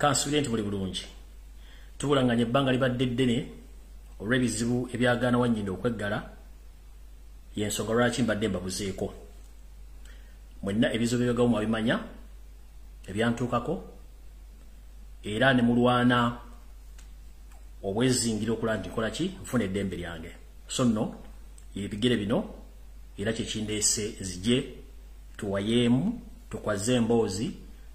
Kansulenti buli bulungi. Tubulanganya ebbanga libadde ddene olw'ebizibu ebyagaana Wanyinda okweggala y'ensonga lwaki mbadde mbabuzeeko. Mwenna ebizibu byagawo mwabimanya ebyantuukako era ne mulwana obwezingira okulaba nti nkola ki nfuna eddembe lyange. So nno ebigere bino era kyekindeese zijje tuwayeemu tukwaze emboozi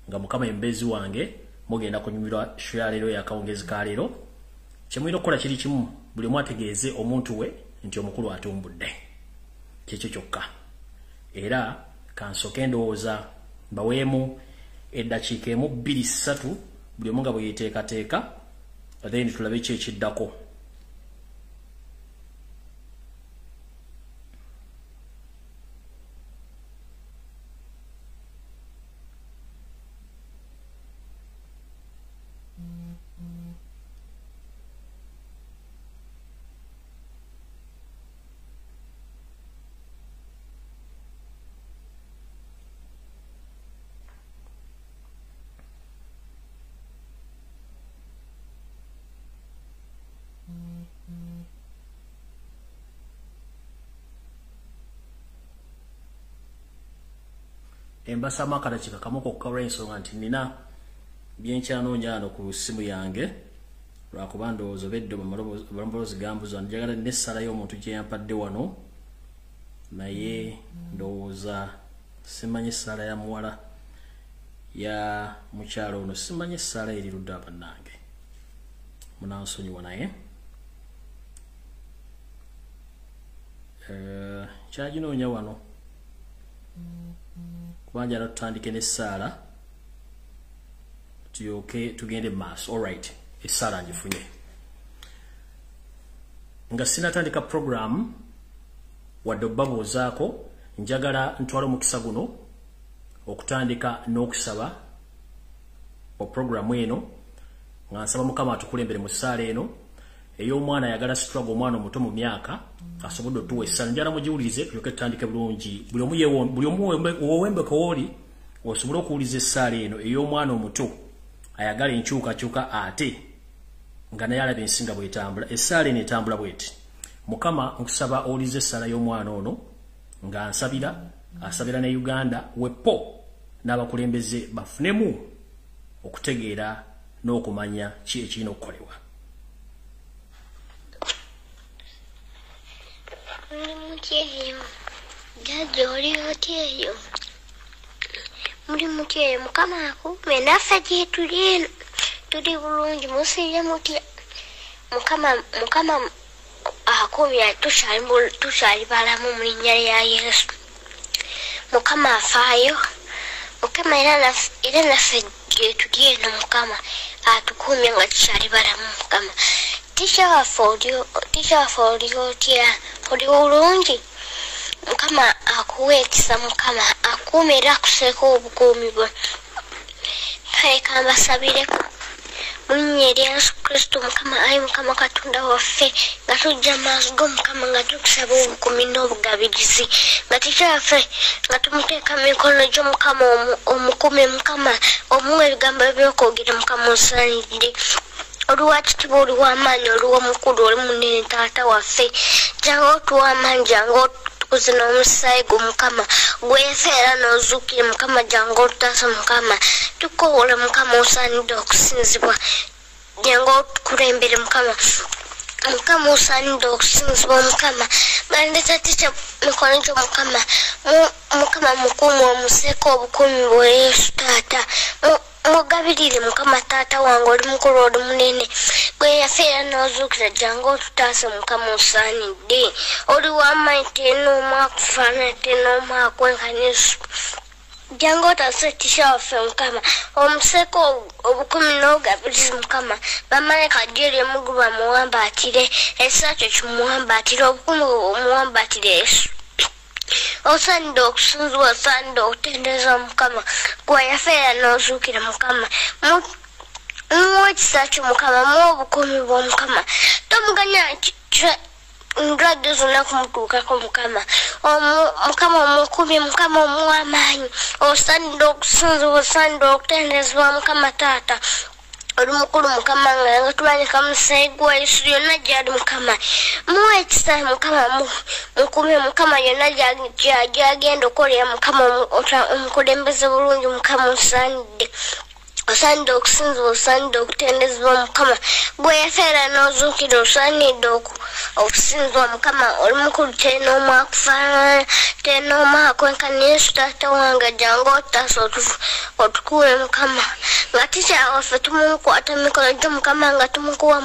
nga Mukama embezi wange mugenda kunyumirwa shya leero yakawungezi ka leero. Kyemulina okukola kiri kimu, buli omu ategeeze omuntu we nti omukulu atumbudde. Kyekyo kyokka. Era kansooke endowooza mbaweemu eddakiika 2-3 buli omu nga bwe yeeteekateeka then tulabe ki ekiddako. Embasa makala chika kamoko kukawra ensonga nti nina byenkyanonya ano ku simu yange lwakuba ndowooza beddo balambolozi gambuza njagala nessala y'omuntu gye yampadde wano naye ndowooza simanyi essala ya muwala ya mukyalo ono simanyi essala eri ludda bannange munansonyiwa naye kyaginoonya wano kubanja tutandike n'essaala tuyoke tugende maaso. Alright,essaala ngifunye nga sinatandika program wadde obbaboozaako njagala ntwala omukisa guno okutandika n'okusaba program eno nga nsaba Mukama atukulembere mu ssaala eno ey'omwana ayagala struggle omwana omuto mu myaka asobodde otuwa essala njala mugiwulize tulyoke tutandike bulungi buli omu owembeko woli osobole okuwuliza essaala eno ey'omwana omuto ayagala enkyukakyuka ate nga naye alaba ensinga bw'etambula. Essaala eno etambula bw'eti: Mukama nkusaba owulize essaala y'omwana ono nga asabira ne Uganda wepo n'abakulembeze bafunemu okutegeera n'okumanya ki ekirina okukolebwa. Muri mutyeyo Mukama akume naffe gye tuli eno tuli bulungi musirye mutya Mukama akumya tukyali balamu mu linnya lya Yesu. Mukama afaayo Mukama era naffe gye tuli eno Mukama atukumye nga tukyali balamu Mukama. Tisha waffe oli otya oli bulungi Mukama akuwe ekisa Mukama akume era akuseeko obukuumi bwe. Kale mbasabireko mu linnya lya Yesu Kristo Mukama ayi Mukama Katonda waffe nga tujja maaso go Mukama nga tukusaba obukuumi n'obugabirizi nga tisha waffe nga tumuteeka mu mikono gyo Mukama omukume Mukama omuwa ebigambo ebyokwogera Mukama osaanidde. Oluwa kitiibwa oli w'amaanyi oli w'omukulu oli munene taata waffe jangu otuwa amaanyi jangu otukuze n'omusaayi gwo Mukama gwefeera n'ozuukire Mukama jangu otutaasa Mukama tukoowole Mukama osaanidde okusinzibwa jangu otukulembere Mukama osaanidde okusinzibwa Mukama ngandeta tikya mikono gyo Mukama mukuumi omuseeko obukuumi bwa Yesu taata mugabirire Mukama taata wange oli mukulu oli munene gwe yafeera n'ozuukira jangu otutaase Mukama osaanidde oli w'amaanyi ten'omu akufaanana ten'omu akwenkana Yesu jangu otaase tisha waffe Mukama omuseeko obukumi n'obugabirizi Mukama bamalayika gyeri emugulu bamuwambaatire ekisa kyo kimuwambaatire obukumi bumuwambaatire Yesu. Osaanidde okusinzibwa osaanidde okutendeza Mukama gwe yafeera n'ozuukira Mukama muwa ekisa kyo Mukama muwa obukuumi bwo Mukama tomuganya ndwadde zonna kumutuukako Mukama Mukama omukuumye Mukama omuwa amaanyi osaanidde okusinzibwa osaanidde okutendezebwa Mukama taata oli mukulu mukama nga tubanyika musayi gwa Yesu yonna gyali mukama muwe ekisa mukama mukume mukama yonna gyagenda okolera mukama omukulembeze bulungi mukama osaanidde osaanidde okusinzibwa osaanidde okutendezebwa mukama gwe yafeera n'ozuukira osaanidde okusinzibwa mukama oli mukulu tenoomu akufaanana tenoomu akwenkana Yesu taata wange jangu otaasa otukuwe mukama nga titya waffe tumukwata mikono gyo mukama nga tumukuwa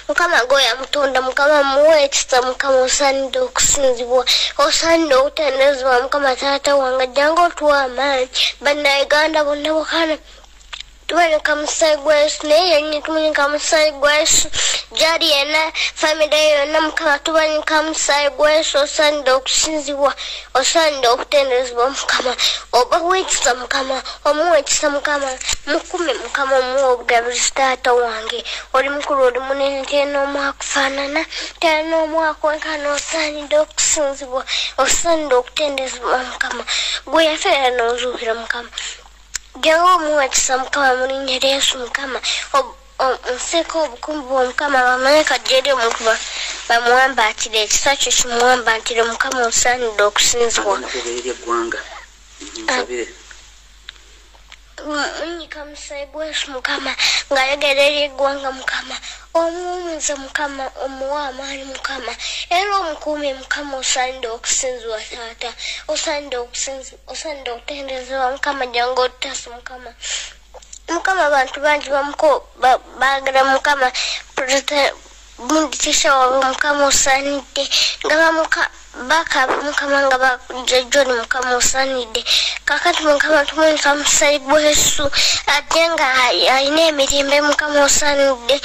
mukama gwe yamutonda mukama muwe ekisa mukama osaanidde okusinzibwa osaanidde okutendezebwa mukama taata wange jangu otuwa amaanyi bannayuganda bonna bukana tubanyika musayi gwa Yesu naye yennyini tubanyika musayi gwa Yesu gyali yenna famire yonna mukama tubanyika musayi gwa Yesu osaanidde okusinzibwa osaanidde okutendezebwa mukama oba weekisa mukama omuwa ekisa mukama mukume mukama omuwa obugabuzi taata wange oli mukulu oli munene tenoomu akufaanana tenoomu akwenkana osaanidde okusinzibwa osaanidde okutendezebwa mukama gwe yafeera n'ozuukira mukama jangu omuwa ekisa mukama mu linnya lya Yesu mukama nseko obukumbu omukama bamanye kajjeri omuntu bamuwambaatire ekisa kyo kimuwambaatire mukama osaanidde okusinzibwa munyika musayi gwa Yesu mukama ng'ayogerera eggwanga mukama omuwumuza mukama omuwa amaanyi mukama era omukuume mukama osaanidde okusinzibwa taata osaanidde okutendezebwa mukama jangu otutaasa mukama abantu bangi baagala mukama munditisha wawe mukama osaanidde nga bakaba mukama nga bajjoni mukama osaanidde kakati mukama tumunyika musayi gwa Yesu ate nga alina emirembe mukama osaanidde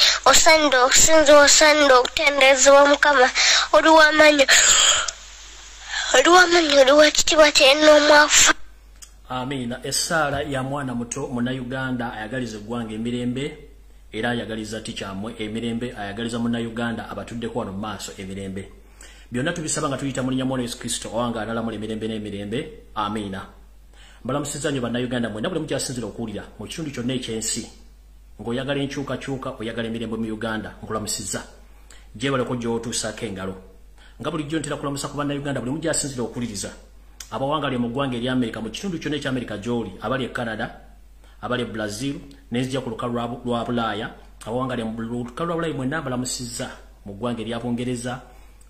okusinzibwa osaanidde okutendezebwa mukama oli w'amaanyi oli w'ekitiibwa tenoomu afa. Amina. Essaala ya mwana muto munnayuganda ayagaliza eggwanga emirembe era ayagaliza tikyamwe emirembe ayagaliza munnayuganda abatuddeko wano mu maaso emirembe byonna tubisaba nga tuyita mu linnya mwana Yesu Kristo owange alalamula emirembe n'emirembe. Amina. Mbalamusiza nnyo bannayuganda mwenna buli mukyasinzira okuwulira mu kitundu kyonna ekyensi ng'oyagala enkyukakyuka oyagala emirembe mu Uganda nkulamusiza gyebaleko gy'otuusaako engalo nga bulijjo ntera kulamusa ku bannayuganda buli mukyasinzira okuwuliriza abawangalye mu ggwanga eri Amerika mu kitundu kyonna eky'Amerika gy'oli abali e Canada abali e Brazil n'ezijja ku lukalu lwa Bulaaya abawangalye mu lukalu lwa Bulaaya mwenna mbalamusizza mu ggwanga eri Abongereza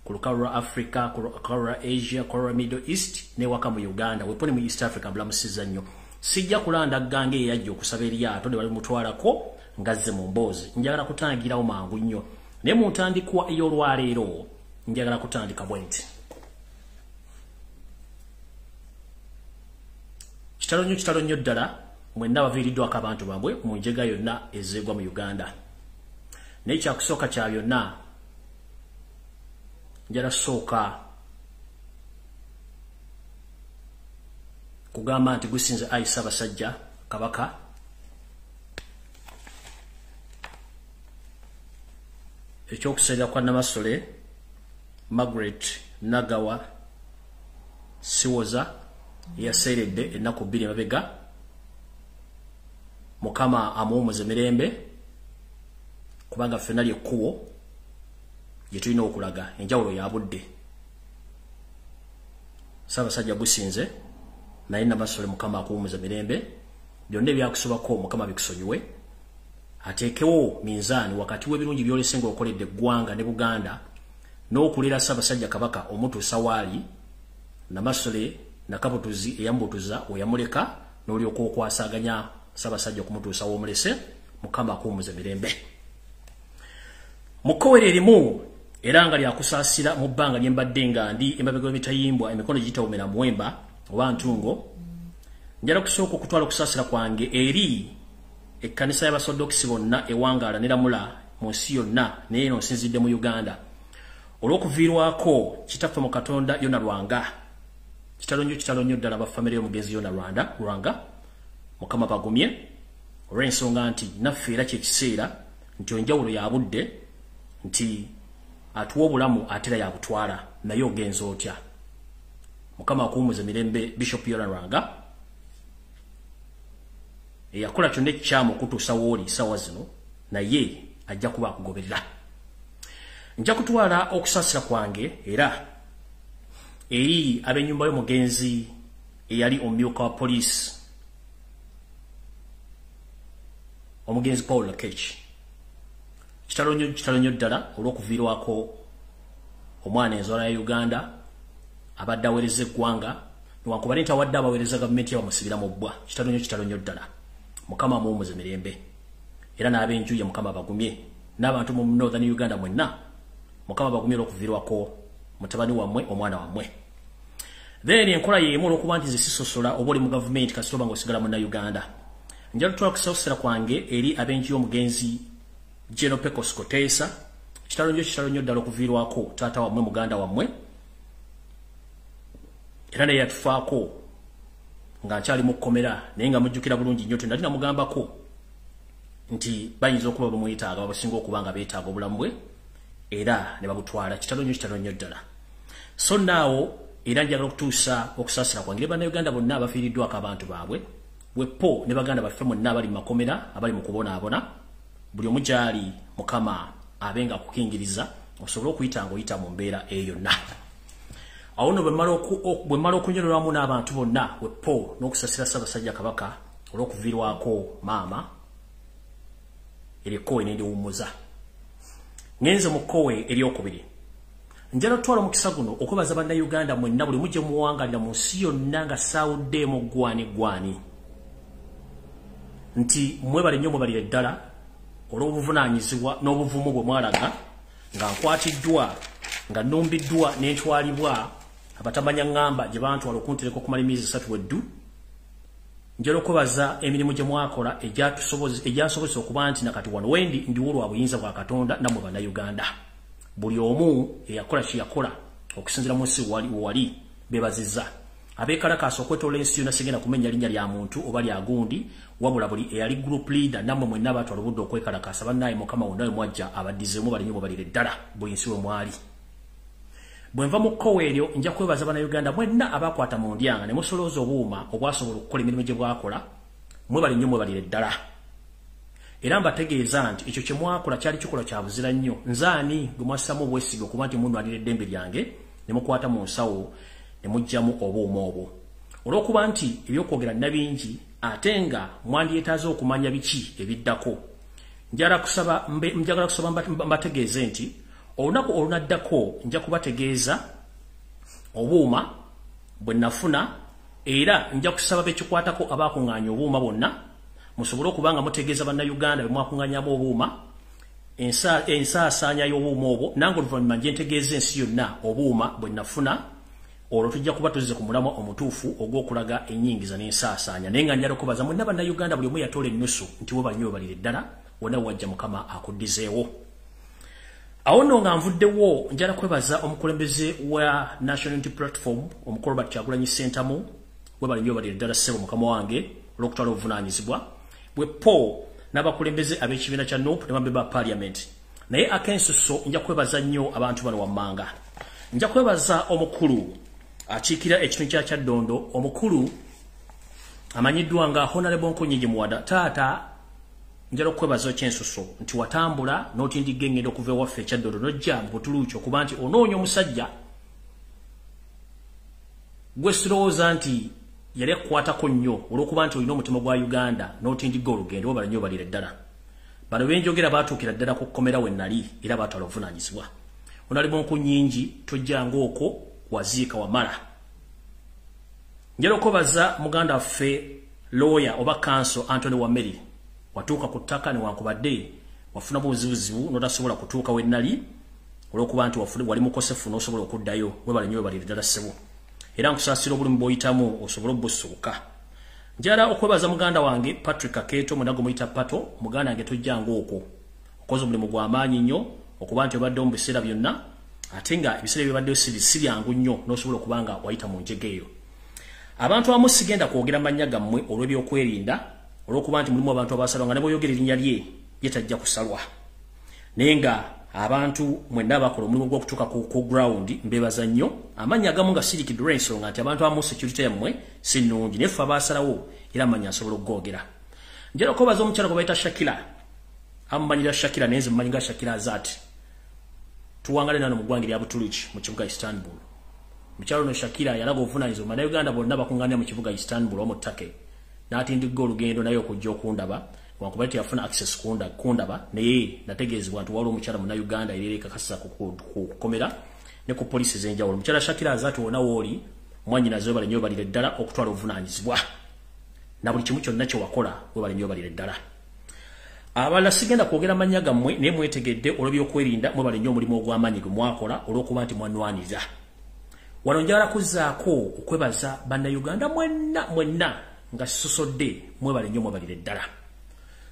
ku lukalu lwa Africa ku lukalu lwa Asia ku lwa Middle East n'ewaka mu Uganda weponi mu East Africa mbalamusizza nnyo sijja kulanda ggange eyajja okusaba eryato ne bali mutwalako ngazze mu mboozi njagala kutangirawo mangu nnyo naye mu ntandikwa ey'olwaleero njagala kutandika bwe nti kitalo nnyo ddala mwenna baviiriddwako abantu bambwe mu njega yonna ezeegwa mu Uganda naye kyakusooka kya byonna njala sooka kugamba nti gusinze Ayi Ssaabasajja Kabaka ekyokusalira kwa Namasole Margaret Nagawa Siwoza yaseeredde ennaku 2 emabega Mukama amuwumuze mirembe kubanga ffenna lyekkubo gye tulina okulaga enjawulo ya budde Ssaabasajja gusinze naye Namasole Mukama akuwumuze mirembe byonna ebyakusobako Mukama bikusonyiwe ateekewo minzaani wakati w'ebirungi by'olese ng'okoledde eggwanga ne Buganda n'okulera Ssaabasajja Kabaka omutuusa waali Namasole Nakabutuzi eyambutuza oyamuleka n'olyoka okwasaganya Ssaabasajja okumutuusa w'omulese Mukama akuwumuze mirembe mukowere erimu era nga lyakusaasira mu bbanga lye mbadde nga ndi emabega w'emitayimbwa emikono gitawumira muwemba oba ntungo njala kusooka okutwala okusaasira kwange eri ekkanisa y'abasodokisi bonna ewangaala ne Lamula mu nsi yonna naye eno nsinzidde mu Uganda olw'okuviirwako kitaffe mu Katonda Yona Lwanga kitalo nnyo ddala bafamire y'omugenzi Yona Lwanga Mukama bagumye olw'ensonga nti naffe era kyekiseera nti enjawulo ya budde nti atuwa obulamu atera yabutwala naye ogenza otya Mukama akuwumuze mirembe Bishop Yona Lwanga eyakola kyonna ekikyamu okutuusa wooli ssaawa zino naye ajja kuba akugoberera. Nja kutwala okusasira kwange era eri ab'ennyumba y'omugenzi eyali omumyuka wa poliisi omugenzi Paul Lakech. Kitalonyo ddala olw'okuviirwako omwana enzala ya Uganda abadde aweereza eggwanga newankubadde nti awadde abaweereza gavumenti yabamusibira mu bbwa. Kitalonyo ddala. Mukama muwumuze mirembe era n'ab'enju ye Mukama bagumye n'abantu mu Northern Uganda mwenna Mukama bagumye olw'okuviirwako mutabani wammwe omwana wammwe. Then enkola y'emu olw'okuba nti zisisosola oba oli mu gavumenti kasita oba ng'osigala munna Uganda. Njala tutwala kusasira kwange eri ab'enju y'omugenzi General Pecos Kotesa. Kitalonyo ddala okuviirwako taata wammwe muganda wammwe era naye yatufaako nga nkyali mu kkomera naye nga mujjukira bulungi nnyo nali namugambako nti bayinza okuba bamwetaaga babasinga okuba nga beetaaga obulamu bwe era ne babutwala. Kitalonyo ddala. So naawo era njagala okutuusa okusasira kwange bannayuganda bonna abafiiriddwako abantu baabwe wepo ne baganda baffe mwenna abali mu makomera abali mu kubonaabona buli omu gyali Mukama abenga akukingiriza osobola okuyita ng'oyita mu mbeera eyo yonna. Awo nno bwe mmala okunyololwamu n'abantu bonna wepo n'okusasira Ssaabasajja Kabaka olw'okuviirwako maama erikowe n'endiwummuza. Ngenze mu kkowe eryokubiri. Njala tutwala omukisa guno okwebaza bannayuganda mwenna buli mujje muwangalira mu nsi yonna nga saawuddeemu gwani nti mwebale nnyo mwebalire ddala olw'obuvunaanyizibwa n'obuvumu bwe mwalaga nga nkwatiddwa nga nnumbiddwa n'entwalibwa abatamanya ŋŋamba gye bantwala okuntereka okumala emyezi 3 weddu. Njala okwebaza emirimu gye mwakola egyansobozesa okuba nti nakati wano wendi ndiwo lwa buyinza bwa Katonda nammwe bannayuganda. Buli omu eyakola kye yakola okusinziira mu nsi wali beebazizza. Abeekalakaasa okwetoola ensi yonna sigenda kumenya linnya lya muntu oba lya gundi wabula buli eyali group leader nammwe mwenna abatwala obudde okwekalakaasa bannaye Mukama wonna we mwajja abaddizeemu bali nnyo mubalire ddala buli nsi we mwali. Bwe nva mu kkowe eryo nja kwebaza bannayuganda mwenna abakwata mu ndyanga ne musolooza obuuma obwasobola okukola emirimu gye bwakola mwebali nnyo mwebalire ddala. Era mbategeeza nti ekyo kye mwakola kyali kikola kya buzira nnyo. Nzaani gwe mwassamu obwesige okuba nti munnwanira eddembe lyange ne mukwata mu nsawo ne muggyamu obuuma obwo. Olw'okuba nti ebyokwogera nabingi ate nga mwandyetaaze okumanya biki ebiddako. Njagala kusaba mbategeeze nti olunaku olunaddako nja kubategeeza obuuma bwe nafuna era nja kusaba bekikwatako abaakuŋŋaanya obuuma bonna musobole okuba nga mutegeeza bannayuganda bwe mwakuŋŋaanyaamu obuuma ensaasaanya y'obuuma obwo nange oluvannyuma nje ntegeeza ensi yonna obuuma bwe nafuna olwo tujja kuba tuzze ku mulamwa omutuufu ogw'okulaga ennyingiza n'ensaasaanya. Naye nga njala okubaza mwenna bannayuganda buli omu yatoola ennusu nti we bali nnyo balire ddala wonna wajja Mukama akuddizeewo. Awo nno nga nvuddewo njala kwebaza omukulembeze wa National Unity Platform omukulu Robert Kyagulanyi Ssentamu we bali nnyo balire ddala ssebo Mukama wange olw'okutwala obuvunaanyizibwa bwepo n'abakulembeze ab'ekibiina kya NUP ne bambe ba Parliament. Naye akensuso nja kwebaza nnyo abantu bano wammanga. Nja kwebaza omukulu akiikira ekitundu kya Kyaddondo omukulu amanyiddwa nga Honorable Nkunyingi Muwada. Taata njala okwebaza ekyensuso nti watambula n'otindigga engendo okuva ewaffe Kyaddondo n'ojja mu Butuluuki okuba nti onoonya omusajja gwe sirowooza nti yali akukwatako nnyo olw'okuba nti olina omutima gwa Uganda n'otindigga olugendo wabala nnyo balire ddala. Bano benjogera baatuukira ddala ku kkomera we nali era baatwala obuvunaanyizibwa. Honorable Nkunyingi tojjanga okwo waziika wamala. Njala okwebaza muganda waffe lawyer oba counsel Anthony Wameri. Watuuka ku ttaka newankubadde wafuna buzibuzibu n'otasobola kutuuka we nali olw'okuba nti wali mukosefu n'osobola okuddayo webale nnyo balire ddala ssebo. Era nkusaasira obulumi bw'oyitamu osobola obbusuuka. Njala okwebaza muganda wange Patrick Kaketo munago muyita Pato muganda wange tojjanga okwo okoze omulimu gw'amaanyi nnyo okuba nti obadde mu biseera byonna ate nga ebiseera byobaddeyo si byangu nnyo n'osobola okuba nga wayita mu njege eyo. Abantu abamu sigenda kwogera mannya gammwe olw'ebyokwerinda olw'okuba nti mulimu abantu abasalwa nga ne bw'oyogera erinnya lye tajja kusalwa. Naye nga abantu mwenna abakola omulimu gw'okutuuka ku ground mbeebaza nnyo. Amannya agamu nga sirikidde ensonga nti abantu abamu security yammwe si nnungi naye ffe abaasalawo era amannya asobola okugoogera. Njala okwebaza omukyala gwe bayita Shakira Amanyira Shakira nenze manyinga Shakira Azati. Tuwangale nano mugwangi ya Butuluchi mu kibuga Istanbul. Mukyalo no Shakira yalaga ovunanyizibwa mana Uganda bonna bakunganya mu kibuga Istanbul omutake. N'atindigga olugendo nayo okujja okundaba. Wankubati yafuna access kundaba naye nategeezebwa nti waliwo omukyala muna Uganda erereka kasa kukomera ne ku police zenjawulo. Mukyala Shakira Azati wona woli mwanyi nazo bali nyo balire ddala okutwala ovunanyizibwa. Na buli kimu kyonna kye wakola we bali nyo balire ddala. Abala sigenda kwogera manya gammwe ne mwetegedde olobyo kwerinda mwe bali nyo mulimu ogw'amanyi gwe mwakola olw'okuba nti mwanwaniza. Wano njagala kuzzaako okwebaza bannayuganda mwenna nga sisosodde mwe bali nyo mwe balire ddala.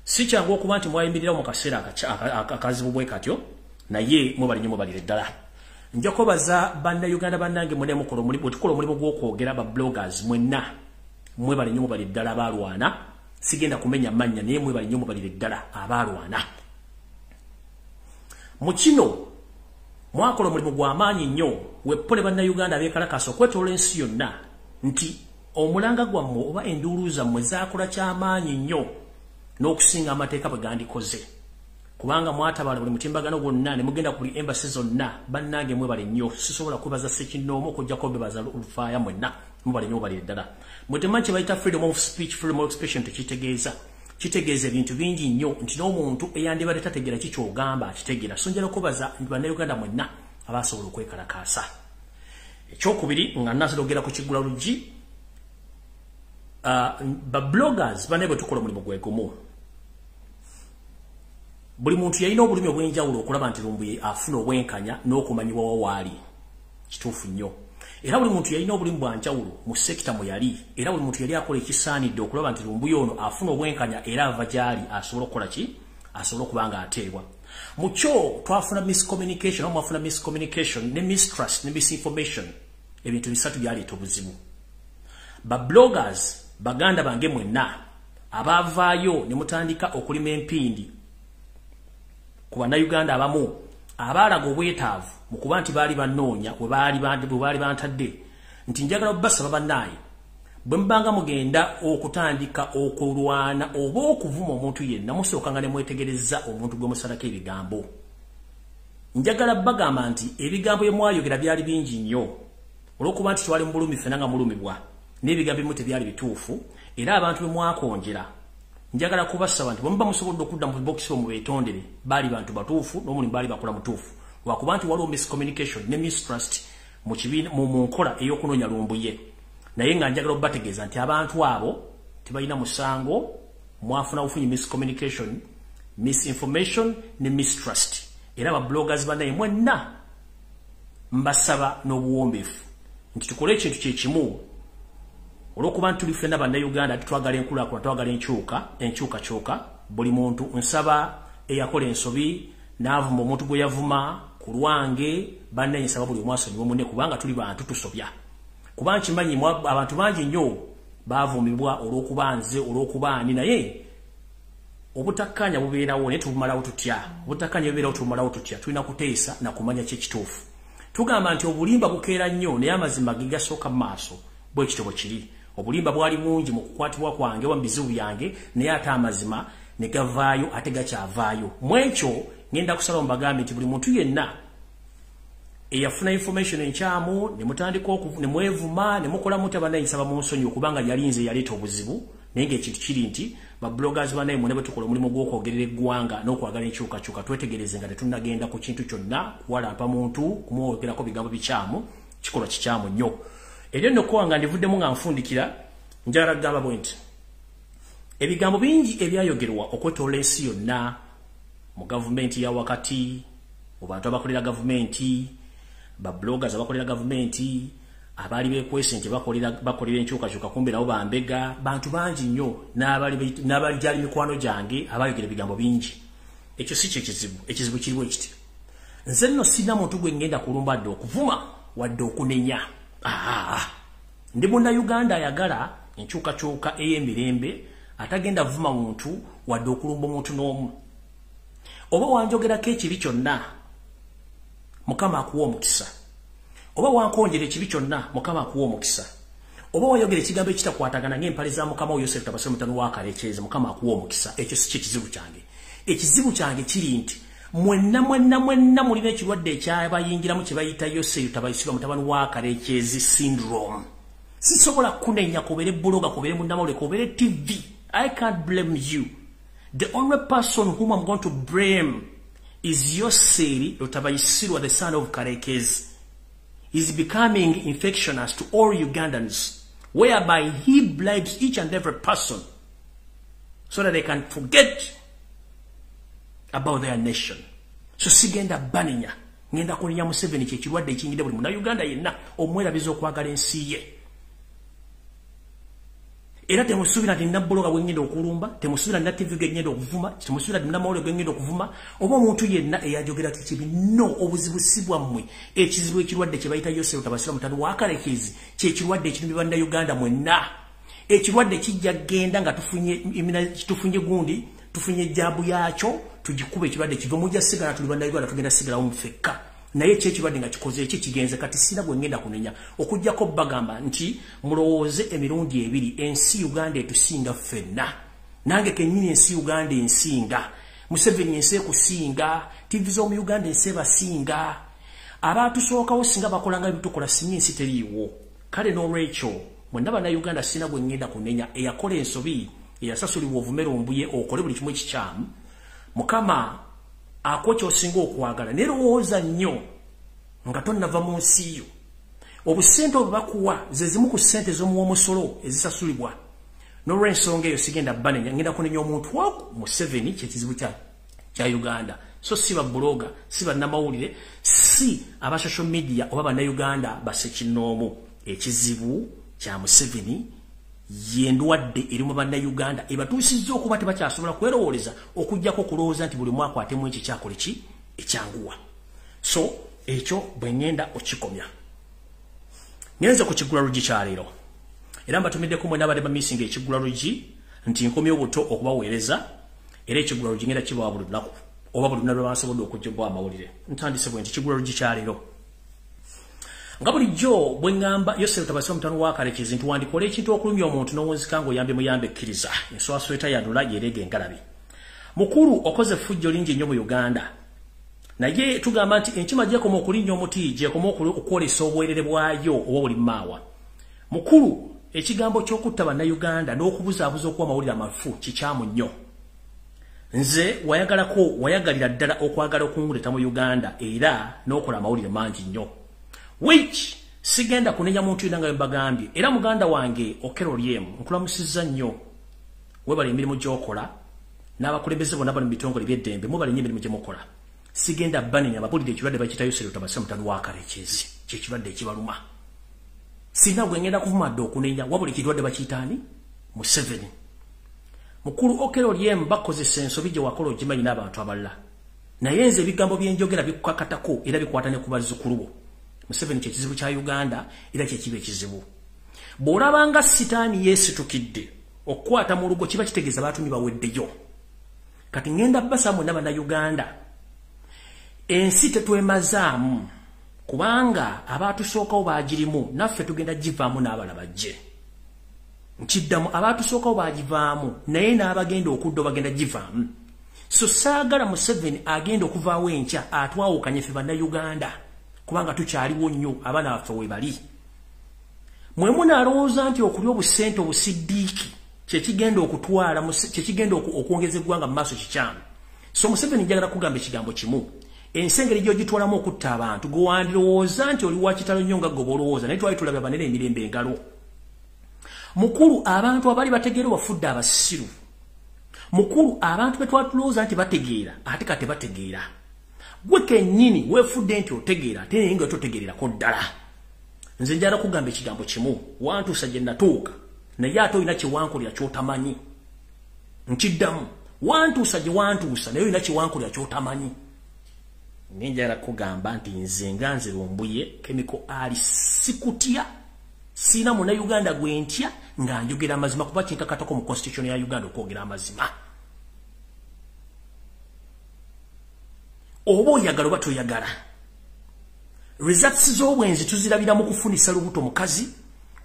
Si kyangu okuba nti mwayimirira mu kaseera akazibu bwe katyo naye mwe bali nyo mwe balire ddala. Nja kwebaza bannayuganda bannange mwenna mukola omulimu gw'okwogera ba bloggers mwenna mwe bali nyo mwe balire ddala abalwana. Sigenda kumenya manya naye mwe bali nyo mwe balire ddala abalwana. Mu kino mwakola omulimu gw'amaanyi nnyo weppole bannayuganda abeekalakaasa okwetoola ensi yonna nti omulanga gwammwe oba enduulu zammwe zaakola ky'amaanyi nnyo n'okusinga amateeka bwe gandikoze. Kubanga mwatabala buli mutimbagano gwonna ne mugenda ku embassy zonna bannange mwe bali nnyo. Sisobola kwebaza Ssekinnoomu okujjako bebaza Lufaaya mwenna mwe bali nnyo balire ddala. Mutemanyi kye bayita freedom of speech, freedom of expression tekitegeeza. Kitegeeza ebintu bingi nnyo nti n'omuntu eyandibadde tategeera kikyogamba akitegeera. So njala kwebaza bannayuganda mwenna abasobola okwekalakaasa. Ekyokubiri nga nasologera ku kiggula luggi ba bloggers bane bwe tukola omulimu gwe gumu. Buli muntu yalina obulumi obw'enjawulo okulaba nti Lumbuye afuna obwenkanya n'okumanyibwa wawaali. Kituufu nnyo. Era buli muntu yalina obulimu bwa njawulo mu sekita mwe yali. Era buli muntu yali akola ekisaanidde okulaba nti Lumbuye ono afuna obwenkanya era ava gy'ali asobola okukola ki? Asobola okuba nga ateebwa. Mu kyo twafuna miscommunication, mwafuna miscommunication ne mistrust ne misinformation. Ebintu bisatu byaleeta obuzibu. Ba bloggers baganda bange mwenna abavaayo ne mutandika okulima empindi ku bannayuganda abamu abaalaga obwetaavu mu kuba nti baali bannoonya bwe baali bantadde nti njagala obbasaba bannaaye bwe mubanga mugenda okutandika okulwana oba okuvuma omuntu yenna musookanga ne mwetegereza omuntu gwe musalako ebigambo. Njagala bagamba nti ebigambo bye mwayogera byali bingi nnyo olw'okuba nti twali mu bulumi ffenna nga mulumibwa n'ebigambo ebimu tebyali bituufu era abantu bwe mwakonjera. Njagala kubasaba nti bwe muba musobodde okudda mu bokisi omwe beetondere baali bantu batuufu n'omulimu baali bakola mutuufu. Lwakuba nti waliwo miscommunication ne mistrust mu nkola ey'okunoonya Lumbuye. Naye nga njagala obbategeeza nti abantu abo tebalina musango mwafuna bufunyi miscommunication, misinformation ne mistrust. Era ba bloggers bannaye mwenna mbasaba n'obuwombeefu nti tukole ekintu kye kimu olw'okuba nti tuli ffenna bannayuganda twagala enkulaakulana twagala enkyukakyuka. Buli muntu nsaba eyakola ensobi n'avuma omuntu gwe yavuma ku lwange bannaye nsaba buli omu asonyiwe munne kubanga tuli bantu tusobya. Kuba nkimanyi abantu bangi nnyo baavumibwa olw'okuba nze olw'okuba ani naye obutakkanya bubeerawo naye tubumalawo tutya. Obutakkanya bubeerawo tubumalawo tutya. Tulina kuteesa na kumanya kyekituufu. Tugamba nti obulimba bukeera nnyo naye amazima ge gasooka mu maaso bwe kitabo kiri. Obulimba bwali bungi mu kukwatibwa kwange wa bizibu byange naye ate amazima ne gavaayo ate gakyavaayo. Mu ekyo ngenda kusala mbagambe nti buli muntu yenna eyafuna information enkyamu ne mutandika ne mwevuma ne mukola muti abannaye nsaba mu nsonyi okubanga yali nze yaleeta obuzibu naye ng'ekintu kiri nti ba bloggers bannaye mwene bwe tukola omulimu gw'okwogerera eggwanga n'okwagala enkyukakyuka twetegereze nga tetunnagenda ku kintu kyonna kuwalampa muntu kumwogerako bigambo bikyamu kikolwa kikyamu nnyo. Eryo nno kwanga ndivuddemu nga nfundikira njagala kugamba bwe nti ebigambo bingi ebyayogerwa okwetoola ensi yonna mu gavumenti ya wakati mu bantu abakolera gavumenti ba bloggers abakolera gavumenti abaali bekwese nti bakolera enkyukakyuka kumbe nabo bambega bantu bangi nnyo n'abali gyali mikwano gyange abayogera ebigambo bingi. Ekyo si kyekizibu. Ekizibu kiriwo ekiti nze nno sina muntu gwe ngenda kulumba dde okuvuma wadde okunenya. Ndi munnayuganda ayagala enkyukakyuka ey'emirembe atagenda vuma muntu wadde okulumba omuntu n'omu. Oba wanjogerako ekibi kyonna Mukama akuwa omukisa. Oba wankonjera ekibi kyonna Mukama akuwa omukisa. Oba wayogera ekigambo ekitakwatagana ng'empale za Mukama Yoseri tabase mutano wa kalekyeze Mukama akuwa omukisa. Ekyo si kye kizibu kyange. ekizibu kyange kiri nti mwenna mulina ekirwadde ekyabayingiramu kye bayita Yoseri tabayisibwa mutabani wa Karekezi syndrome. Sisobola kunenya kubere buloga kubere munnamawulire kubere TV. I can't blame you. The only person whom I'm going to blame is Yoseri Tabayisirwa, the son of Karekezi. Is becoming infectious to all Ugandans, whereby he bribes each and every person so that they can forget about their nation. So sigenda baninya ngenda kunya Museveni kyekirwadde ekingide buli muna Uganda yenna omwerabiza okwagala ensi ye. Era temusubira nti bloga bwengenda okulumba, temusubira nti TV gengenda okuvuma, temusubira nti namawulire gengenda okuvuma, oba omuntu yenna eyajogera kibi no obuzibu sibwammwe. Ekizibu ekirwadde kye bayita Yoseri Tabasira mutani wa Karekezi kyekirwadde ekirumibwa na Uganda mwenna. Ekirwadde kijja genda nga tufunye gundi, tufunye jabu yakyo, tujikuba ekirwadde kiva mujja sigala tuli banda Uganda tugenda sigala omufekka. Naye kyekirwadde nga kikoze eki kigenze kati sina bwengenda kunenya okujjako bagamba nti mulowooze emirundi ebiri ensi Uganda etusinga ffenna. Nange kennyini ensi Uganda ensinga. Museveni ensi ekusinga, TV z'omu Uganda ensi ebasinga. Abaatusookawo singa bakolanga ebitukola singa ensi teriiwo. Kale n'olwekyo mwenna bannayuganda sina bwengenda kunenya eyakola ensobi eyasasulibwa ovume Lumbuye okole buli kimu ekikyamu. Mukama akokyo osinga okwagala nerowooza nnyo nga tonnava mu nsi yo. Obusente obubakuwa ze zimu ku ssente z'omuwomusolo ezisasulibwa. N'olw'ensonga eyo sigenda banenya ngenda kunenya omuntu waku Museveni kyekizibu kya Uganda. So si bloga, si bannamawulire, si aba social media oba bannayuganda basekinoomu. Ekizibu kya Museveni yendwadde eri mu bannayuganda ebatuusizza okuba tebakyasobola kwerowooleza okujjako okulowooza nti buli mwaka atemu ekyo kyakola ki ekyanguwa. So ekyo bwe ngenda okikomya. Ngenze ku kigula lugi kyaleero era mbatumiddeko mwe n'abadde bamisinga ekigula lugi nti nkomye obuto okubaweereza era ekigula lugi ngenda kibawa buli lunaku oba buli lunaku lwabasobodde okujjobwa amawulire. Ntandise bwe nti kigula lugi kyaleero nga bulijjo bwe ngamba Yoseri Tabasira mutano wa Karekezi nti wandikola ekintu okulumya omuntu n'owunzika ng'oyambe muyambe ekkiriza enswasweta yanula yerege engalabi. Mukulu okoze fujjo lingi nnyo mu Uganda. Naye tugamba nti enkima gyekoma okulinnya omuti gyekoma okwolesa obwerere bwayo oba buli maawa. Mukulu ekigambo ky'okutta bannayuganda n'okubuzaabuza okuwa amawulire amafu kikyamu nnyo. Nze wayagalira ddala okwagala okunguleta mu Uganda era n'okola amawulire mangi nnyo. Which sigenda kunenya muntu yinanga mbagambye era muganda wange okero lyemu nkulamusizza nnyo webali emirimu gy'okola n'abakulembeze bonna bali mu bitongole by'eddembe mubali nnyo emirimu gye mukola. Sigenda banenya ababulire ekirwadde bakiyita Yoseri Tabasira mutano wa Karekezi kyekirwadde ekibaluma. Sina gwe ngenda kuvuma dde okunenya wabula ekirwadde bakiyitaani Museveni. Mukulu okero lyemu bakozesa ensobi gye wakola ogimanyi n'abantu abalala. Naye nze ebigambo byenjogera bikukakatako era bikwata ne ku bazzukulu bo. Museveni kyekizibu kya Uganda era kyekiba ekizibu. Bw'olabanga sitaani yeesitukidde okukwata mu lugo kiba kitegeeza baatumye baweddeyo. Kati ngenda basa mwenna bannayuganda ensi tetwemazaamu kubanga abaatusookawo baagirimu naffe tugenda givaamu n'abala bajje. Nkiddamu abaatusookawo baagivaamu naye n'abagenda okudda bagenda givaamu. So saagala Museveni agenda okuvaawo enkya atwawukanye ffe bannayuganda kubanga tukyaliwo nnyo abaana baffe we bali. Mwe munaalowooza nti okulya obusente obusiddiiki kyekigenda okutwala kyekigenda okwongeza eggwanga mu maaso kikyamu. So Museveni njagala kugamba ekigambo kimu. Ensengeri gy'ogitwalamu okutta abantu gwe wandirowooza nti oli wa kitalo nnyo nga gwe olowooza naye twali tulabye abanene emirembe engalo. Mukulu abantu abali bategeera wafudde abasiru. Mukulu abantu be twatulowooza nti bategeera ate kati bategeera. Gwe kennyini weefudde nti otegeera ate naye nga totegeererako ddala. Nze njagala kugamba ekigambo kimu wantuusa gye natuuka naye ate olina kye wankolera ky'otamanyi. Nkiddamu wantuusa gye wantuusa naye olina kye wankolera ky'otamanyi. Njagala kugamba nti nze nga nze Lumbuye Chemical ali sikutya sina munnayuganda gwe ntya nga njogera amazima kuba kinkakatako mu constitution ya Uganda okwogera amazima. Oba oyagala oba toyagala results z'obwenzi tuzirabira mu kufunisa lubuto mukazi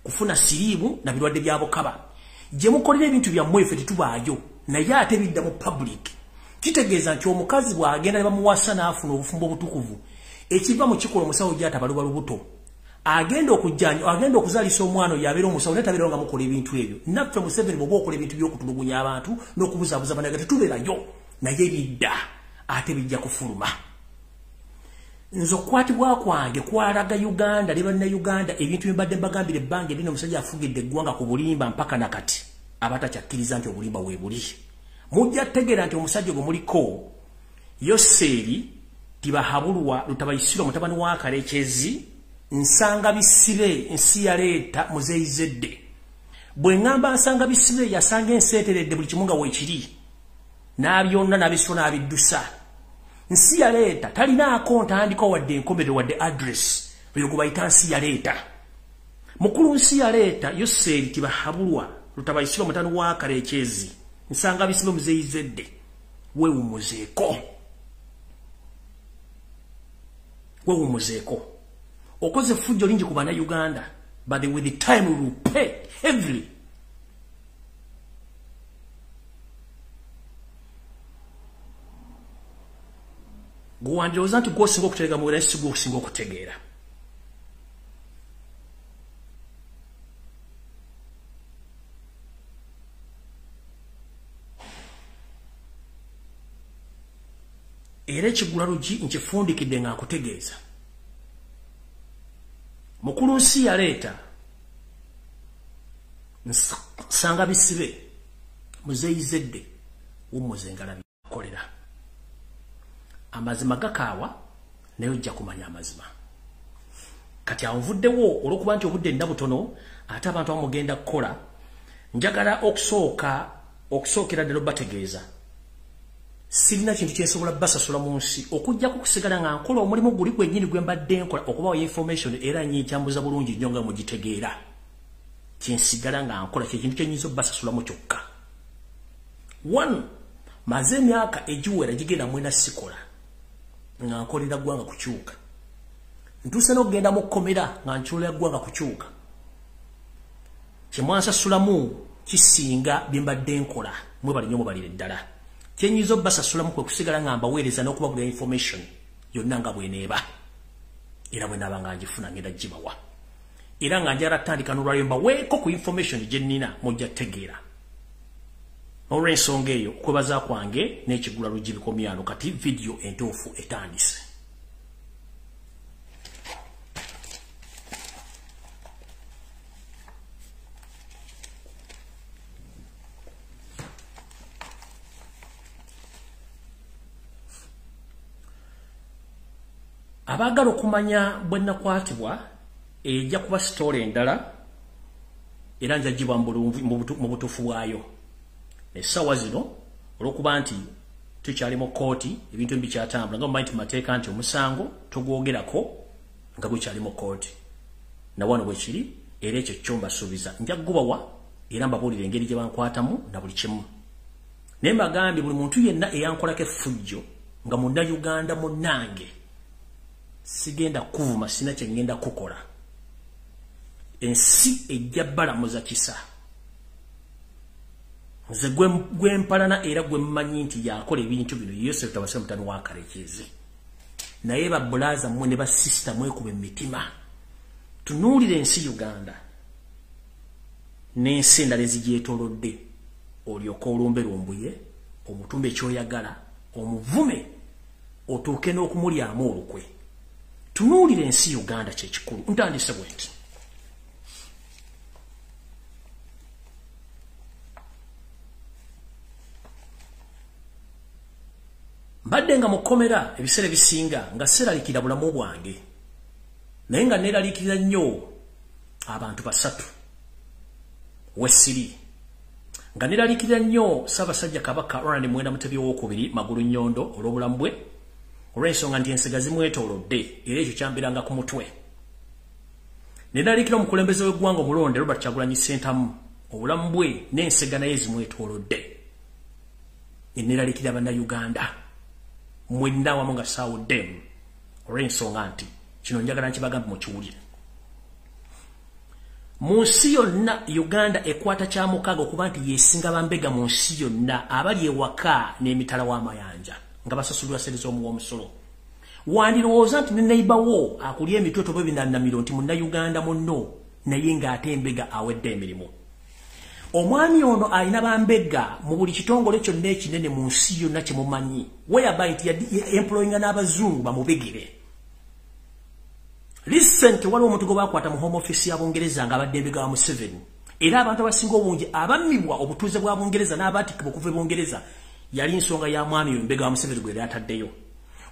kufuna siriimu na birwadde bya bukaba. Gye mukolera ebintu byammwe ffe tetubaayo naye ate bidda mu public kitegeeza nti omukazi bw'agenda ne bamuwasa n'afuna obufumbo obutukuvu ekiva mu kikola omusawo gy'atabaluba lubuto agenda okuzaalisa omwana oyo abeera omusawo naye tabeera nga mukola ebintu ebyo naffe Museveni bw'oba okola ebintu by'okutulugunya abantu n'okubuzaabuza banaga tetubeerayo naye bidda ate bijja kufuluma nze okukwatibwa kwange kwalaga Uganda ne bannayuganda ebintu bye mbadde mbagambira ebbanga erino omusajja afugidde eggwanga ku bulimba mpaka nakati abatakyakkiriza nti obulimba weebuli mujja tegeera nti omusajja gwe muliko Yoseri tibahabulwa lutabayisirwa mutabani wa Kalekezi nsanga bisibe nsi yaleeta muzeyizedde bwe ngamba nsanga bisibe yasanga enseeteredde buli kimu nga weekiri n'abyonna n'abisiro n'abiddusa nsi yaleeta talinaako ntandiko wadde enkomerero wadde address oyo gwe bayita nsi yaleeta mukulu nsi yaleeta Yoseri tibahabulwa lutabayisirwa mutabani wa Kalekezi nsanga bisibe muzeyizedde weewumuzeeko okoze fujjo lingi ku bannayuganda but with the time we will pay heavily guwandiroza nti gwosinga okutegeera mu bulayi si gwosinga okutegeera era ekigula lugi nkifundikidde nga nkutegeeza mukulu nsi yaleeta nsanga bisibe muzeyizedde wumuzengala byakolera amazima gakaawa naye ojja kumanya amazima kati anvuddewo olw'okuba nti obudde nda butono ate abantu bamugenda kukola njagala okusookera ddala bategeeza sirina kintu kyensobola basasula mu nsi okujjako kusigala nga nkola omulimu guli gwennyini gwe mbadde nkola okubawa information era nyikyambuza bulungi nnyo nga mugitegeera kyensigala nga nkola kyekintu kyenyinza obbasasulamu kyokka one maze emyaka egiwera gigenda mwena sikola nga nkolera ggwanga kukyuka ntuuse n'okugenda mu kkomera nga nkyolera ggwanga kukyuka kyemwansasulamu kisinga bye mbadde nkola mwebali nnyo mubalire ddala kyenyizo basasulamu kwe kusigala nga mbaweereza n'okubagula information yonna nga bweneeba era bwe naaba nga ngifuna ngenda gibawa era nga njagala tandika n'olwaliro mbaweeko ku information gye nnina mujja tegeera olw'ensonga eyo okwebaza kwange n'ekigula luggi bikomyano kati vidiyo entuufu etandise abagala okumanya bwe nakwatibwa ejja kuba sitole endala era njagibwa mu butuufu bwayo essaawa zino olw'okuba nti tukyali mu kooti ebintu bikyatambula nga mumanyi nti mateeka nti omusango togwogerako nga gukyali mu kooti na wano bwe kiri era ekyo kyo mbasuubiza nja kugubawa era mbabuulira engeri gye bankwatamu na buli kimu naye mbagambye buli muntu yenna eyankolako effujjo nga munnayuganda munnange sigenda kuvuma sina kye ngenda kukola ensi ejja balamuza kisa nze gwe mpalana era gwe mmanyi nti yakola ebintu bino Yoseri tabasira mutani wa Kalekezi naye babulaza mmwe ne basisita mwekuba emitima tunuulire ensi Uganda n'ensi endala ezigyetoolodde olyoka olumbe Lumbuye omutumba ekyoyagala omuvume otuuke n'okumulyamu olukwe tunuulire ensi Uganda kyekikulu ntandise bwenti mbadde nga mukomera ebiseera bisinga nga seralikira bulamu bwange naye nga neralikira nnyo abantu basatu wesiri nga neralikira nnyo Ssaabasajja Kabaka Ronald Muwenda Mutebi owookubiri Magulu Nnyondo olw'obulamu bwe olw'ensonga nti ensiga zimwetoolodde era ekyo kyambiranga ku mutwe neralikira omukulembeze w'eggwanga omulonde Robert Kyagulanyi Ssentamu obulamu bwe n'ensiga naye zimwetoolodde neralikira bannayuganda mwenna wamu nga saawuddemu olw'ensonga nti kino njagala nkibagambe mukiwulire Munsi yonna Uganda ekwata kya mukago kuba nti yesinga bambega munsi yonna abali ewaka n'emitala w'amayanja nga basasulwa sente z'omusolo. Wandirowooza nti ne neighbor wo akulya emitoto bwe binanamiro nti munna Uganda munno naye ng'ate embega awedde emirimu. Omwami ono alina bambega mu buli kitongole kyonna ekinene mu nsi yonna kye mumanyi whereby nti employinga n'abazungu bamubegere. Recent waliwo omuntu gwe bakwata mu home office ya Bungereza ng'abadde embega wa Museveni. Era abantu abasinga obungi abamibwa obutuuze bwa Bungereza n'abatikibwa okuva e Bungereza yali nsonga ya mwami oyo embega wa Museveni gwe yali ataddeyo.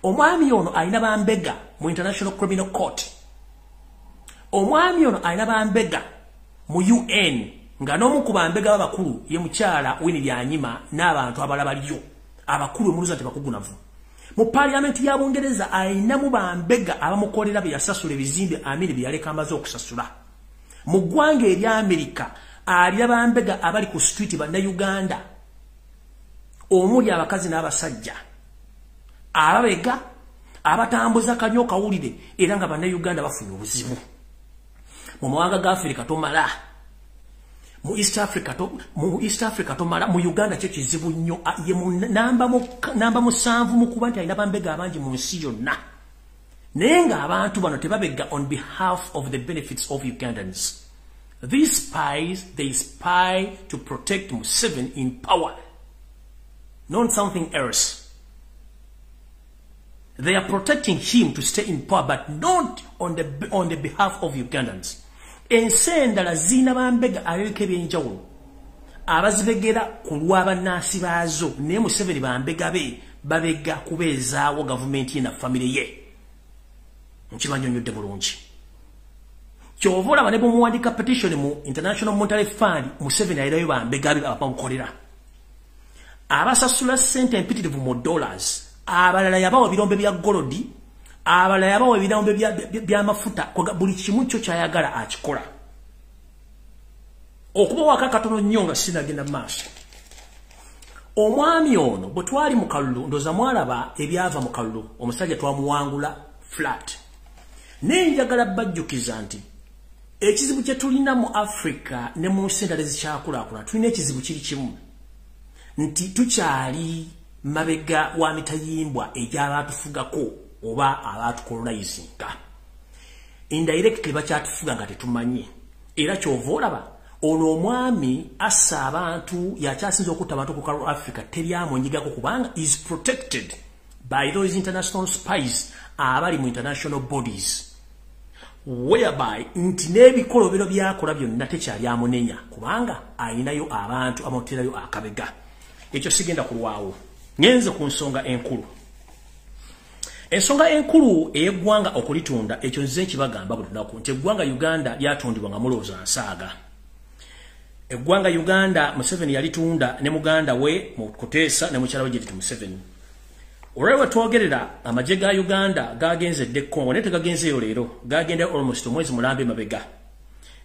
Omwami ono alina bambega mu International Criminal Court. Omwami ono alina bambega mu UN nga n'omu ku bambega b'abakulu ye mukyala Winnie Lyanyima n'abantu abalala baliyo abakulu omuluza nti bakugunavu. Mu parliament ya Bungereza alina mu bambega abamukolera bye yasasula ebizimbe amini bye yaleka amaze okusasula. Mu ggwanga erya Amerika alina bambega abali ku street banna Uganda omuli abakazi n'abasajja ababega abatambuza kanyo kawulire era nga banna Uganda bafunye obuzibu. Mu mawanga ga Afrika tomala mu East Africa tomala mu Uganda kye kizibu nnyo ye namba musanvu mu kuba nti alina bambega abangi mu nsi yonna. Naye nga abantu bano tebabega on behalf of the benefits of Ugandans. These spies, they spy to protect Museveni in power, not something else. They are protecting him to stay in power, but not on the behalf of Ugandans. Ensendala zina bambega aleke byenjawulo abazibegera kulwa bannansi baazo ne Museveni bambega be babega kubeezaawo gavumenti ye na family ye. Nkibanyonyodde bulungi. Kyovola bane bumuwandika petition mu International Monetary Fund Museveni ayirayo bambega be abamukolera. Abasasula sente empitirivu mu dollars abalala yabawa birombe bya golodi abalala yabawa ebirombe by'amafuta buli kimu kyo kyayagala akikola. Okuba wakakatono nnyo nga sinagenda maaso. Omwami ono bwe twali mu kalulu ndoza mwalaba ebyava mu kalulu omusajja twamuwangula flat. Nenjagala bajjukiza nti ekizibu kye tulina mu Africa ne mu nsi endala ezikyakulaakulana tulina ekizibu kiri kimu nti tukyali mabega wa mitayimbwa egy'abaatufugako oba abaatukolonizinga. Indirectly bakyatufuga nga tetumanyi. Era kyova olaba ono omwami assa abantu yakyasinza okutta abantu ku kalu Africa teryamunyigako kubanga is protected by those international spies abali mu international bodies whereby nti n'ebikolobero byakola byonna tekyali amunenya kubanga ayinayo abantu amuterayo akabega. Ekyo sigenda kulwawo. Ngenze ku nsonga enkulu. Ensonga enkulu ey'eggwanga okulitunda ekyo nze kibagamba buli lunaku nti eggwanga Uganda lyatundibwa nga mulowooza nsaaga. Eggwanga Uganda Museveni yalitunda ne muganda we mu Kuteesa ne mukyala we Judith Museveni. Olwewe twogerera amagye ga Uganda gagenzedde Congo naye tegagenzeeyo leero gagenda almost omwezi mulambe mabega.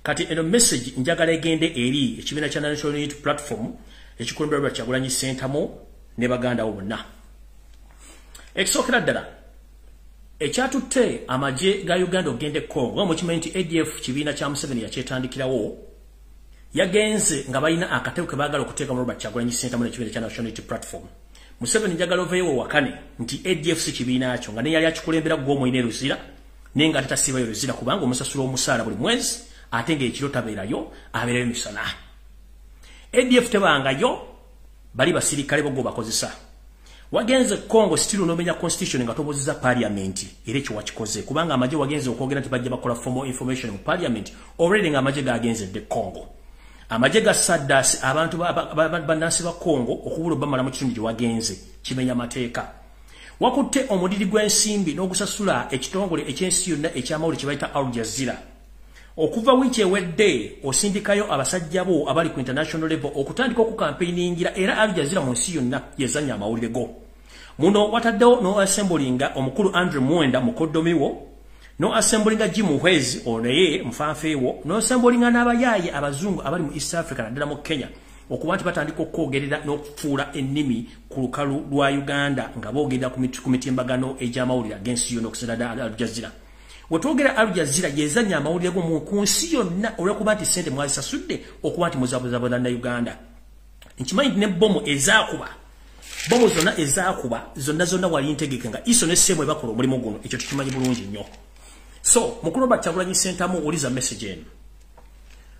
Kati eno message njagala egende eri ekibiina kya National Unity Platform ekikulemberwa Kyagulanyi Ssentamu ne baganda bonna. Ekisookera ddala ekyatutte amagye ga Uganda ogende Congo nga mukimanyi nti ADF kibiina kya Museveni yakyetandikirawo yagenze nga balina akatego ke baagala okuteeka mu Robert Kyagulanyi Ssentamu n'ekibiina kya National Unity Platform. Museveni njagala oveewo wakane nti ADF si kibiina kyo nga ne yali akikulembera gw'omulina eruzira naye nga tatasiibayo ruzira kubanga omusasula omusaala buli mwezi ate ng'ekiro tabeerayo abeerayo misana. ADF tebangayo bali basirikale bo bakozesa. Wagenze Congo still nomenya constitution nga tobozeza parliament era ekyo wakikoze kubanga amagye wagenze okwogera nti bajja bakola formal information mu parliament already nga amagye gagenze de Congo. Amagye ga SADC abantu bannansi ba Congo okubula bamala mu kitundu gye wagenze kimenya mateeka. Wakutte omudiri gw'ensimbi n'ogusasula ekitongole ekyensi yonna ekyamawulire kye bayita Al Jazeera. Okuva wiiki ewedde osindikayo abasajja bo abali ku international level okutandika okukampeiningira era Al Jazeera mu nsi yonna yezanya amawulire go. Muno wataddewo no assemblinga omukulu Andrew Mwenda mu Kodomiwo, no assemblinga Jim Muhwezi oneye mfanfeewo, no assemblinga n'abayaaye abazungu abali mu East Africa naddala mu Kenya okuba nti batandika okwogerera n'okufuula ennimi ku lukalu lwa Uganda nga boogera ku mitimbagano egy'amawulire ag'ensi yonna okusinda Al Jazeera. wetwogera Al Jazeera yezanya amawulire go mu kunsi yonna olw'okuba nti ssente mwazisasudde okuba nti muzabuzabu Uganda. Nkimanyi ne bomu ezaakuba zonna wali ntegeke nga iso ne ssemu ebakola omulimu guno, ekyo tukimanyi bulungi nnyo. So mukulu Robert Kyagulanyi Ssentamu uliza message eno.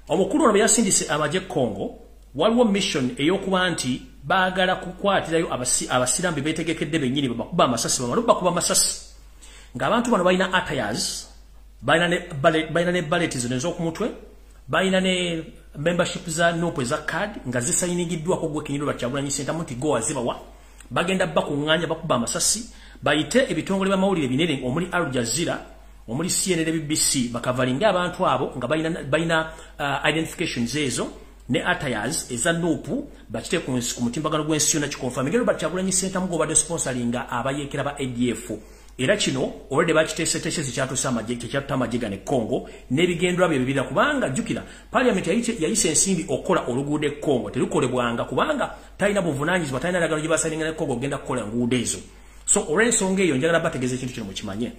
Omukulu ono yasindise amagye Congo, waliwo mission eyokuba nti baagala kukwatirayo abasirambi beetegekedde bennyini bakuba amasasi bakuba amasasi. Ng'abantu bano balina attires, balina ne ballet zino ez'okumutwe, balina ne membership za NUP eza card nga zisayinigiddwako gwe Kinyi Robert Kyagulanyi Ssentamu nti go azibawa. Bagenda bakuŋŋaanya bakuba amasasi, bayite ebitongole by'amawulire binene omuli Al Jazeera, omuli CNN, BBC, bakavalinga abantu abo nga balina identifications ezo ne attires eza NUP bakite ku mutimbagano gw'ensi yonna kikonfaminga Robert Kyagulanyi Ssentamu gobadde sponsoringa abayeekera ba ADF. Era kino already bakiteeseteese kyatusa amagye ne Congo n'ebigendwa bye bibira kubanga jjukira parliament yayise ensimbi okola oluguudo e Congo terukolebwanga kubanga talina buvunaanyizibwa, talina ndagano gye basalinga ne Congo ogenda kukola enguudo ezo. So olw'ensonga eyo njagala bategeeza ekintu kino mukimanye.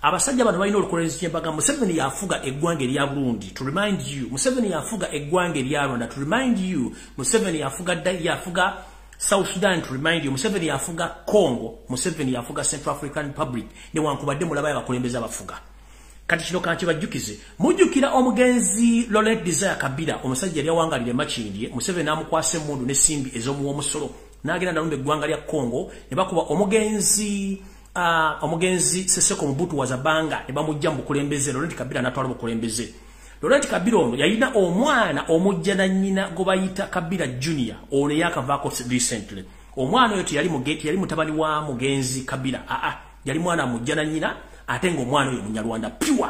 Abasajja bano balina olukolerezi ky'embaga. Museveni yafuga eggwanga erya Burundi, to remind you. Museveni yafuga eggwanga erya Rwanda, to remind you. Museveni yafuga South Sudan, to remind you. Museveni yafuga Congo, Museveni yafuga Central African Republic, ne wankubadde mulaba abakulembeze abafuga. Kati kino kanki bajjukize. Mujjukira omugenzi Laurent Desire Kabila, omusajja yali awangalire Makindye, Museveni n'amukwasa emmundu n'essimbi ez'omuwa omusolo. N'agenda n'alumba eggwanga lya Congo, ne bakuba omugenzi Seseko Mobutu Wazabanga, ne bamujja mu bukulembeze, Laurent Kabila n'atwala bukulembeze. Laurent Kabila ono yalina omwana omujja na nnyina gwe bayita Kabila Junior, ono yakavaako recently. Omwana oyo teyali mugeti, yali mutabani wa mugenzi Kabila. Yali mwana mujja na nnyina, ate ng'omwana oyo Munyarwanda pure.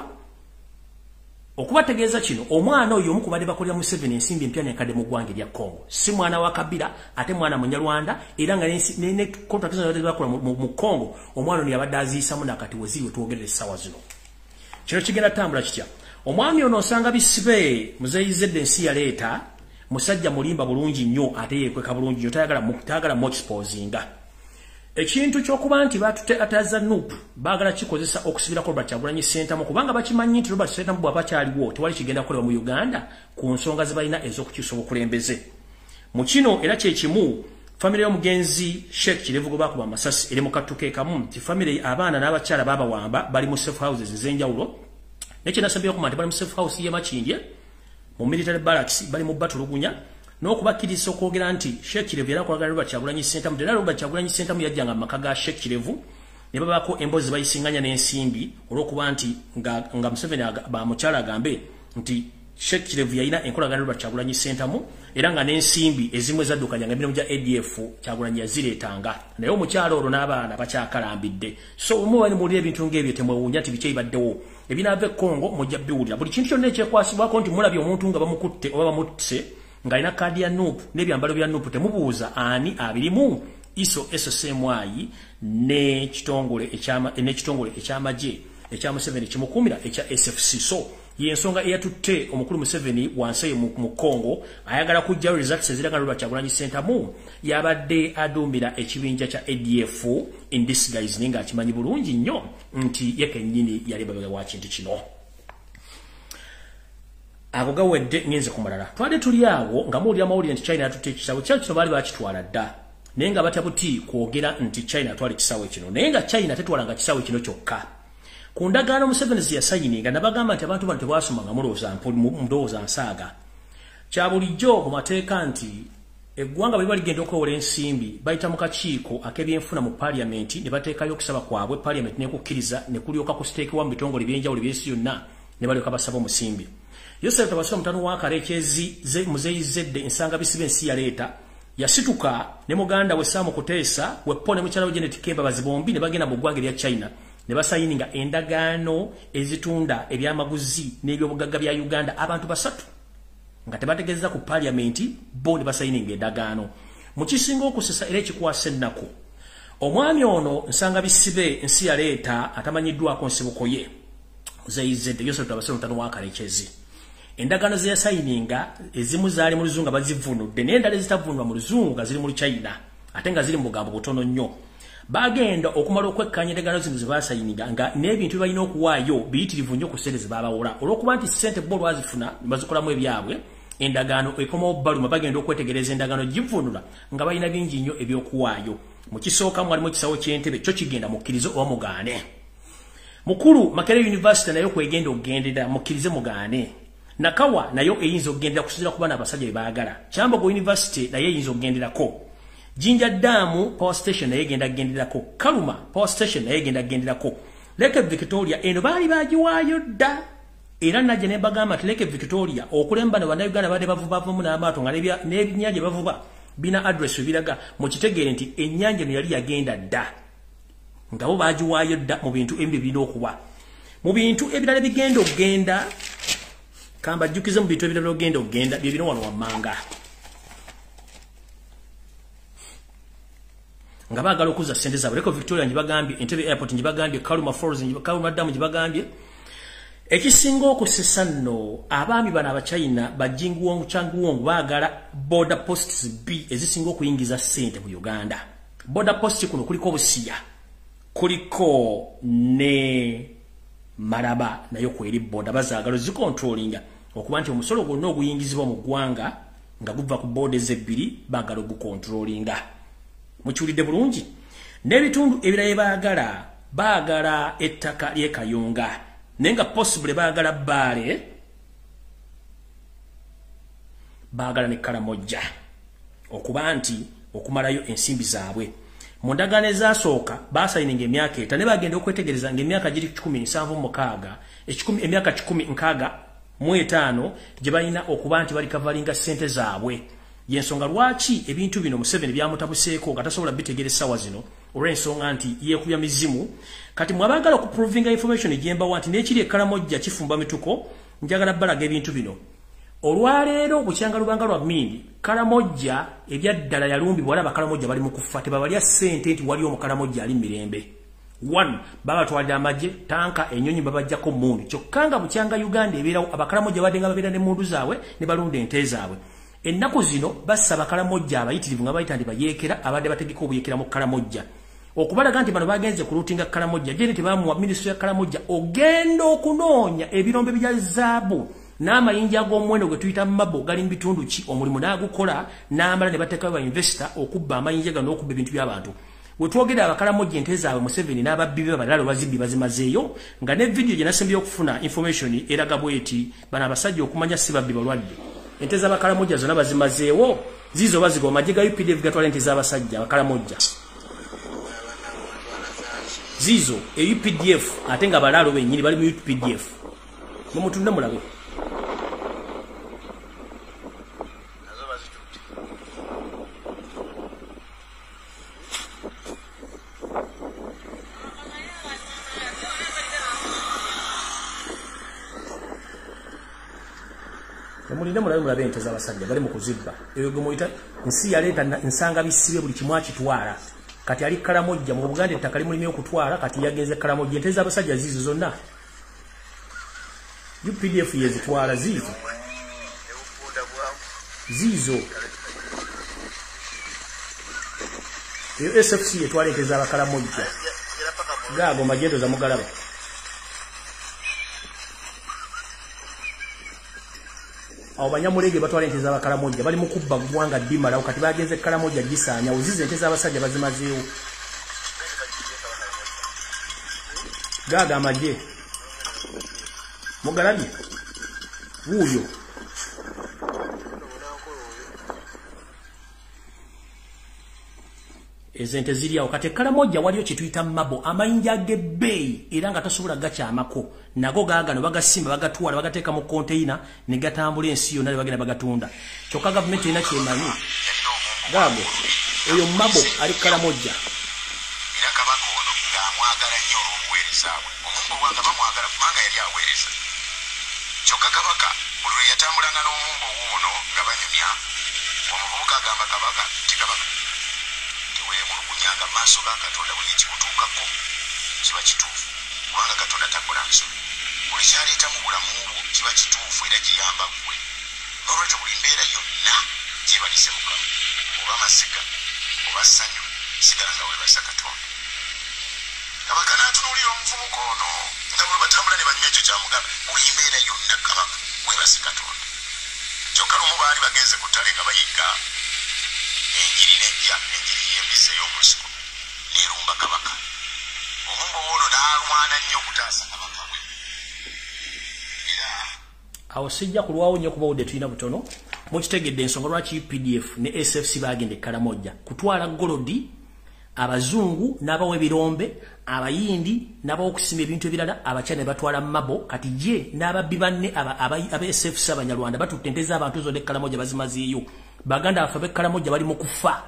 Okubategeeza kino, omwana oyo omu ku badde bakolera Museveni ensimbi empya n'enkadde mu ggwanga erya Congo. Si mwana wa Kabila, ate mwana Munyarwanda, era nga ne contract zino bakola mu Congo, omwana ono yabadde aziyisamu nakati weziri wetwogerera essaawa zino. Kino kigenda tambula kitya. Omwami ono osanga bisibe muzeyizedde ensi yaleeta, musajja mulimba bulungi nnyo ate yeekweka bulungi nnyo, tayagala mu exposinga. Ekintu ky'okuba nti batute ataza NUP baagala kikozesa okusibirako Robert Kyagulanyi Ssentamu kubanga bakimanyi nti Robert Ssentamu bw'aba kyaliwo tewali kigenda kukolebwa mu Uganda ku nsonga ze balina ez'okukyusa obukulembeze. Mu kino era kye kimu famire y'omugenzi Sheikh Kirevu gwe bakuba amasasi eri mu kattuke kamu nti famire abaana n'abakyala baabawamba bali mu safe houses ez'enjawulo. Nekyo nasabye okumanya bali mu safe house ye Makindye mu military barracks bali mu batulugunya n'okubakkiriza okwogera nti Sheikh Kirevu era akolagana Robert Kyagulanyi Ssentamu. Era Robert Kyagulanyi Ssentamu yajjanga mu maka ga Sheikh Kirevu ne babaako emboozi bayisinganya n'ensimbi olw'okuba nti nga Museveni bamukyala agambe nti Sheikh Kirevu yalina enkolagana Robert Kyagulanyi Ssentamu era nga n'ensimbi ezimu ezaddukanyanga emirimu gya ADF Kyagulanyi yazireetanga. Naye omukyalo olwo n'abaana bakyakalambidde. So omuwani muwulira ebintu ng'ebyo temwewuunya nti biki ebibaddewo. Ebinaava e Congo mujja biwulira. Buli kintu kyonna ekyekwasibwako nti mulabye omuntu nga bamukutte oba bamuttise ng'alina kaadi ya NUP n'ebyambalo bya NUP temubuuza ani abirimu. Iso SSMI n'ekitongole eky'amagye ekya Museveni kimukuumira ekya SFC. So yensonga eyatutte omukulu Museveni wansi mu Congo ayagala kujja results eziraga Robert Kyagulanyi Ssentamu yabadde adumbira ekibinja kya ADF in disguise ninga akimanyi bulungi nnyo nti yekennyini yali babega wa kintu kino. Ago gawedde ngenze kumalala. Twade tuli awo nga muwulira amawulire nti China yatutte ekisawe kino baali bakitwala dda. Naye nga batabuti kwogera nti China atwala ekisawe kino. Naye nga China tetwalanga kisawe kino kyokka. Ku ndagaano Museveni ze yasayininga nabagamba nti abantu bano tebasomanga mulowooza nsaaga. Kya bulijjo mu mateeka nti eggwanga bwe ligenda okwewola ensimbi bayita mu kakiiko ak'ebyenfuna mu paaliyamenti ne bateekayo okusaba kwabwe paaliyamenti n'ekukkiriza ne kulyoka kusiteekebwa mu bitongole by'enjawulo by'ensi yonna ne balyoka basaba omusimbi. Yoseri tabasula mutano wa Karekyezi muzeyizedde ensanga bisibe ensi yaleeta yasituka ne muganda we Saamu Kuteesa wepo ne mukyala we Janet Kemba bazibombi ne bagenda mu ggwanga erya China ne basayininga endagaano ezitunda ebyamaguzi n'ebyobugagga bya Uganda abantu basatu nga tebategeeza ku paaliyamenti bo ne basayininga endagaano. Mu kisinga okusesa era ekikwasa ennaku omwami ono nsanga bisibe ensi yaleeta atamanyiddwako nsibuko ye muzeyizedde Yoseri tabasula mutano wa Karekyezi. Endagaano ze yasayininga ezimu zaali mu Luzungu bazivunudde n'endala ezitavunulwa mu Luzungu nga ziri mu China ate nga ziri mu bugambo butono nnyo. bagenda okumala okwekkanya endagaano zino ze baasayiniga nga n'ebintu balina okuwaayo biyitirivu nnyo ku ssente ze baabawola olw'okuba nti ssente bo lwazifuna ne bazikolamu ebyabwe endagaano ekomawo baluma bagenda okwetegereza endagaano givunula nga balina bingi nnyo ebyokuwaayo mu kisooka mwalimu ekisawo ky'entebe kyo kigenda mukkirize oba mugaane mukulu Makerere University nayo kwegenda okugendera mukkirize mugaane NAKACWA nayo eyinza okugendera kusinziira ku baana abasajja be baagala Kyambogo University nayo eyinza okugenderako Jinja Dam Power Station naye genda genderako Kaluma Power Station naye genda genderako Lake Victoria eno baali bagiwaayo dda era najje ne bagamba Lake Victoria okulemba ne bannayuganda badde bavubavumu n'amaato nga n'ebinnyanja bavuba bina address biraga mu kitegeere nti ennyanja eno yali yagenda dda nga bo bagiwaayo dda mu bintu ebyo birina okuba mu bintu ebirala bigenda okugenda kamba jjukize mu bintu ebirala ogenda okugenda bye bino wano wammanga nga baagala okuza ssente zaabwe Lake Victoria njibagambye Entebbe Airport njibagambye Kaluma Falls Kaluma Dam njibagambye ekisinga okusesa nno abaami bano abachina bajinguwongu changuwongu baagala border posts B ezisinga okuyingiza ssente mu Uganda border post kuno kuliko Busiya kuliko ne Maraba nayo kweri border bazaagala zikontrolinga okuba nti omusolo gwonna oguyingizibwa mu ggwanga nga guva ku borders ebbiri baagala ogukontrolinga mukiwulidde bulungi n'ebitundu ebirala baagala ettaka ly'ekayunga naye nga possible baagala Bbaale baagala ne Kalamojja okuba nti okumalayo ensimbi zaabwe mu ndagaano ezasooka baasayininga emyaka 5 ne bagenda okwetegereza ng'emyaka giri 17 emyaka 15 gye balina okuba nti bali kavalinga ssente zaabwe yensonga lwaki ebintu bino Museveni byamutabuseeko nga tasobola bitegereza sawa zino olw'ensonga nti yeekubya mizimu kati mwabagala okuprovinga information egyembawa nti n'ekiri Kalamojja kifumba mituko njagala balaga ebintu bino olwaleero bukyanga lubanga lwa mmindi Kalamojja ebyaddala yalumbibwa wala Bakalamojja bali mu kufa tebabalya ssente nti wali omukalamojja ali mirembe 1 babatwalira amagye tanka enyonyi babajjako mundu kyokka nga bukyanga Uganda ebeerawo Abakalamojja badenga babeera ne mundu zaabwe ne balunda ente zaabwe ennaku zino bassa Bakalamojja abayitirivu nga bayita ndi bayeekera abadde bategeka obuyeekera mu Kalamojja okubalaga nti bano bagenze ku ruutinga Kalamojja jene tebamuwa minisitule ya Kalamojja ogenda okunoonya ebirombe bya zaabu n'amayinja ag'omuwendo gwe tuyita mabo gali mu bitundu ki omulimu n'agukola n'amala ne bateekayo ba investor okubba amayinja gano n'okubba ebintu by'abantu we twogera Abakalamojja ente zaabwe Museveni n'ababbi be balala bazibbi bazimazeeyo nga ne video gye nasembye okufuna information eraga bweti bano abasajja okumanya si babbi balwadde ente z'Abakalamojja zonna bazimazeewo zizo bazigo amagye ga UPDF gatwala ente z'abasajja Abakalamojja zizo UPDF ate nga balalo bennyini bali mu UPDF mumutunde mulabe mulinde mulabe ente z'abasajja bali mu kuzibba eyo gwe muyita nsi yaleeta nsanga bisibe buli kimu akitwala kati ali Kalamojja mu Buganda ettaka limulimye okutwala kati yagenze Kalamojja ente z'abasajja zizo zonna UPDF yezitwala zizo eyo SFC yetwala ente z'Abakalamojja gaago magendo za mugalaba awo banyamulege batwala ente z'Abakalamojja bali mu kubba ggwanga ddimalawo kati bagenze Kalamojja gisaanya ozize ente z'abasajja bazimazeewo gaaga amagye mugalabye wuuyo ezente ziri awo kati Kalamojja waliyo kituyita mabo amayinja g'ebbeeyi era nga tasobola gakyamako nago gaagano bagasimba bagatwala bagateeka mu container ne gatambula ensi yonna ne bagenda bagatunda kyokka gavumenti erina kyemanyi gaago oyo mabo ali Kalamojja era kabaka ono ng'amwagala nnyo olw'obuweereza bwe omuntu obwanga bamwagala kubanga yali aweereza kyokka kabaka buli lwe yatambulanga n'omumbo wuuno nga banyumya omuvubuka agamba kabaka ti kabaka teweemulugunyanga maaso ga Katonda buli ekikutuukako kiba kituufu kubanga Katonda takola nsobi buli kyaleeta mu bulamu bwo kiba kituufu era kiyamba ggwe n'olwekyo buli mbeera yonna gyebalise Mukama oba masiga oba ssanyu sigala nga weebasa Katonda kabaka n'atunuulira omuvubuka ono nga bwe batambula ne banyuma ekyo kyamugamba buli mbeera yonna kabaka weebase Katonda. Kyokka lumu baali bagenze ku ttale nga bayigga enjiri nejja enjiri y'embise y'omusiko n'erumba kabaka. Omumbo ono n'alwana nnyo okutaasa kabaka we. Era awo sijja kulwawo nnyo kuba wudde tulina butono mukitegedde ensonga lwaki UPDF ne SFC bagenda e Kalamojja kutwala golodi abazungu n'abawa ebirombe abayindi n'abawa okusima ebintu ebirala abakyala ne batwala mabo kati je n'ababbi banne aba SFC abanyarwanda batutte ente z'abantu zonna e Kalamojja bazimazeeyo. Baganda baffe ab'e Kalamojja bali mu kufa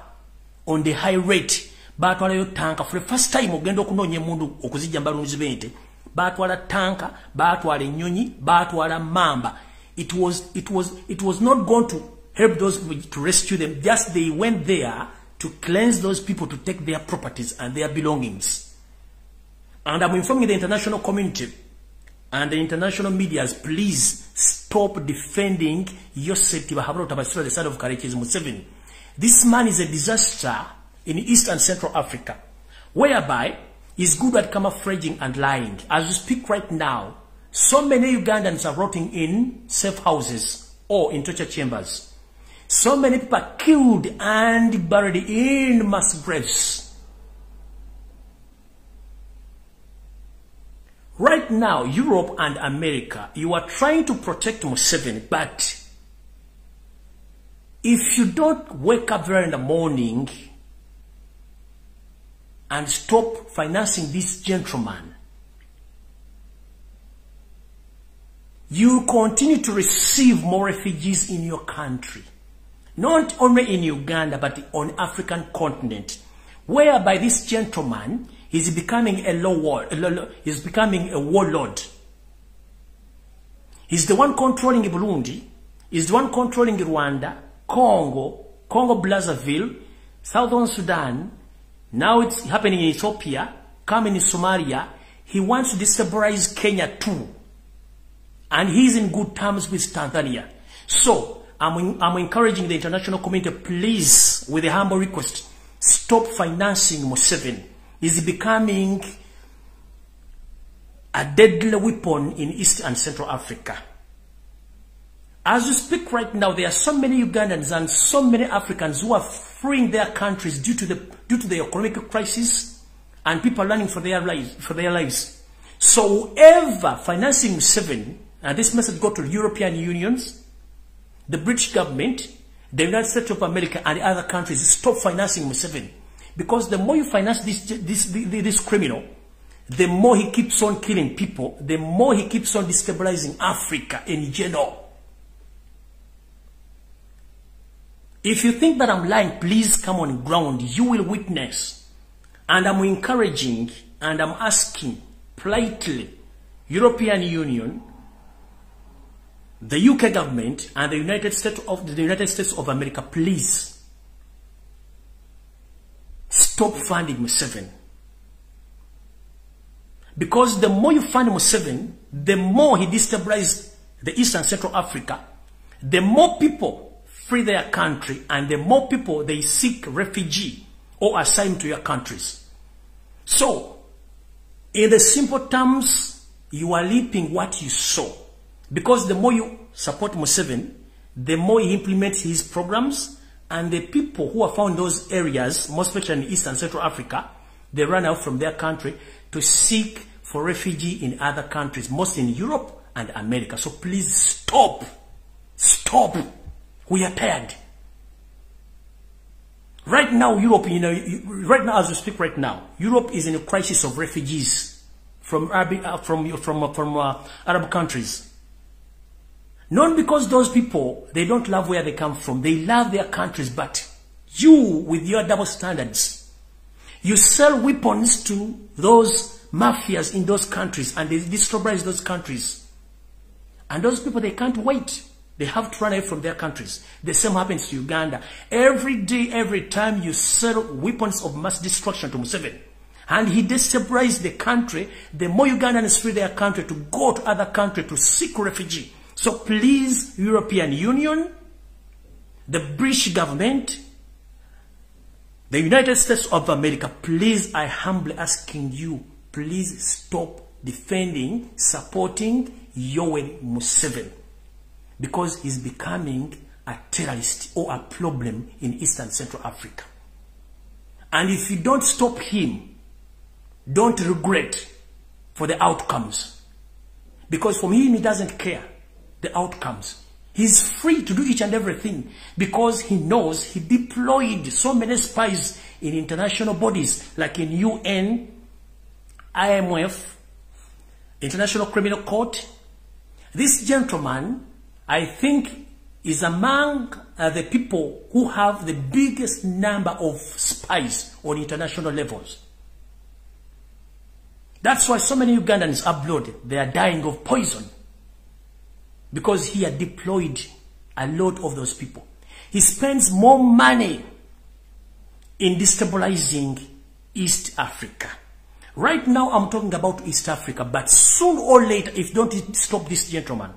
on the high rate. Batwalayo tanka for the first time ogenda okunoonya emundu okuzijja mbalunzi b'ente. Batwala tanka, batwala ennyonyi, batwala mamba. It was not going to help those people to rescue them. Just they went there to cleanse those people, to take their properties and their belongings. And I'm informing the international community and the international medias, please stop defending Yoseri Tibahabro the side of Karekezi Museveni. This man is a disaster in East and Central Africa, whereby he's good at camouflaging and lying. As we speak right now, so many Ugandans are rotting in safe houses or in torture chambers. So many people are killed and buried in mass graves. Right now, Europe and America, you are trying to protect Museveni, but if you don't wake up early in the morning and stop financing this gentleman, you continue to receive more refugees in your country. Not only in Uganda, but on African continent, whereby this gentleman is becoming a is becoming a warlord. He's the one controlling Burundi, he's the one controlling Rwanda, Congo Brazzaville, Southern Sudan. Now it's happening in Ethiopia, coming in Somalia. He wants to destabilize Kenya too. And he's in good terms with Tanzania. So, I'm encouraging the international community, please, with a humble request, stop financing Museveni. He's becoming a deadly weapon in East and Central Africa. As we speak right now, there are so many Ugandans and so many Africans who are fleeing their countries due to the economic crisis, and people are running for their lives. So whoever financing Museveni, and this message go to European unions, the British government, the United States of America, and the other countries, stop financing Museveni. Because the more you finance this criminal, the more he keeps on killing people, the more he keeps on destabilizing Africa in general. If you think that I'm lying, please come on ground. You will witness. And I'm encouraging and I'm asking politely, European Union, the UK government, and the United States of America, please stop funding Museveni. Because the more you fund Museveni, the more he destabilizes the East and Central Africa, the more people flee their country, and the more people they seek refugee or asylum to your countries. So, in the simple terms, you are reaping what you sow. Because the more you support Museveni, the more he implements his programs, and the people who are found in those areas, most especially in East and Central Africa, they run out from their country to seek for refugee in other countries, most in Europe and America. So please stop. Stop. We are tired. Right now, Europe, right now as we speak right now, Europe is in a crisis of refugees from Arab countries. Not because those people, they don't love where they come from. They love their countries, but you, with your double standards, you sell weapons to those mafias in those countries, and they destabilize those countries. And those people, they can't wait. They have to run away from their countries. The same happens to Uganda. Every day, every time you sell weapons of mass destruction to Museveni, and he destabilizes the country, the more Ugandans flee their country to go to other countries to seek refugee. So please, European Union, the British government, the United States of America, please, I humbly asking you, please stop defending, supporting Yoweri Museveni, because he's becoming a terrorist or a problem in Eastern Central Africa. And if you don't stop him, don't regret for the outcomes. Because from him, he doesn't care the outcomes. He's free to do each and everything because he knows he deployed so many spies in international bodies like in UN, IMF, International Criminal Court. This gentleman, I think, is among the people who have the biggest number of spies on international levels. That's why so many Ugandans abroad, they are dying of poison. Because he had deployed a lot of those people. He spends more money in destabilizing East Africa. Right now, I'm talking about East Africa, but soon or later, if don't stop this gentleman,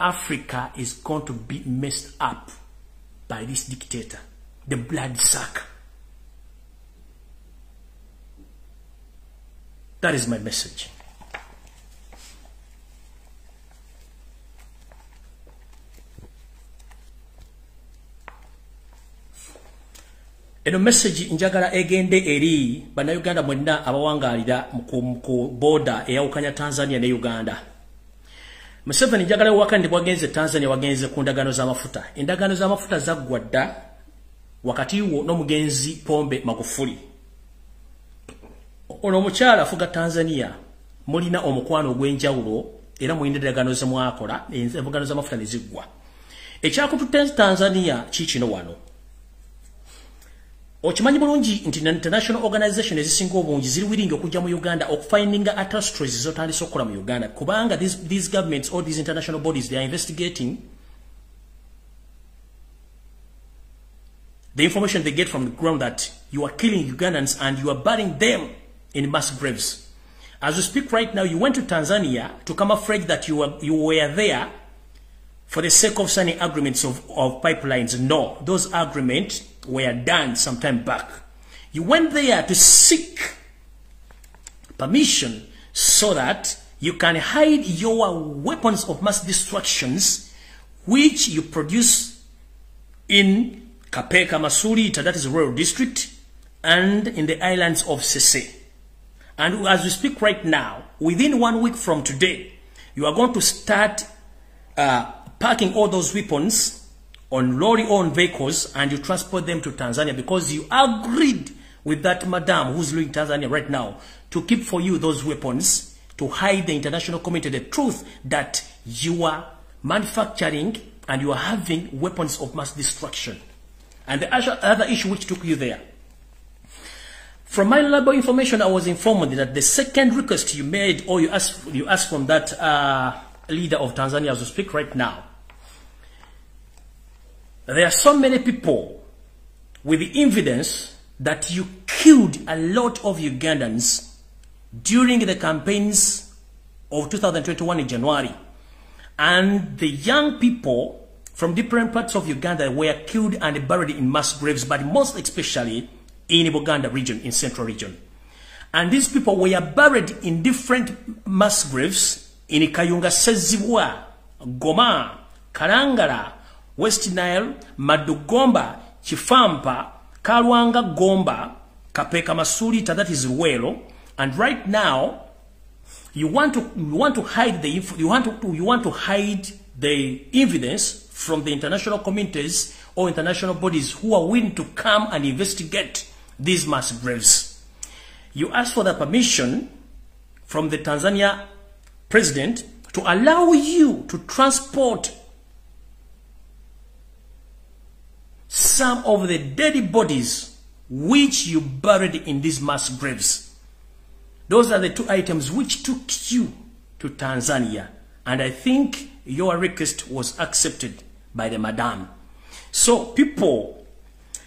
Africa is going to be messed up by this dictator, the bloodsucker. That is my message. Eno message njagala egende eri bana Uganda mwenna abawangalira mu border eyawukanya Tanzania ne Uganda. Museveni njagala wakandi bwagenze Tanzania wagenze ku ndagano z'amafuta. Endagano z'amafuta zaggwadda wakati wo n'omugenzi Pombe Magufuli. Ono omukyala afuga Tanzania mulina omukwano ogw'enjawulo era mulina endagano ze mwakola endagano z'amafuta ne ziggwa. Ekyakututte Tanzania kikino wano. Ochimanyi bulungi nti international organization ezisinga obungi ziri willing okujja mu Uganda okufindinga atrocities zotandise okukola mu Uganda kubanga these governments or these international bodies, they are investigating the information they get from the ground that you are killing Ugandans and you are burying them in mass graves. As we speak right now, you went to Tanzania to camouflage that you were there for the sake of signing agreements of pipelines. No, those agreements were done some time back. You went there to seek permission so that you can hide your weapons of mass destructions which you produce in Kapeka Masulita, that is rural district, and in the islands of Sese. And as we speak right now, within 1 week from today, you are going to start packing all those weapons on lorry-owned vehicles and you transport them to Tanzania because you agreed with that madam who's living in Tanzania right now to keep for you those weapons to hide the international community the truth that you are manufacturing and you are having weapons of mass destruction. And the other issue which took you there. From my reliable information, I was informed that the second request you made or you asked from that leader of Tanzania as we speak right now, there are so many people with the evidence that you killed a lot of Ugandans during the campaigns of 2021 in January. And the young people from different parts of Uganda were killed and buried in mass graves, but most especially in Buganda region, in central region. And these people were buried in different mass graves in Kayunga Sezibwa, Goma, Karangara, West Nile, Madugomba, Chifampa, Kalwanga Gomba, Kapeka Masulita, that is Ruwelo. And right now, you want to hide the evidence from the international communities or international bodies who are willing to come and investigate these mass graves. You ask for the permission from the Tanzania president to allow you to transport some of the dead bodies which you buried in these mass graves. Those are the two items which took you to Tanzania. And I think your request was accepted by the madam. So people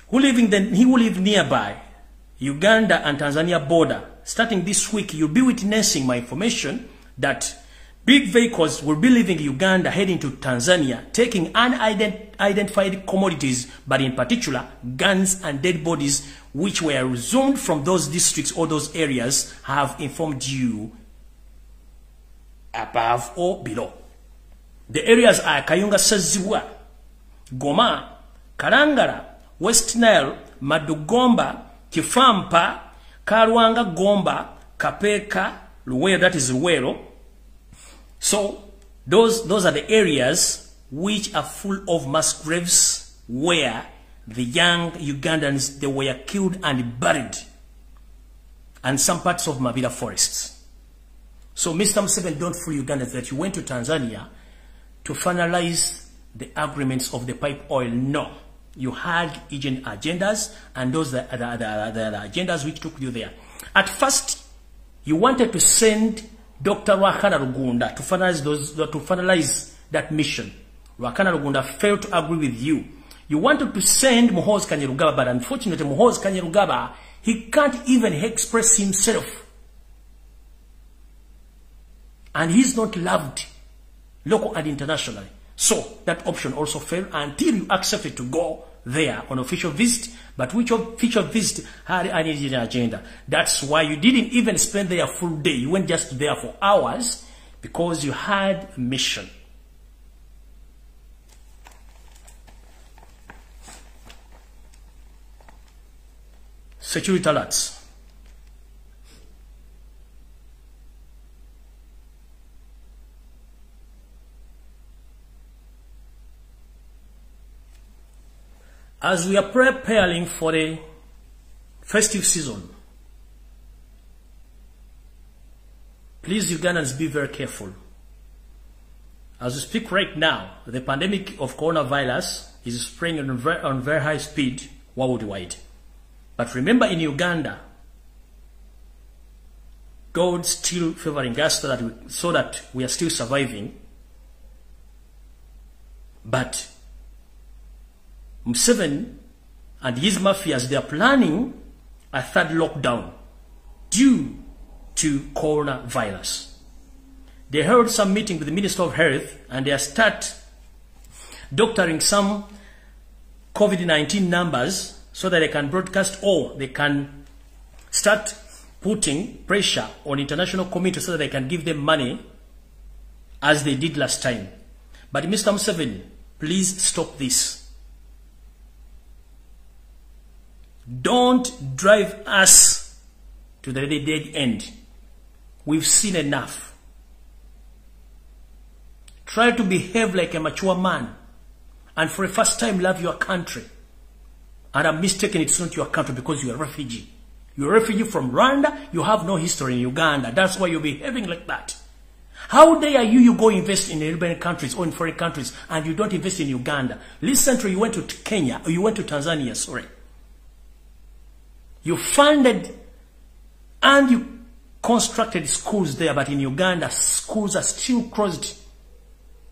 who live nearby Uganda and Tanzania border, starting this week, you'll be witnessing my information that Big vehicles will be leaving Uganda, heading to Tanzania, taking unidentified commodities, but in particular, guns and dead bodies, which were resumed from those districts or those areas, have informed you above or below. The areas are Kayunga Sazibwa, Goma, Karangara, West Nile, Madugomba, Kifampa, Karwanga Gomba, Kapeka, Luwero, that is Luwero. So those are the areas which are full of mass graves where the young Ugandans, they were killed and buried, and some parts of Mabila forests. So Mr. Museveni, don't fool Ugandans that you went to Tanzania to finalize the agreements of the pipe oil. No. You had agent agendas, and those are the agendas which took you there. At first, you wanted to send Dr. Rwakana Rugunda to finalize that mission. Rwakana Rugunda failed to agree with you. You wanted to send Muhoozi Kainerugaba, but unfortunately, Muhoozi Kainerugaba, he can't even express himself. And he's not loved, local and internationally. So that option also failed until you accepted to go there on official visit, but which official visit had an agenda. That's why you didn't even spend there a full day. You went just there for hours because you had a mission. Security alerts. As we are preparing for the festive season, please, Ugandans, be very careful. As we speak right now, the pandemic of coronavirus is spreading on very high speed worldwide. But remember, in Uganda, God still favoring us so that we are still surviving. But Museveni and his mafias, they are planning a third lockdown due to coronavirus. They held some meeting with the Minister of Health, and they start doctoring some COVID-19 numbers so that they can broadcast, or they can start putting pressure on international community so that they can give them money as they did last time. But Mr. Museveni, please stop this. Don't drive us to the dead end. We've seen enough. Try to behave like a mature man, and for the first time love your country. And I'm mistaken, it's not your country because you're a refugee. You're a refugee from Rwanda, you have no history in Uganda. That's why you're behaving like that. How dare you go invest in European countries or in foreign countries and you don't invest in Uganda? Recently you went to Kenya, or you went to Tanzania, sorry. You funded and you constructed schools there, but in Uganda, schools are still closed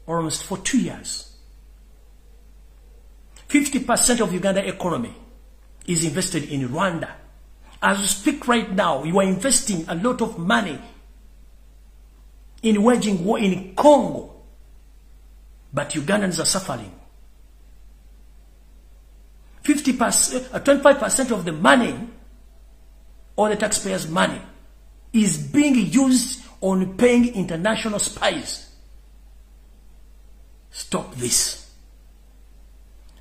almost for 2 years. 50% of Uganda economy is invested in Rwanda. As we speak right now, you are investing a lot of money in waging war in Congo, but Ugandans are suffering. 25% of the money, or the taxpayers' money, is being used on paying international spies. Stop this.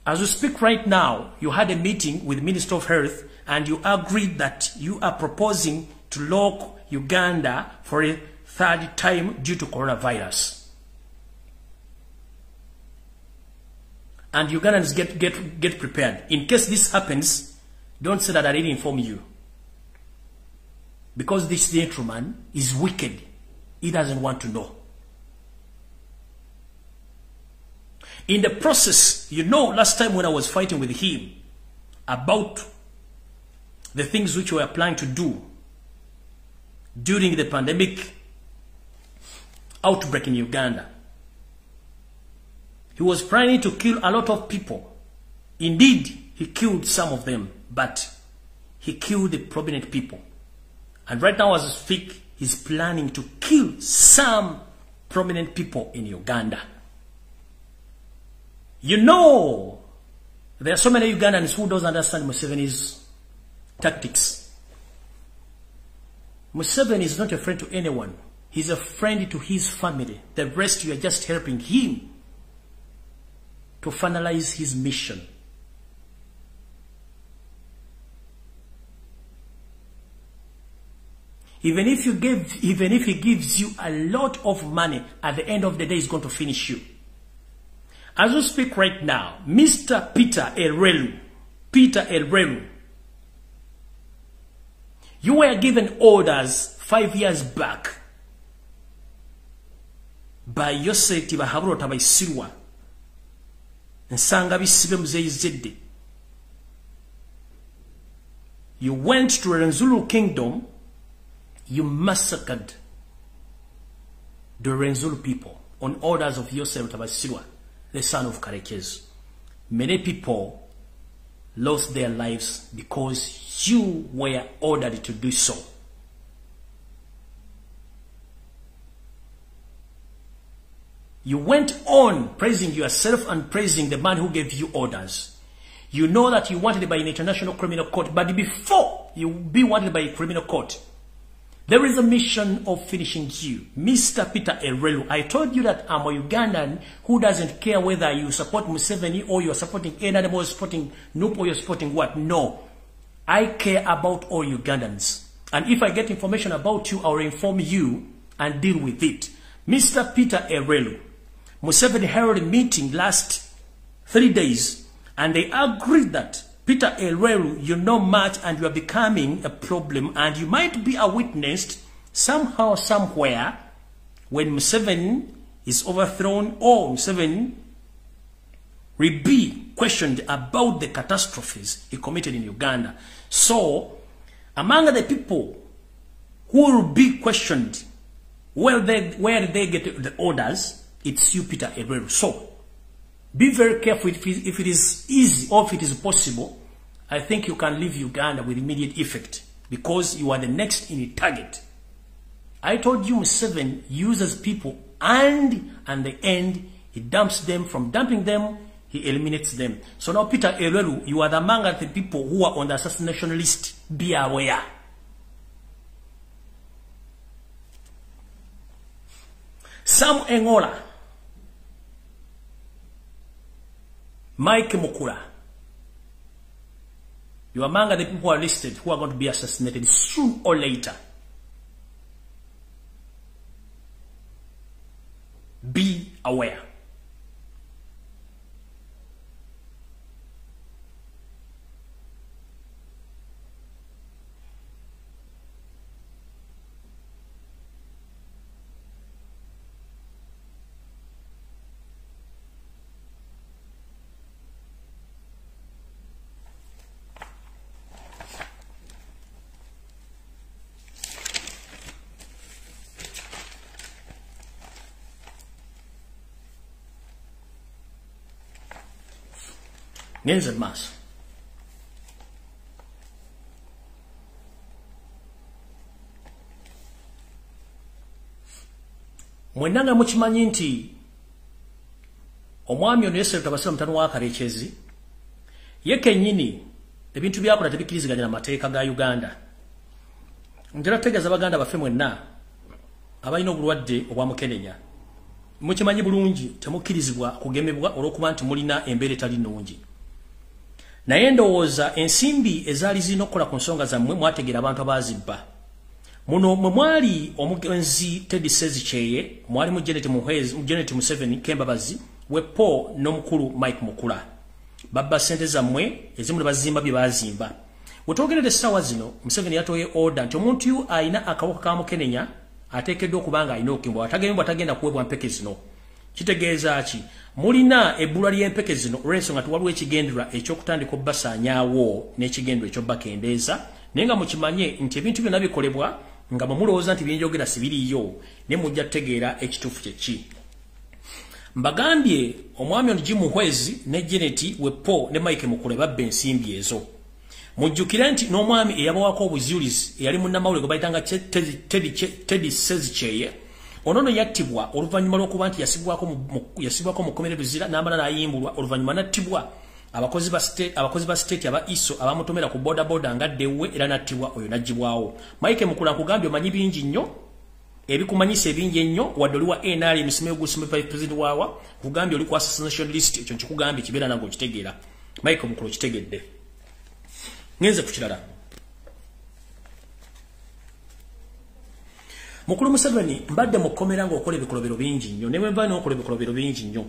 As we speak right now, you had a meeting with the Minister of Health and you agreed that you are proposing to lock Uganda for a third time due to coronavirus. And Ugandans get prepared. In case this happens, don't say that I didn't inform you. Because this gentleman is wicked. He doesn't want to know. In the process, you know, last time when I was fighting with him about the things which we were planning to do during the pandemic outbreak in Uganda, he was planning to kill a lot of people. Indeed, he killed some of them, but he killed the prominent people. And right now as I speak, he's planning to kill some prominent people in Uganda. You know, there are so many Ugandans who don't understand Museveni's tactics. Museveni is not a friend to anyone. He's a friend to his family. The rest, you are just helping him to finalize his mission. Even if he gives you a lot of money, at the end of the day, he's going to finish you. As we speak right now, Mr. Peter Elrelu, you were given orders 5 years back by Yoseri Tibahabulota by Sirwa and Sangabisibe Muzeyizedde. You went to Renzulu Kingdom. You massacred the Renzulu people on orders of Yoseri Tabasirwa, the son of Karekezi. Many people lost their lives because you were ordered to do so. You went on praising yourself and praising the man who gave you orders. You know that you wanted by an international criminal court, but before you be wanted by a criminal court, there is a mission of finishing you. Mr. Peter Elrelu, I told you that I'm a Ugandan who doesn't care whether you support Museveni or you're supporting any animal, you're supporting Nup or you're supporting what. No. I care about all Ugandans. And if I get information about you, I'll inform you and deal with it. Mr. Peter Elrelu, Museveni held a meeting last 3 days and they agreed that Peter Elrelu, you know much and you are becoming a problem and you might be a witness somehow, somewhere when Museveni is overthrown or Museveni will be questioned about the catastrophes he committed in Uganda. So, among the people who will be questioned where did they get the orders, it's you, Peter Elrelu. So, be very careful if it is easy or if it is possible. I think you can leave Uganda with immediate effect because you are the next in the target. I told you Museveni uses people and at the end he dumps them. From dumping them, he eliminates them. So now Peter Elrelu, you are among the people who are on the assassination list. Be aware. Sam Engola, Mike Mukula, you are among the people who are listed who are going to be assassinated soon or later. Be aware. Ngenze maso. Mwenanga mukimanyi nti omwami ono Yoseri Tabasira mutano wa Karekezi yekennyini ebintu byakola tebikiriziganya amateeka ga Uganda. Njala tegeeza Baganda baffe mwenna abalina obulwadde obwa mukenenya. Mukimanyi bulungi temukirizibwa kugemebwa olw'okuba nti mulina embeera etali nnungi. Naye ndowooza ensimbi ezaali zirina okukola ku nsonga zammwe mwategeera abantu abazibba. Muno mwe mwali omugenzi Teddy Sezikyeye, mwalimu Janet Museveni Kembabazi, Wepo n'omukulu Mike Mukula. Babba ssente zammwe ezimu ne bazimba bye baazimba. We twogeredde essaawa zino Museveni yatoye order nti omuntu yu ayina akawuka ka mukenenya ateekeddwa okuba nga alina okugemebwa. Atagemebwa tagenda kuweebwa mpeke zino. Kitegeeza ki? Mulina ebbulwa ly'empeke zino olw'ensonga waliwo ekigendererwa eky'okutandika obbasaanyaawo n'ekigendererwa eky'obbakendeeza. Naye nga mukimanye nti ebintu byonna bikolebwa nga bwe mulowooza nti byenjogera si biriyo ne mujja kutegeera ekituufu kye ki. Mbagambye omwami ono Jimuhwezi ne Janet Wepo ne Mike Mukula babba ensimbi ezo. Mujjukire nti n'omwami eyabawako obuzuulizi eyali munnamawulire gwe bayitanga Teddy Sezikyeye Onono yattibwa oluvanyuma lw'okuba nti yasibwako mu kkomera Luzira n'amala n'ayimbulwa oluvanyuma nattibwa abakozi ba state aba ISO abamutomera ku boda nga Dewwe era nattibwa oyo najjibwawo. Mike Mukula nkugambye omanyi bingi nnyo ebikumanyisa ebingi ennyo wadde oli wa NRM Misimeyo Gusime President wawa kugambye oli ku assassination list ekyo nkikugambye kibeera nange okitegeera. Mike Mukula okitegedde. Ngenze ku kirala. Mukulu Museveni mbadde mukomera ng'okola ebikolobero bingi nnyo ne bwe mba n'okola ebikolobero bingi nnyo.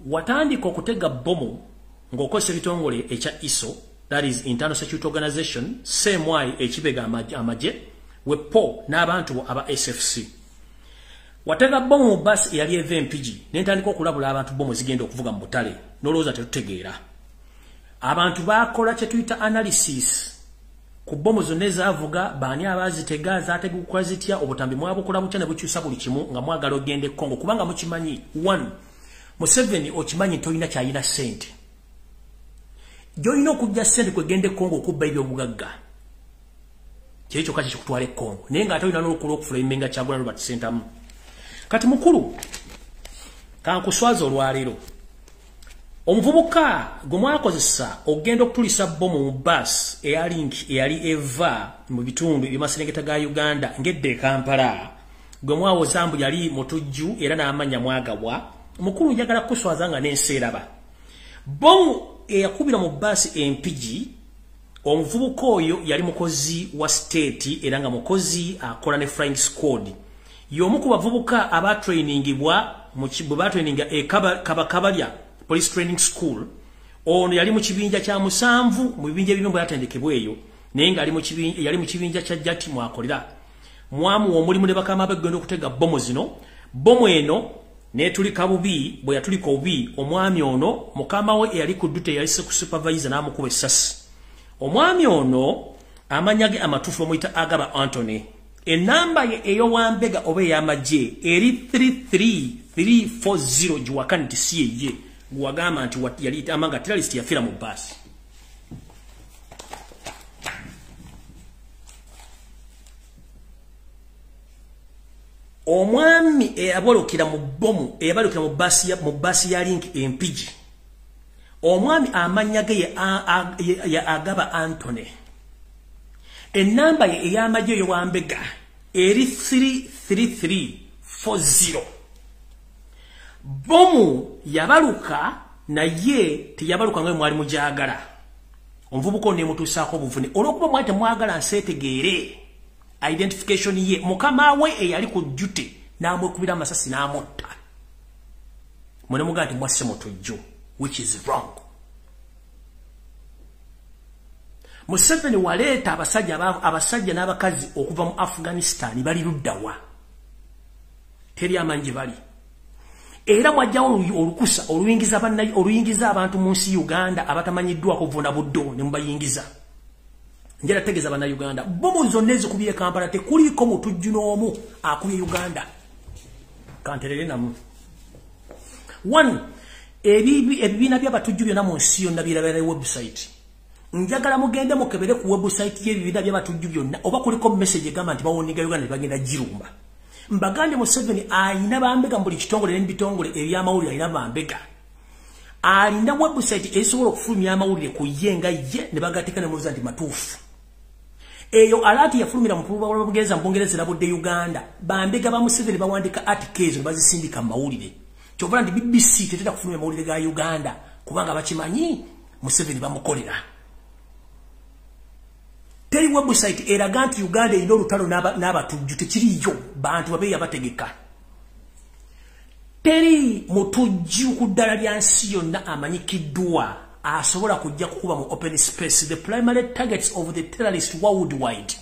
Watandika okutega bomu ng'okozesa ebitongole ekya ISO, that is Internal Security Organization, CMY ekibega amaje, wepo n'abantu aba SFC. Watega bomu mu bus eyali eva empigi n'entandika okulabula abantu bomu zigenda okuvuga mu butale n'olowooza tetutegeera. Abantu bakola kye tuyita analysis ku bomu zonna ezaavuga baani abaazitega zaateguka zitya obutambi mwabukola butya ne bukyusa buli kimu nga mwagala ogende Congo kubanga mukimanyi 1 Museveni okimanyi toyina kyayina sente. Gy'olina okujja sente kwegende Congo okubba ebyobugagga. Kyekyo kati kikutwala Congo. Naye nga ate olina n'olukula okufula emmenga Kyagulanyi Robert Sentamu. Kati mukulu kankuswaza olwaleero. Omuvubuka gwe mwakozesa ogenda okutulisa bomu mu bus eyali eva mu bitundu eby'amaserengeta ga Uganda ngedde Kampala. Gwe mwawoza mbu yali mutujju era n'amanya mwagabwa. Mukulu njagala kuswaza nga n'enseeraba. Bomu eyakubira mu bus empigi omuvubuka oyo yali mukozi wa state era nga mukozi akola ne flying squad. Y'omu ku bavubuka abatrainingibwa bwe batraininga Kabalya Police Training School. Ono yali mu kibinja kya 7 mu bibinja ebimu byatendekebwa eyo naye nga yali mu kibinja kya Jati mwakolera. Mwamu omulimu ne bakama bagenda okutega bomu zino. Bomu eno netulika bubi bwe yatulika obubi omwami ono mukama we eyali ku dute yali supervisor n'amukuba essasi. Omwami ono amanyage amatufu omuyita Agaba Anthony. Enamba ye ey'owambega oba ey'amagye eri 33340 giwakani nti si ye gwagamba nti yali amanga terrorist yafira mu basi. Omwami eyabalukira mu bomu eyabalukira mu basi ya link empigi. Omwami amanyage ya Agaba Anthony. Enamba ye ey'amagye y'owambega eri 33340. Bomu yabaluka naye teyabaluka nga mwali mujagala. Omuvubuka ne mutusaako obuvune olwokuba mwate mwagala nsetegeere identification ye mukama we eyali ku duty n'amwekubira amasasi n'amutta. Mwene mugati mwasse mutujju which is wrong. Museveni waleeta abasajja n'abakazi okuva mu Afghanistan bali luddawa. Teri amanyi bali. Era mwajjawo olukusa oluyingiza abantu mu nsi Uganda abatamanyiddwa kuvuna buddo ne mubayingiza. Njala tegeza bana Uganda. Bomu zonna ezikubye Kampala tekuliko mutujju n'omu akubye Uganda. Kanterere namu. 1 ebibiina by'abatujju byonna mu nsi yonna birabera website. Njagala mugende mukebere ku website y'ebibiina by'abatujju byonna oba kuliko message egamba nti bawoniga Uganda bagenda jirumba. Mbagande Museveni ayina bambega mu buli kitongole n'ebitongole eby'amawulire ayina bambega. Alina website esobola okufulumya amawulire ku yenga ye ne bagatika ne muza nti matuufu. Eyo alati yafulumira mu Bungereza labudde Uganda. Bambega ba Museveni bawandika articles bazisindika mawulire. Kyobula nti BBC tetera kufulumya mawulire ga Uganda kubanga bakimanyi Museveni bamukolera. Teri website eraga nti Uganda ino lutalo n'abatujju tekiriyo bantu babeya bategeka. Teri mutujju ku ddala lya nsi yonna amanyikiddwa asobola kujja kukuba mu open space. The primary targets of the terrorists worldwide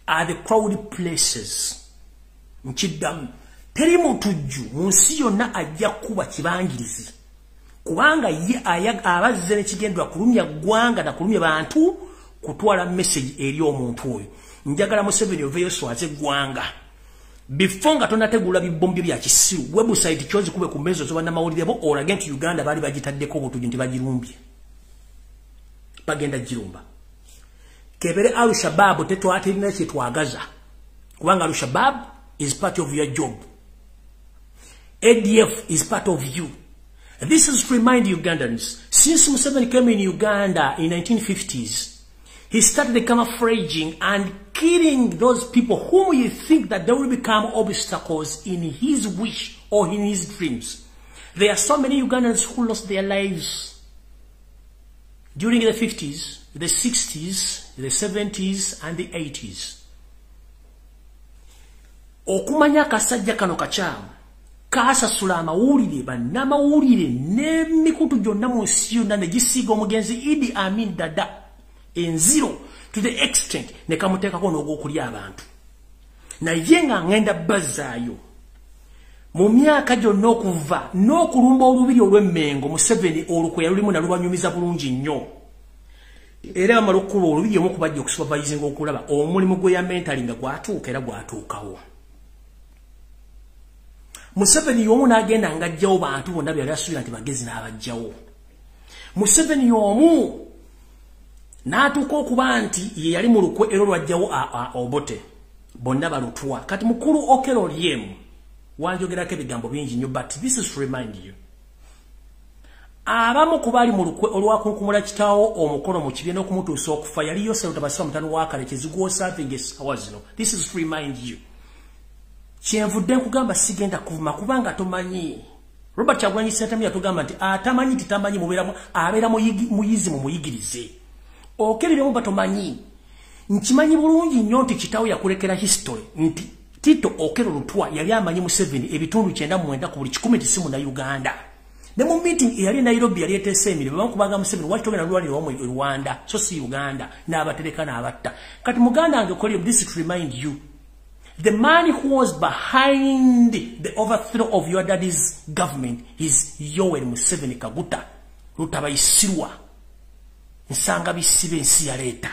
are the crowded places. Mkiddamu teri mutujju mu nsi yonna ajja kuba kibangirizi kubanga ye abazze n'ekigendwa kulumya ggwanga na kulumya bantu kutwala message eri omuntu oyo. Njagala Museveni oveyo swaze ggwanga before nga tonategula bibombi bya kisiru website kyozi kube ku mezo zoba na mawulire bo olage nti Uganda bali bagitaddeko obutujju nti bagirumbye bagenda jirumba. Kebere Al-Shabaab tetwatirina kye twagaza kubanga Al-Shabaab is part of your job. ADF is part of you. This is to remind Ugandans, since Museveni came in Uganda in 1950s, he started camouflaging and killing those people whom you think that they will become obstacles in his wish or in his dreams. There are so many Ugandans who lost their lives during the 50s, the 60s, the 70s, and the 80s. Okumanya kasajja kano kachamu. Kasa sulama ulide banama ulide nemikutu jonna mu nsi yonna ne gisiga omugenzi Idi Amin Dada in zero to the extent ne kamuteekako n'ogw'okulya abantu. Naye nga ngenda bazaayo mu myaka gyonna okuva n'okulumba olubiri olw'emmengo Museveni olukwe yalulimu nalubanyumiza bulungi nnyo. Era bamala okukuba olubiri omu kubajja okusupervisinga okulaba omulimu gwe ya mentali nga gwatuuka era gwatuukawo. Museveni yomu n'agenda ng'ajjawo bantu bonna byali asuubira nti bagezi n'abajjawo. Museveni yomu n'atuuka okuba nti ye yali mu lukwe era lwajjawo Obote bonna balutwa. Kati mukulu Okelo Oryem wanjogerako ebigambo bingi nnyo, but this is to remind you. Abamu ku baali mu lukwe olwakunkumula kitaawo omukolo mu kibiina okumutuusa okufa yali Yoseri mutano wa kale Kizigwo serving essaawa zino. This is to remind you. Kyenvudde nkugamba sigenda kuvuma kubanga tomanyi. Robert Kyagulanyi Ssentamu yatugamba nti atamanyi titamanyi abeera muyizi mu muyigirize. Okeriremu batomanyi. Nkimanyi bulungi nnyo nti kitaawo yakulekera history nti Tito Okelo Lutwa yali amanyi Museveni ebitundu 99 ku buli 10 tisimu na Uganda. Ne mu meeting eyali Nairobi yali eteese emirimu bamukubanga Museveni waki togenda lwaliro omwe Rwanda so si Uganda n'abatereka n'abatta. Kati muganda ange Okolye, this to remind you. The man who was behind the overthrow of your daddy's government is Yoweri Museveni Kaguta. Lutabayisirwa. Nsanga bisibe nsi ya leta.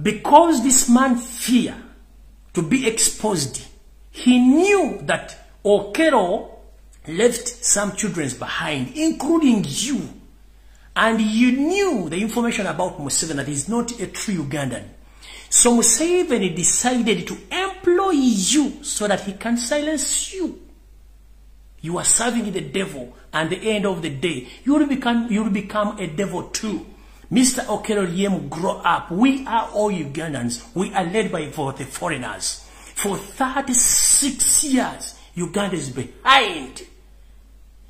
Because this man feared to be exposed, he knew that Okelo left some children behind, including you. And you knew the information about Museveni that he's not a true Ugandan. So Museveni decided to employ you so that he can silence you. You are serving the devil, and at the end of the day, you will become a devil too. Mr. Okelo Oryem, grow up. We are all Ugandans. We are led by the foreigners. For 36 years, Uganda is behind.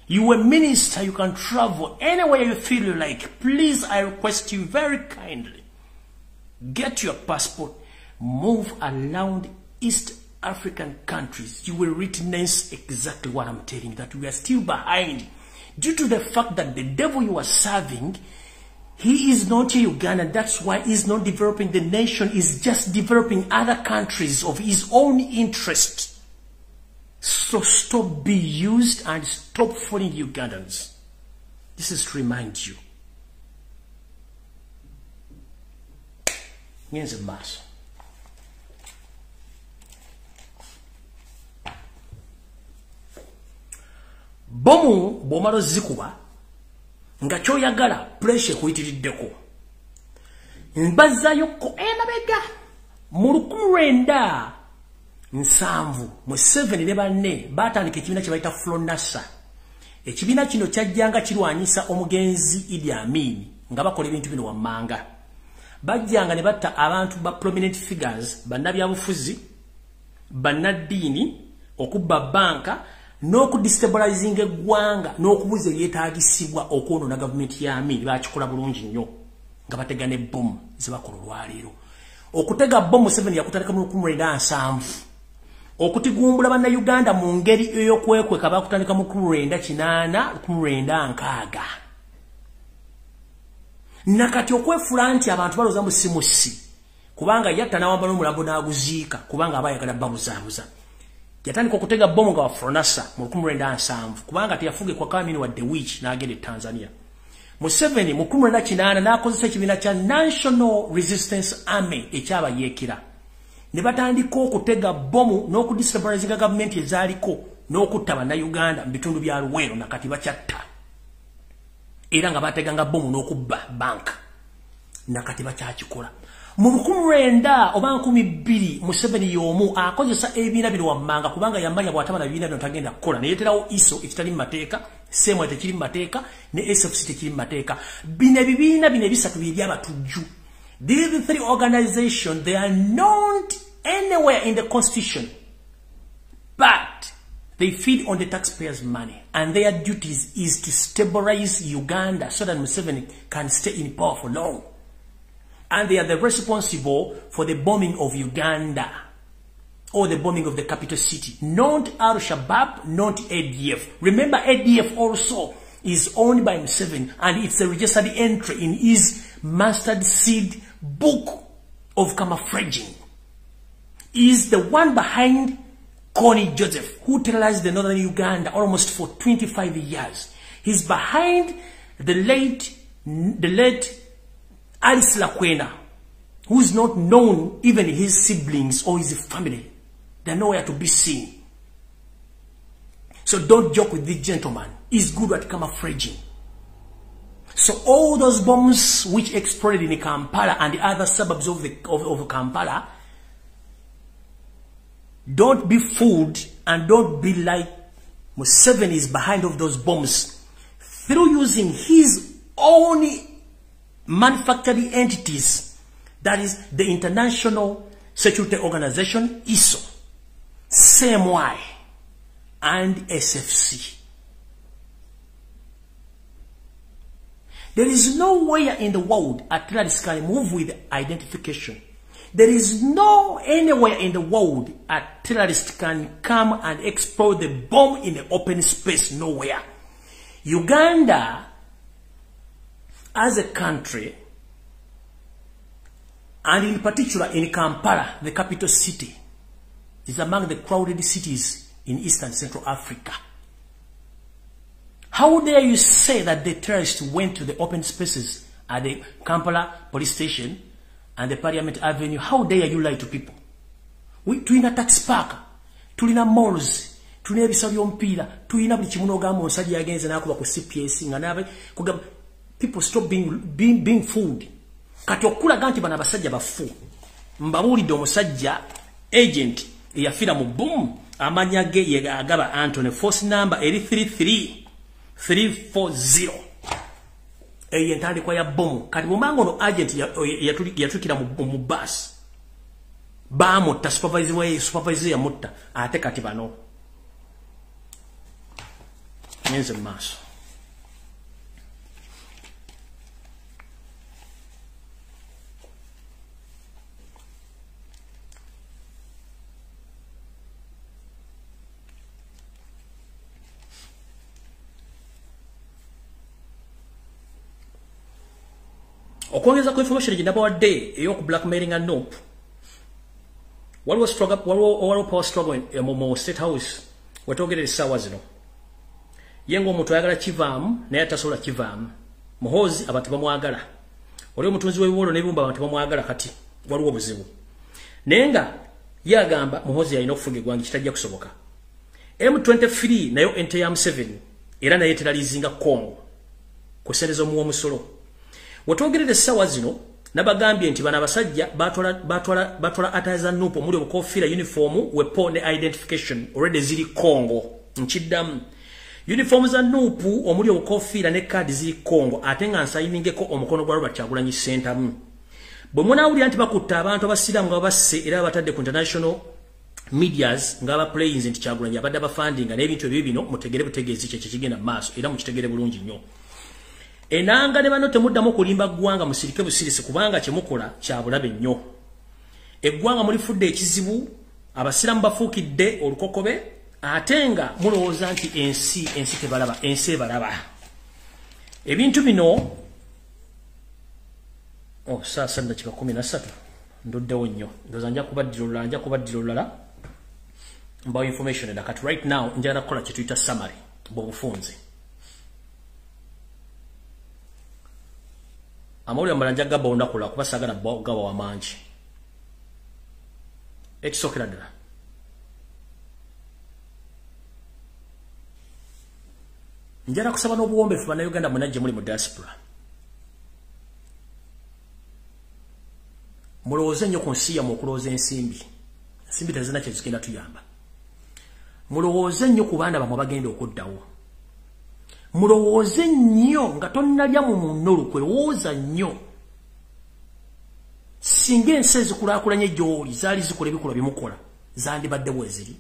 You are a minister, you can travel anywhere you feel like. Please, I request you very kindly. Get your passport, move around East African countries. You will witness exactly what I'm telling you, that we are still behind due to the fact that the devil you are serving, he is not a Ugandan. That's why he's not developing the nation. He's just developing other countries of his own interest. So stop being used and stop fooling Ugandans. This is to remind you. Ngenze maaso. Bomu bomalo zikuba nga kyoyagala pressure kuyitiriddeko. Mbazayo ko emabega mu 1970 Museveni ne banne batandika ekibiina kye bayita Flonasa. Ekibiina kino kyajjanga kirwanyisa omugenzi Idi Amin nga bakola ebintu bino wammanga. Bajjanga ne batta abantu ba prominent figures, bannabyabufuzi, bannaddiini, okubba banka, n'okudestabilizing eggwanga, n'okubuza ebyetaagisibwa okwonoona gavumenti ya Amin. Bakikola bulungi nnyo nga batega ne bomu ze bakola olwaleero. Okutega bomu Museveni yakutandika mu 1970. Okutigumbula bannayuganda mu ngeri ey'okwekweka bakutandika mu 1980, 1960. Nakati okwefula nti abantu baloza mu simusi kubanga yatta nawamba n'omulambo n'aguziika kubanga abayagala babuzaabuza. Yatandika okutega bomu nga wafronasa mu 1970 kubanga teyafuge kwa Kamini wa The Witch n'agenda e Tanzania. Museveni mu 1980 n'akozesa ekibiina kya National Resistance Army ekyabayeekera. Ne batandika okutega bomu n'okudestabilizinga gavumenti ezaaliko n'okutta bannayuganda mu bitundu bya Luweero nakati bakyatta. Era nga bateganga bomu n'okubba banka nakati bakyakikola. mu 1900 oba 2000 Museveni y'omu akozesa ebibiina bino wammanga kubanga yamanya bw'ataba na bibiina bino tagenda kukola ne yeeterawo ISO ekitali mu mateeka SEMA tekiri mu mateeka ne SFC tekiri mu mateeka bino ebibiina bino ebisatu bye by'abatujju. These three organizations, they are not anywhere in the constitution, but they feed on the taxpayers' money, and their duties is to stabilize Uganda so that Museveni can stay in power for long. And they are the responsible for the bombing of Uganda, or the bombing of the capital city. Not Al-Shabaab, not ADF. Remember, ADF also is owned by Museveni, and it's a registered entry in his mustard seed book of camouflaging. Is the one behind Connie Joseph, who terrorized the northern Uganda almost for 25 years. He's behind the late Alice Lakwena, who is not known, even his siblings or his family. They're nowhere to be seen. So don't joke with this gentleman. He's good at camouflaging. So all those bombs which exploded in Kampala and the other suburbs of Kampala, don't be fooled and don't be like Museveni is behind of those bombs through using his own manufacturing entities, that is the International Security Organization, ISO, SEMY, and SFC. There is nowhere in the world a terrorist can move with identification. There is no anywhere in the world a terrorist can come and explode the bomb in the open space. Nowhere. Uganda, as a country, and in particular in Kampala, the capital city, is among the crowded cities in Eastern Central Africa. How dare you say that the terrorists went to the open spaces at the Kampala police station and the Parliament Avenue? How dare you lie to people? Tulina tax park, tulina malls, tulina ebisabo by'omupiira, tulina buli kimu n'ogamba omusajja yagenze n'akuba ku CPS nga n'abe kugamba. People stop being fooled. Kati okulaga nti bano abasajja bafu. Mbabuulidde omusajja agent eyafiira mu boom amanya ge ye agaba Anthony, force number eri 33340. Eye ntandikwa ya bomu. Kati mumango no agent yatukira mu bus. Bamutta supervisor yamutta ate kati bano. Nyenze maaso. Okwongeza ku information ginabawadde eyoku blackmailing and nope. Waliwo power struggle mu State House wetwogerera essaawa zino. Yengo omuntu ayagala kivaamu naye atasobola kivaamu. Muhoozi abantu bamwagala. Oli omutunzi w'ebiwolo n'ebibumba abantu bamwagala kati waliwo obuzibu. Naye nga yagamba Muhoozi alina okufuga eggwanga kitajja kusoboka. M23 nayo ente ya Museveni era naye teralizinga Congo ku ssente z'omuwa omusolo. Wetwogerera essaawa zino nabagambye nti bano abasajja batwala ataza nupo omuli obukofiira uniform weapon ne identification already ziri Congo. Nkiddamu uniform za nupu omuli obukofiira ne kadi ziri Congo ate nga nsayiningeko omukono gwa Robert Kyagulanyi Center. Bwe munaawulira nti bakutta abantu abasiraamu nga basse era batadde ku international medias nga abaplays nti Kyagulanyi abadde abafandinga n'ebintu ebyo bino mutegere butegeezi kye kigenda maaso era mukitegere bulungi nnyo. Enanga ne bano temuddamu kulimba ggwanga musirike busirisi kubanga kyemukola kya bulabe nnyo. Eggwanga mulifudde ekizibu, abasiramu bafuukidde olukokobe, ate nga mulowooza nti ensi tebalaba, ensi ebalaba. Ebintu bino sasa dakika 13 ndoddewo nnyo. Ndoza nja kubaddira olulala. Mbawo information edda kati right now njagala kukola kye tuyita summary bw'obufunze. Amawulire amalala nja gaba olunaku lwa kuba saagala gaba wamangi. Ekisookera ddala. Njala kusaba n'obuwombeefu bannayuganda mwenna gye muli mu diaspora. Mulowooze nnyo ku nsi yammwe okulowooza ensimbi. Ensimbi tezirina kye zigenda tuyamba. Mulowooze nnyo ku baana bammwe bagenda okuddawo. Mulowooze nnyo nga tonnalya mu munno olukwe, lowooza nnyo. Singa ensi ezikulaakulanye gy'oli zaali zikola ebikolwa byemukola, zandibadde bwe ziri.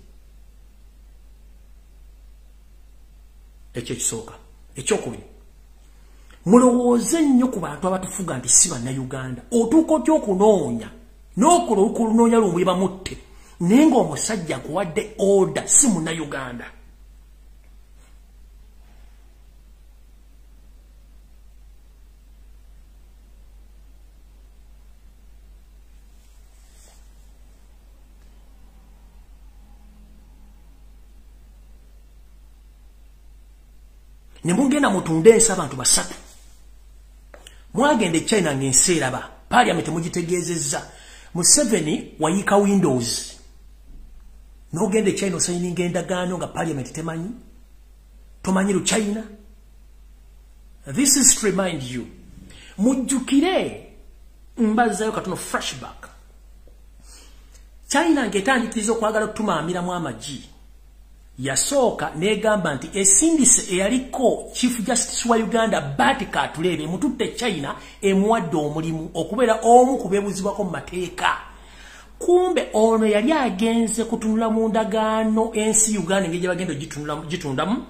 Ekyo ekisooka. Ekyokubiri, mulowooze nnyo ku bantu abatufuga nti si bannayuganda. Otuuka otya okunoonya n'okola olukunoonya lumbuye bamutte naye ng'omusajja akuwadde order si munnayuganda. Ne mugenda mutunde ensi abantu basatu. Mwagenda China ng'ensi eraba. Parliament mugitegeezezza. Museveni wayiika Windows. N'ogenda China osayininga endagaano nga Parliament temanyi. Tomanyi lu China. This is to remind you. Mujjukire mbazzayo katono flashback. China ng'etandikiriza okwagala okutuma amiramu amagi. Yasooka negamba nti esindise eyaliko Chief Justice wa Uganda Batika Tulebe mututte China emuwadde omulimu okubeera omu ku beebuzibwako mu mateeka. Kumbe ono yali agenze kutunula mu ndagaano ensi Uganda ng'egye bagenda gitundamu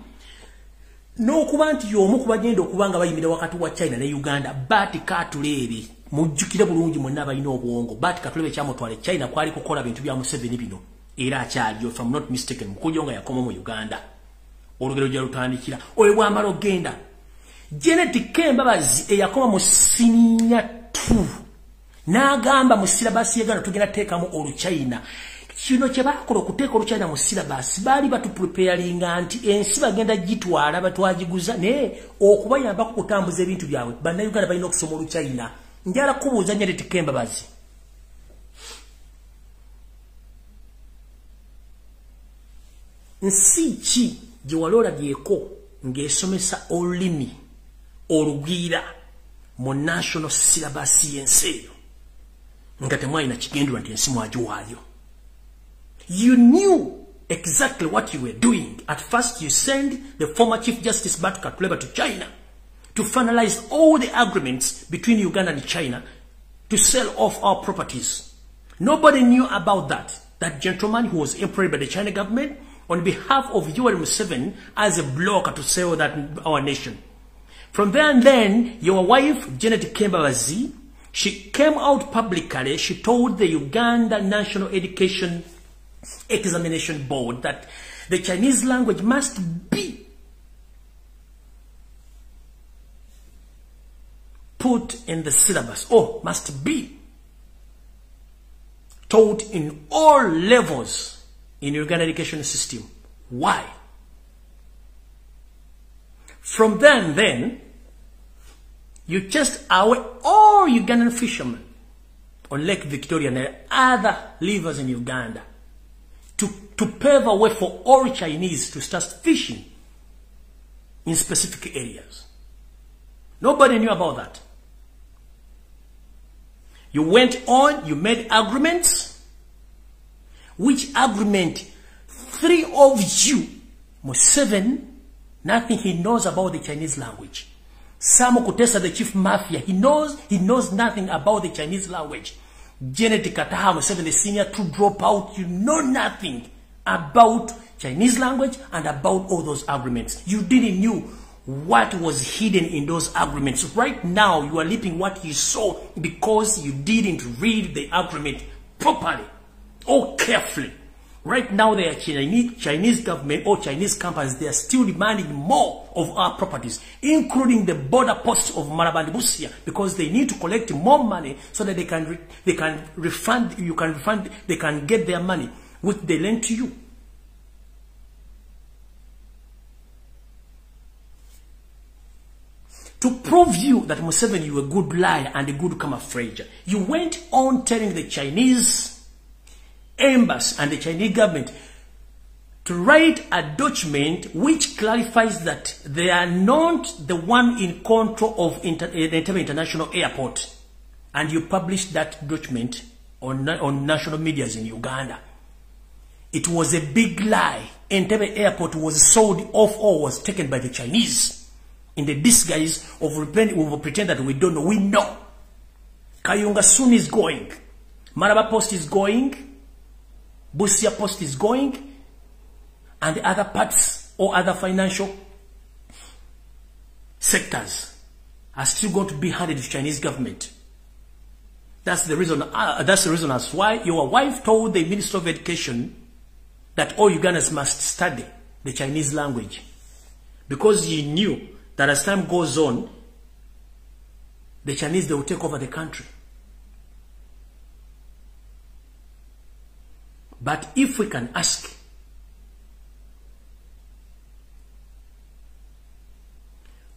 n'okuba nti y'omu ku bagenda okuba nga bayimira wakati wa China ne Uganda. Batika Tulebe mujjukire bulungi mwenna abalina obwongo. Batika Tulebe kyamutwala China kwali kukola bintu bya Museveni bino. Era akyaliyo, if I'm not mistaken, Mukunja nga yakoma mu Uganda. Olugero gya lutandikira. Oyo bwamala ogenda. Entekateka Mbabazi eyakoma mu sininya 2. N'agamba mu silabasi y'Uganda tugenda teekamu Oluchina. Kino kye baakola okuteeka Oluchina mu silabasi baali batupreparinga nti ensi bagenda gitwala batwagiguza naye okubayambako kutambuza ebintu byabwe. Bannayuganda balina okusoma Oluchina. Njala kubuuza Entekateka Mbabazi. Nsi ki gye walola byeko ng'esomesa olulimi olugwira mu national syllabus y'ensi eyo nga temwalina kigendwa nti ensi mwagiwaayo? You knew exactly what you were doing. At first you sent the former Chief Justice Batika Tulebe to China to finalize all the agreements between Uganda and China to sell off our properties. Nobody knew about that. That gentleman who was employed by the China government on behalf of Yoseri Museveni as a blocker to sell that our nation. From there and then, your wife, Entekateka Mbabazi, she came out publicly, she told the Uganda National Education Examination Board that the Chinese language must be put in the syllabus, or must be taught in all levels in Uganda education system. Why? From then, you just away all Ugandan fishermen on Lake Victoria and other rivers in Uganda to pave a way for all Chinese to start fishing in specific areas. Nobody knew about that. You went on, you made agreements. Which agreement? 3 of you, Museveni, nothing he knows about the Chinese language. Sam Kutesa, the chief mafia, he knows nothing about the Chinese language. Entekateka Museveni, the senior to drop out, you know nothing about Chinese language and about all those agreements. You didn't know what was hidden in those agreements. Right now, you are leaping what you saw because you didn't read the agreement properly. Oh, carefully. Right now, the Chinese government or Chinese companies, they are still demanding more of our properties, including the border posts of Marabandibusia, because they need to collect more money so that they can get their money, which they lend to you. To prove you that Museveni, you were a good liar and a good camouflage, you went on telling the Chinese embassy and the Chinese government to write a document which clarifies that they are not the one in control of Entebbe International Airport and you published that document on national medias in Uganda. It was a big lie. Entebbe airport was sold off or was taken by the Chinese in the disguise of pretend that we don't know. We know. Kayunga soon is going. Maraba Post is going. Busia Post is going. And the other parts or other financial sectors are still going to be handed to Chinese government. That's the reason. That's the reason as why your wife told the Minister of Education that all Ugandans must study the Chinese language, because he knew that as time goes on, the Chinese, they will take over the country. But if we can ask,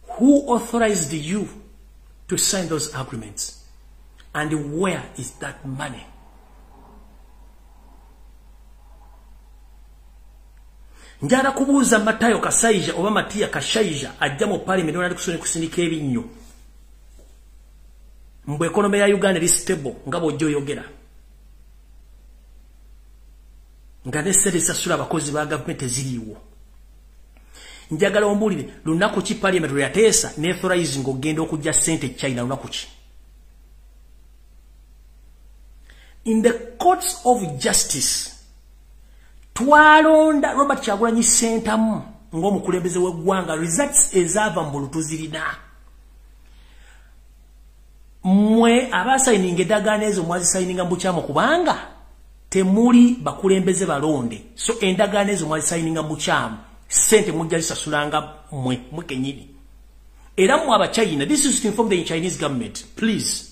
who authorized you to sign those agreements? And where is that money? Njala kubuuza Matayo Kasaija oba Matia Kashaija ajja mu parliament onali kusindika ebinnyo. Mbu economy ya Uganda eri stable nga bw'ojja oyogera. Nga ne ssente zisasula abakozi ba gavumenti eziriiwo. Njagala ombuulire lunaku ki parliament lwe yateesa n'authorizing ogenda okujja ssente China lunaku ki? In the courts of justice, twalonda Robert Kyagulanyi Ssentamu ng'omukulembeze w'eggwanga, results ezaava mu lutuzirina. Mwe abasayininga endagaano ezo mwazisayininga mu bukyamu kubanga temuli bakulembeze balonde. So endagaano ezo mwazisayininga mu bukyamu, ssente mujja zisasulanga mwe kennyini. Era mwe Abachina, this is to inform the Chinese government, please.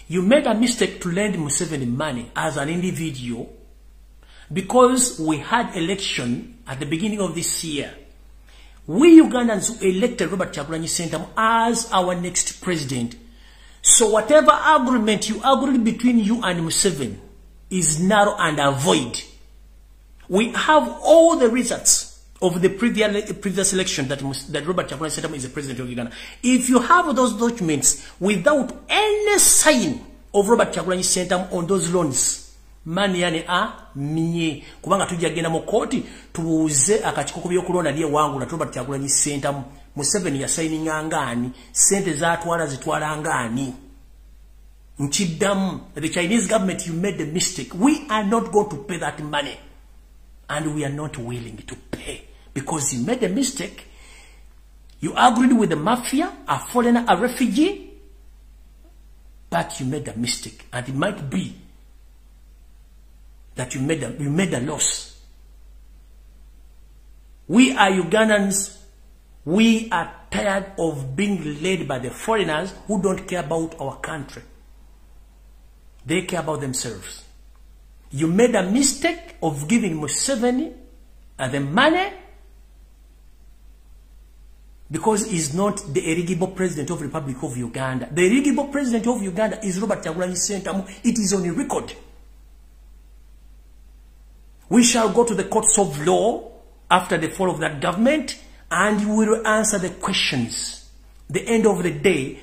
You made a mistake to lend Museveni money as an individual because we had election at the beginning of this year. We Ugandans elected Robert Kyagulanyi Ssentamu as our next president. So whatever agreement you agreed between you and Museveni is narrow and void. We have all the results of the previous election that Robert Kyagulanyi Ssentamu is the president of Uganda. If you have those documents without any sign of Robert Kyagulanyi Ssentamu on those loans, mani yani minye kubanga tujja genda mu koti tubuuze akakiko ku byokulonda liye wangu na Robert Kyagulanyi Ssentamu Museveni ya signing ngani, sente zitwala ngani. Nchiddamu, the Chinese government, you made the mistake. We are not going to pay that money. And we are not willing to pay because you made a mistake. You agreed with the mafia, a foreigner, a refugee, but you made a mistake. And it might be that you made a loss. We are Ugandans. We are tired of being led by the foreigners who don't care about our country. They care about themselves. You made a mistake of giving Museveni the money because he's not the eligible president of the Republic of Uganda. The eligible president of Uganda is Robert Kyagulanyi Ssentamu. It is on a record. We shall go to the courts of law after the fall of that government and we will answer the questions. The end of the day,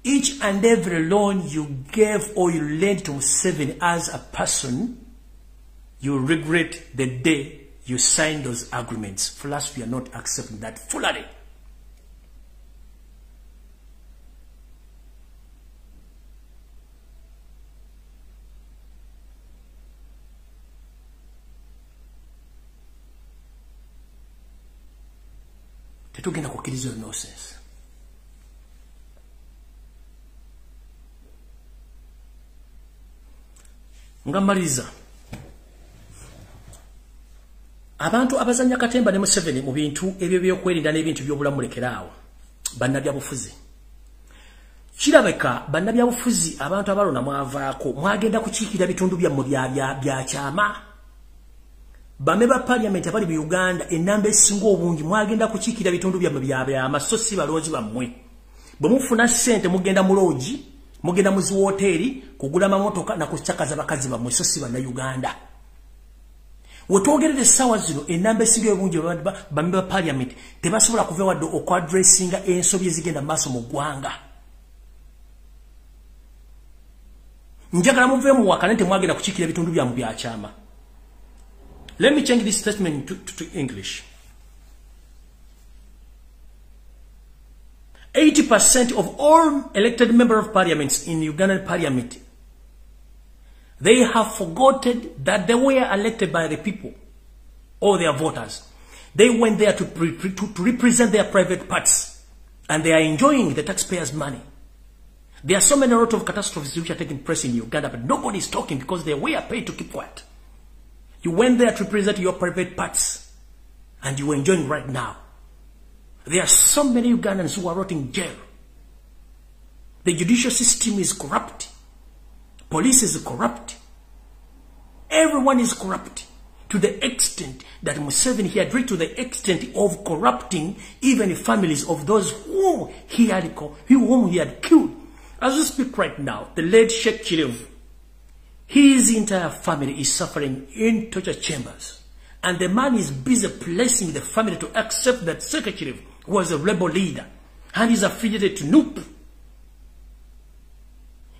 each and every loan you gave or you lent to Museveni as a person, you regret the day you signed those agreements. For us, we are not accepting that fully. Tetugenda kukkiriza nonsense. Ngamaliza. Abantu abazanya katemba ne Museveni mu bintu ebyo byokwerinda n'ebintu by'obulamu lekeraawo. Bannabyabufuzi. Kirabeka bannabyabufuzi abantu abalona mwavaako mwagenda kukiikira bitundu byammwe bya kyama. Bame ba parliament abali mu Uganda enamba esinga obungi mwagenda kukiikira bitundu byammwe bya byama so si baloozi bammwe. Bwe mufuna ssente mugenda mu loogi, mugenda mu zi hoteri kugula mamotoka na kuchakaza bakazi bammwe so si banna Uganda. Wetwogerere sawa zino enamba esinga obungi bame ba parliament tebasobola kuva wadde okwadressinga ensobi ezigenda maaso mu ggwanga. Njagala muve mu wakanente mwagenda kuchikira bitundu bya mu byachama. Let me change this statement to English. 80% of all elected members of parliaments in Ugandan parliament, they have forgotten that they were elected by the people or their voters. They went there to represent their private parts, and they are enjoying the taxpayers' money. There are so many lot of catastrophes which are taking place in Uganda, but nobody is talking because they were paid to keep quiet. You went there to represent your private parts, and you are enjoying right now. There are so many Ugandans who are rotting in jail. The judicial system is corrupt. Police is corrupt. Everyone is corrupt. To the extent that Museveni, he had reached to the extent of corrupting even the families of those whom he had killed. As we speak right now, the late Sheikh Chirevu, his entire family is suffering in torture chambers. And the man is busy placing the family to accept that Sheikh Chirevu was a rebel leader and is affiliated to NUP.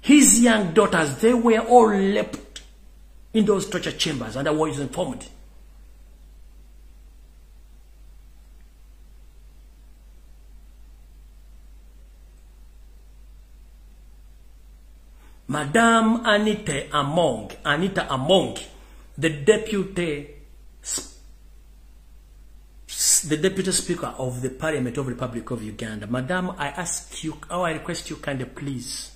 His young daughters, they were all left in those torture chambers, and I was informed. Madame Anita Among, the deputy speaker of the Parliament of the Republic of Uganda. Madame, I request you kindly, please.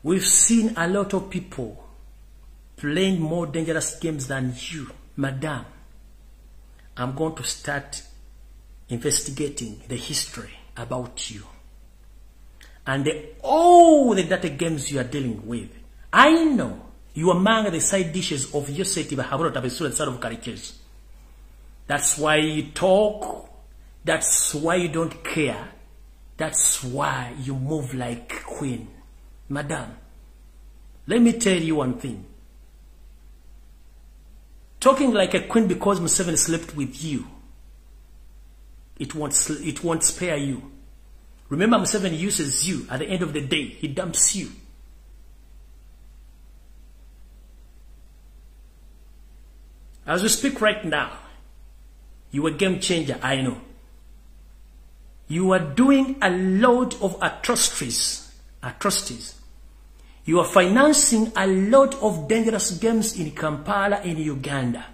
We've seen a lot of people playing more dangerous games than you. Madame, I'm going to start investigating the history about you. And all the data games you are dealing with. I know you are among the side dishes of Yoseri of caricatures. That's why you talk. That's why you don't care. That's why you move like a queen. Madam, let me tell you one thing. Talking like a queen because Museveni slept with you, it won't spare you. Remember, Museveni uses you. At the end of the day, he dumps you. As we speak right now, you are a game changer, I know. You are doing a lot of atrocities. You are financing a lot of dangerous games in Kampala, in Uganda.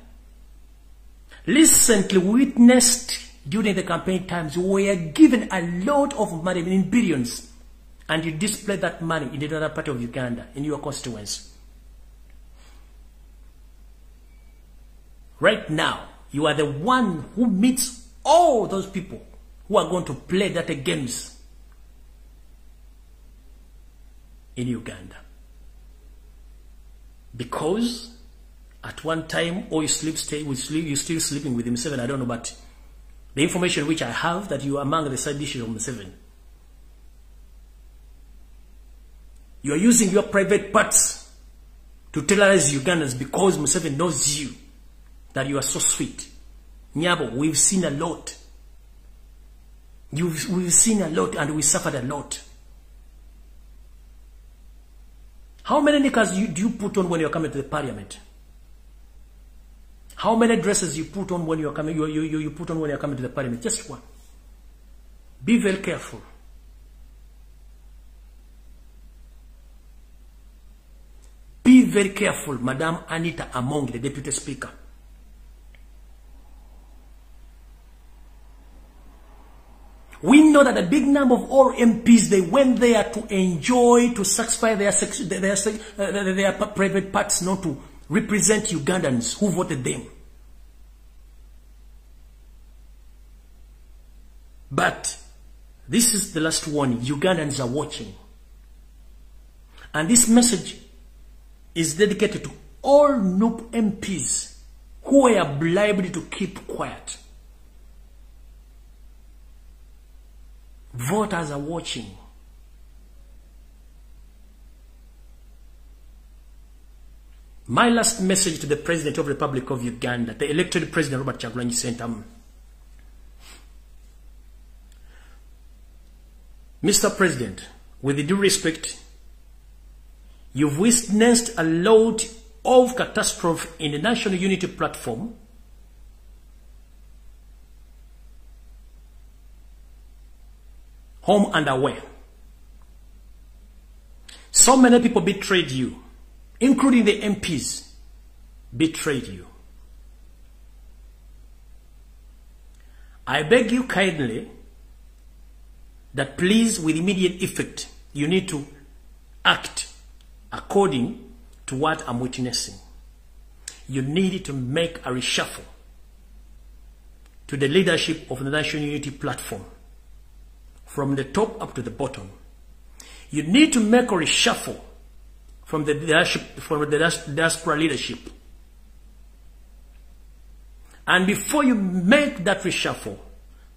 Recently witnessed during the campaign times, you were given a lot of money, in billions, and you displayed that money in another part of Uganda, in your constituency. Right now, you are the one who meets all those people who are going to play data games in Uganda. Because at one time, or you're still sleeping with Museveni, I don't know, but the information which I have, that you are among the side dishes of Museveni. You are using your private parts to terrorize Ugandans because Museveni knows you, that you are so sweet. Nyabo, we've seen a lot. We've seen a lot, and we suffered a lot. How many knickers do you put on when you're coming to the parliament? How many dresses you put on when you're coming? You put on when you're coming to the parliament? Just one. Be very careful. Be very careful, Madame Anita Among, the Deputy Speaker. We know that a big number of all MPs, they went there to enjoy, to satisfy their private parts, not to represent Ugandans who voted them. But this is the last warning. Ugandans are watching. And this message is dedicated to all NUP MPs who were bribed to keep quiet. Voters are watching. My last message to the President of the Republic of Uganda, the elected President Robert Kyagulanyi Ssentamu. Mr. President, with due respect, You've witnessed a lot of catastrophe in the national unity platform. Home and away. So many people betrayed you, including the MPs betrayed you. I beg you kindly that please, with immediate effect, you need to act according to what I'm witnessing. You need to make a reshuffle to the leadership of the National Unity Platform, from the top up to the bottom. You need to make a reshuffle from the diaspora leadership. And before you make that reshuffle,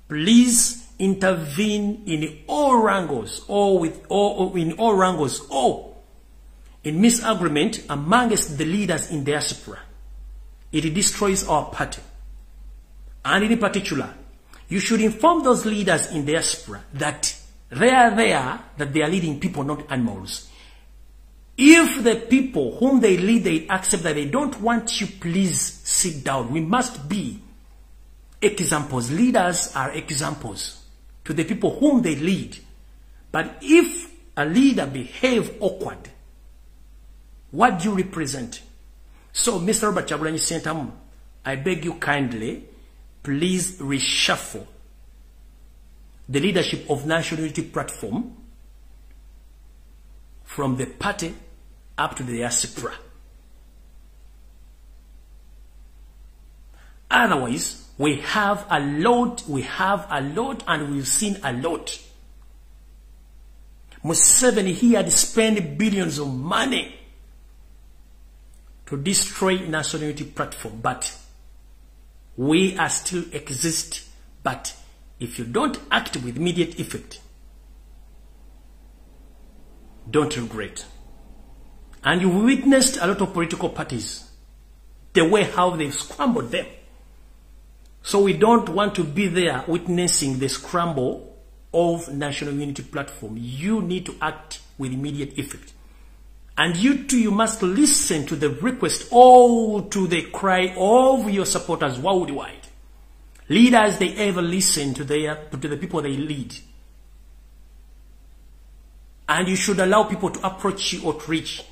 please intervene in all wrangles, or in misagreement amongst the leaders in diaspora. It destroys our party. And in particular, you should inform those leaders in diaspora that they are leading people, not animals. If the people whom they lead, they accept that they don't want you, please sit down. We must be examples. Leaders are examples to the people whom they lead. But if a leader behaves awkward, what do you represent? So, Mr. Robert Kyagulanyi Ssentamu, I beg you kindly, please reshuffle the leadership of National Unity Platform from the party up to the diaspora. Otherwise, we have a lot, and we've seen a lot. Museveni, he had spent billions of money to destroy National Unity Platform, but we are still exist. But if you don't act with immediate effect, don't regret. And you witnessed a lot of political parties, the way how they've scrambled them. So we don't want to be there witnessing the scramble of National Unity Platform. You need to act with immediate effect. And you too, you must listen to the request, or to the cry of your supporters worldwide. Leaders, they ever listen to the people they lead. And you should allow people to approach you or to reach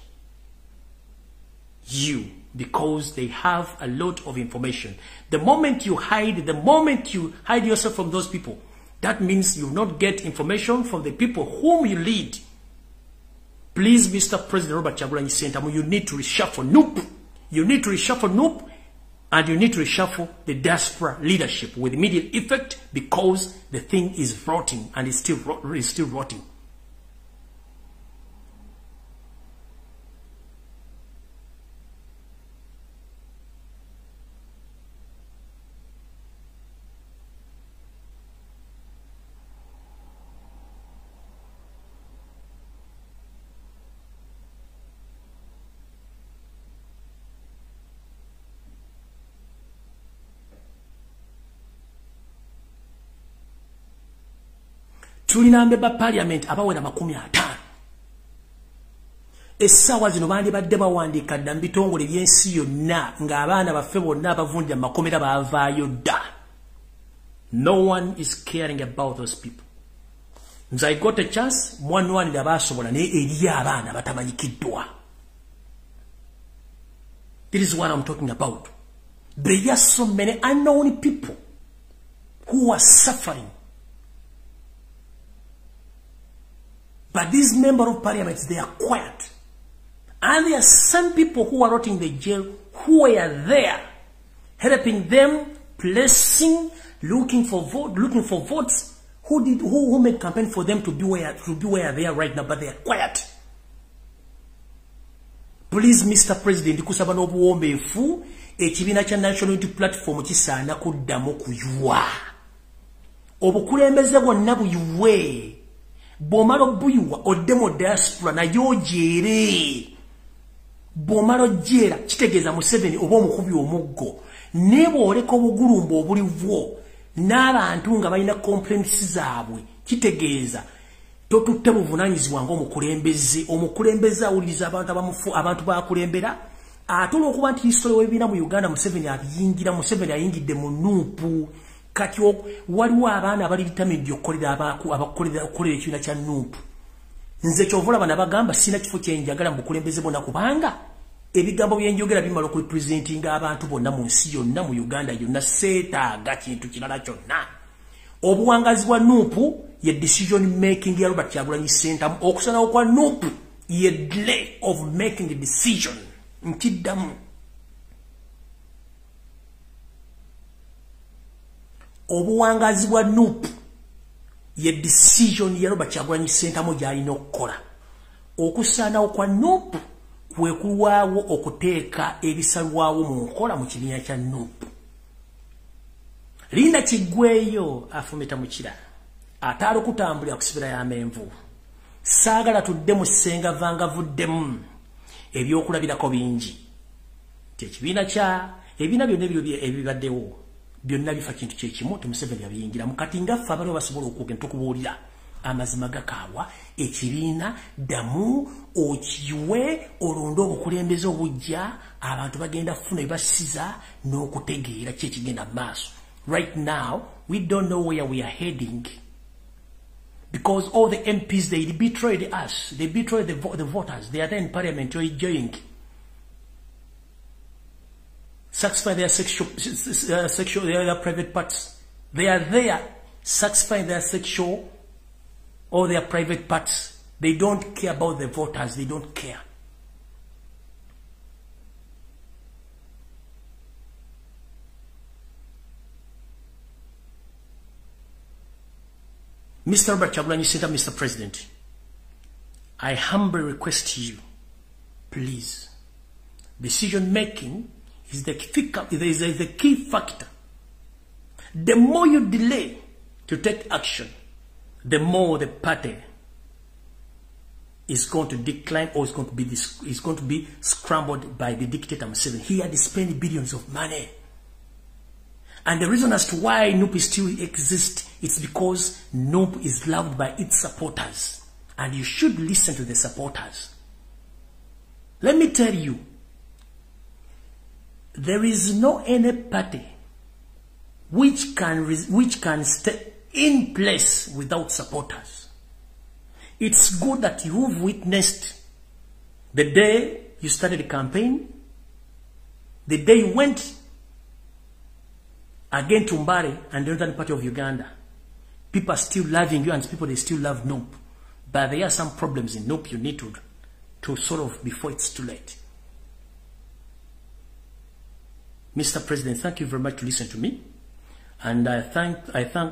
you, because they have a lot of information. The moment you hide yourself from those people, that means you will not get information from the people whom you lead. Please, Mr. President Robert Kyagulanyi Ssentamu, you need to reshuffle NUP. You need to reshuffle NUP, and you need to reshuffle the diaspora leadership with immediate effect, because the thing is rotting, and it's still rotting. Tulina mbeba parliament abawera 50. Essaawa zino bandibadde bawandiika dda mu bitongole by'ensi yonna ng'abaana baffe bonna abavundira mu makomera baavaayo dda. No one is caring about those people. Nze I got a chance, mwanwanira baasobola naye eri abaana batamanyikiddwa. This is what I'm talking about. There are so many unknown people who are suffering. But these members of parliament, they are quiet. And there are some people who are rotting in the jail who are there, helping them, blessing, looking for votes, who made campaign for them to be where they are right now, but they are quiet. Please, Mr. President, kusaba n'obuwombeefu, ekibiina kya National Unity Platform kisaana kuddamu kuyuwa. Obukulembeze bwonna buyuwe. Bomaro buyuwa odemo diaspora na yojere. Bomaro jera kitegeeza Museveni oba omukubi omuggo. Nebo oleka obugulumbu obuliwo n'abantu nga balina complaints zaabwe. Kitegeeza totutte buvunanyizibwa omukulembeze awuliriza abantu bakulembera ate olw'okuba nti history webina mu Uganda Museveni ayingidde mu nuupu kati waliwo abaana abali determined okukolera ekibiina kya nuupu nze kyovula bana bagamba sina kifo kyenjagala mu bukulembeze bonna kubanga ebigambo byenjogera bimala okurepresentinga abantu bonna mu nsi yonna mu Uganda yonna seetaaga kintu kirala kyonna obuwangazi bwa nuupu ye decision making ya Robert Kyagulanyi Ssentamu okusanawo kwa nuupu ye delay of making a decision nkiddamu obuwangazi bwa nuupu ye decision ya Robert Kyagulanyi Ssentamu gy'alina okukola okusanawo kwa nuupu kwe kulwawo okuteeka ebisalwawo mu nkola mu kibiina kya nuupu Linda Kigweyo afumita mukira atalo kutambulira kusibira ya menvu saagala tudde mu senga vanga vuddemu ebyokulabirako bingi tekibiina kya ebina byonna ebibaddewo byonna bifa kintu kyekimu Museveni yabiyingira mukati ngaffe abaliwo basobola okugenda tukubuulira amazima gakaawa ekibiina damu okiwe olonda obukulembeze obujja abantu bagenda kufuna ebasiza n'okutegeera kyekigenda maaso. Right now, we don't know where we are heading. Because all the MPs, they betrayed us. They betrayed the voters. They are there in parliament enjoying. Satisfy their their private parts. They are there satisfying their sexual or their private parts. They don't care about the voters. They don't care. Mr. Robert Kyagulanyi Ssentamu, Mr. President, I humbly request you, please, decision making is the key factor. The more you delay to take action, the more the party is going to decline or is going to be scrambled by the dictator Museveni. He had spent billions of money. And the reason as to why NUP still exists, it's because NUP is loved by its supporters. And you should listen to the supporters. Let me tell you, there is no any party which can stay in place without supporters. It's good that you've witnessed the day you started the campaign, the day you went again to Mbare and the northern part of Uganda. People are still loving you and people they still love NUP. But there are some problems in NUP you need to solve before it's too late. Mr. President, thank you very much to listen to me. And I thank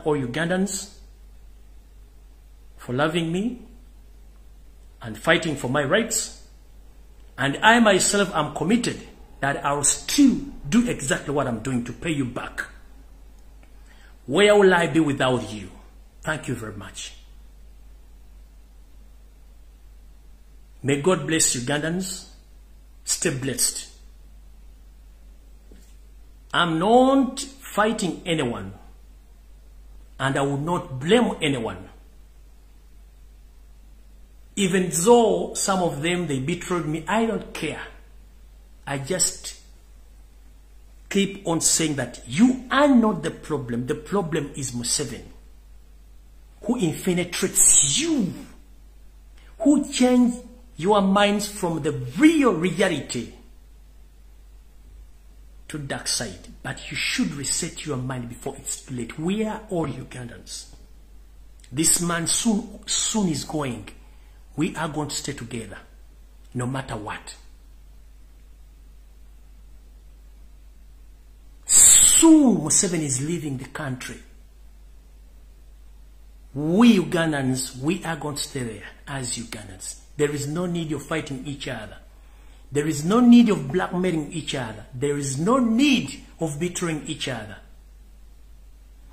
all Ugandans for loving me and fighting for my rights. And I myself am committed that I will still do exactly what I'm doing to pay you back. Where will I be without you? Thank you very much. May God bless Ugandans. Stay blessed. I'm not fighting anyone. And I will not blame anyone. Even though some of them, they betrayed me, I don't care. I just keep on saying that you are not the problem. The problem is Museveni, who infiltrates you, who changed your minds from the real reality to dark side. But you should reset your mind before it's too late. We are all Ugandans. This man soon is going. We are going to stay together, no matter what. Soon Museveni is leaving the country. We Ugandans, we are going to stay there as Ugandans. There is no need of fighting each other. There is no need of blackmailing each other. There is no need of betraying each other.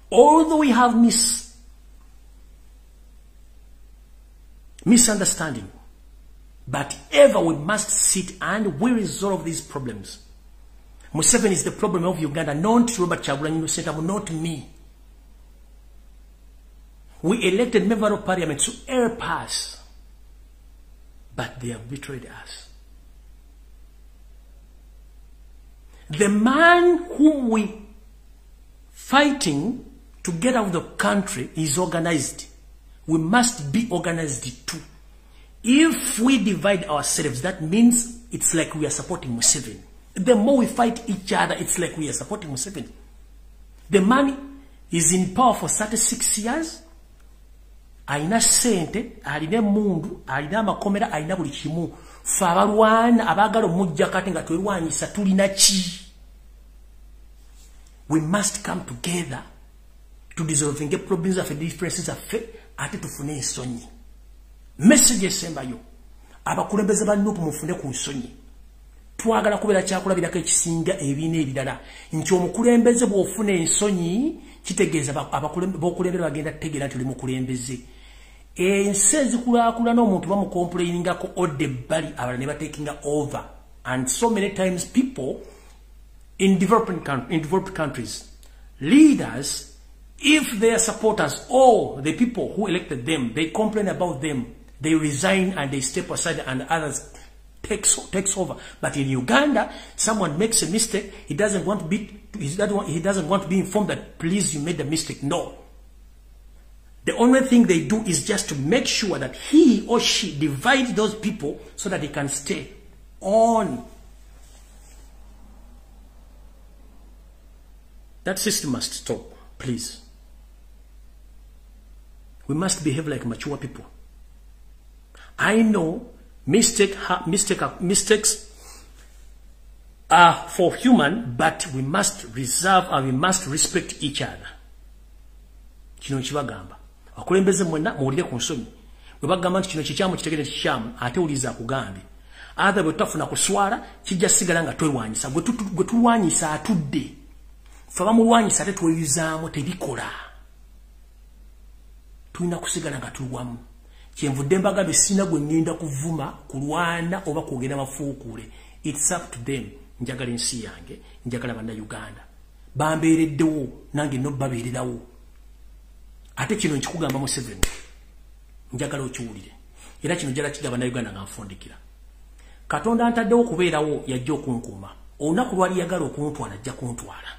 Although we have misunderstanding, but ever we must sit and we resolve these problems. Museveni is the problem of Uganda, not Robert Kyagulanyi Ssentamu, not me. We elected members of parliament to help us. But they have betrayed us. The man whom we fighting to get out of the country is organized. We must be organized too. If we divide ourselves, that means it's like we are supporting Museveni. The more we fight each other, it's like we are supporting Museveni. The man is in power for 36 years. Aina sente, alina mundu, alina makomera, alina buli kimu. Fabalwana abagalo mujja kati nga twelwanyisa tulina ki. We must come together to dissolving the problems of the differences of faith ate tufune ensonyi. Message esembayo abakulembeze bannupu mufune ku nsonyi. Twagala kubeera kyakulabirako ekisinga ebiina ebirala nti omukulembeze bw'ofuna ensonyi kitegeeza abakulembeze bagenda tegeera nti oli mukulembeze. Ensi ezikulaakulana omuntu bamukomplainingako odde ebbali abalala ne batekinga over. And so many times people in developed countries, leaders, if their supporters or the people who elected them, they complain about them, they resign and they step aside and others takes over. But in Uganda, someone makes a mistake, he doesn't want to be informed that please you made a mistake. No. The only thing they do is just to make sure that he or she divides those people so that they can stay on. That system must stop, please. We must behave like mature people. I know mistakes are for human, but we must reserve and we must respect each other. Kino kibagamba. Akulembeze mwenna muwulire ku nsonyi. Bwe bagamba nti kino kikyamu kitegere kikyamu ate uliza akugambe. Atha bwe tutafuna kuswala kijja sigala nga twelwanyisa. Bwe tulwanyisa atudde. Ffe bamulwanyisa ate tweyuzaamu tebikola. Tulina kusigala nga tulwamu. Kyenvudde mbagambe sina gwe ngenda kuvuma kulwana oba kwogera mafuukule. It's up to them. Njagala ensi yange, njagala banna Uganda. Bambeereddewo nange no babeererawo. Ate kino nkikugamba Museveni. Njagala okiwulire. Era kino njagala kigamba na Uganda nga nfundikira. Katonda antaddewo okubeerawo yajja okunkuuma. Olunaku lwali yagala okuntwala ajja kuntwala.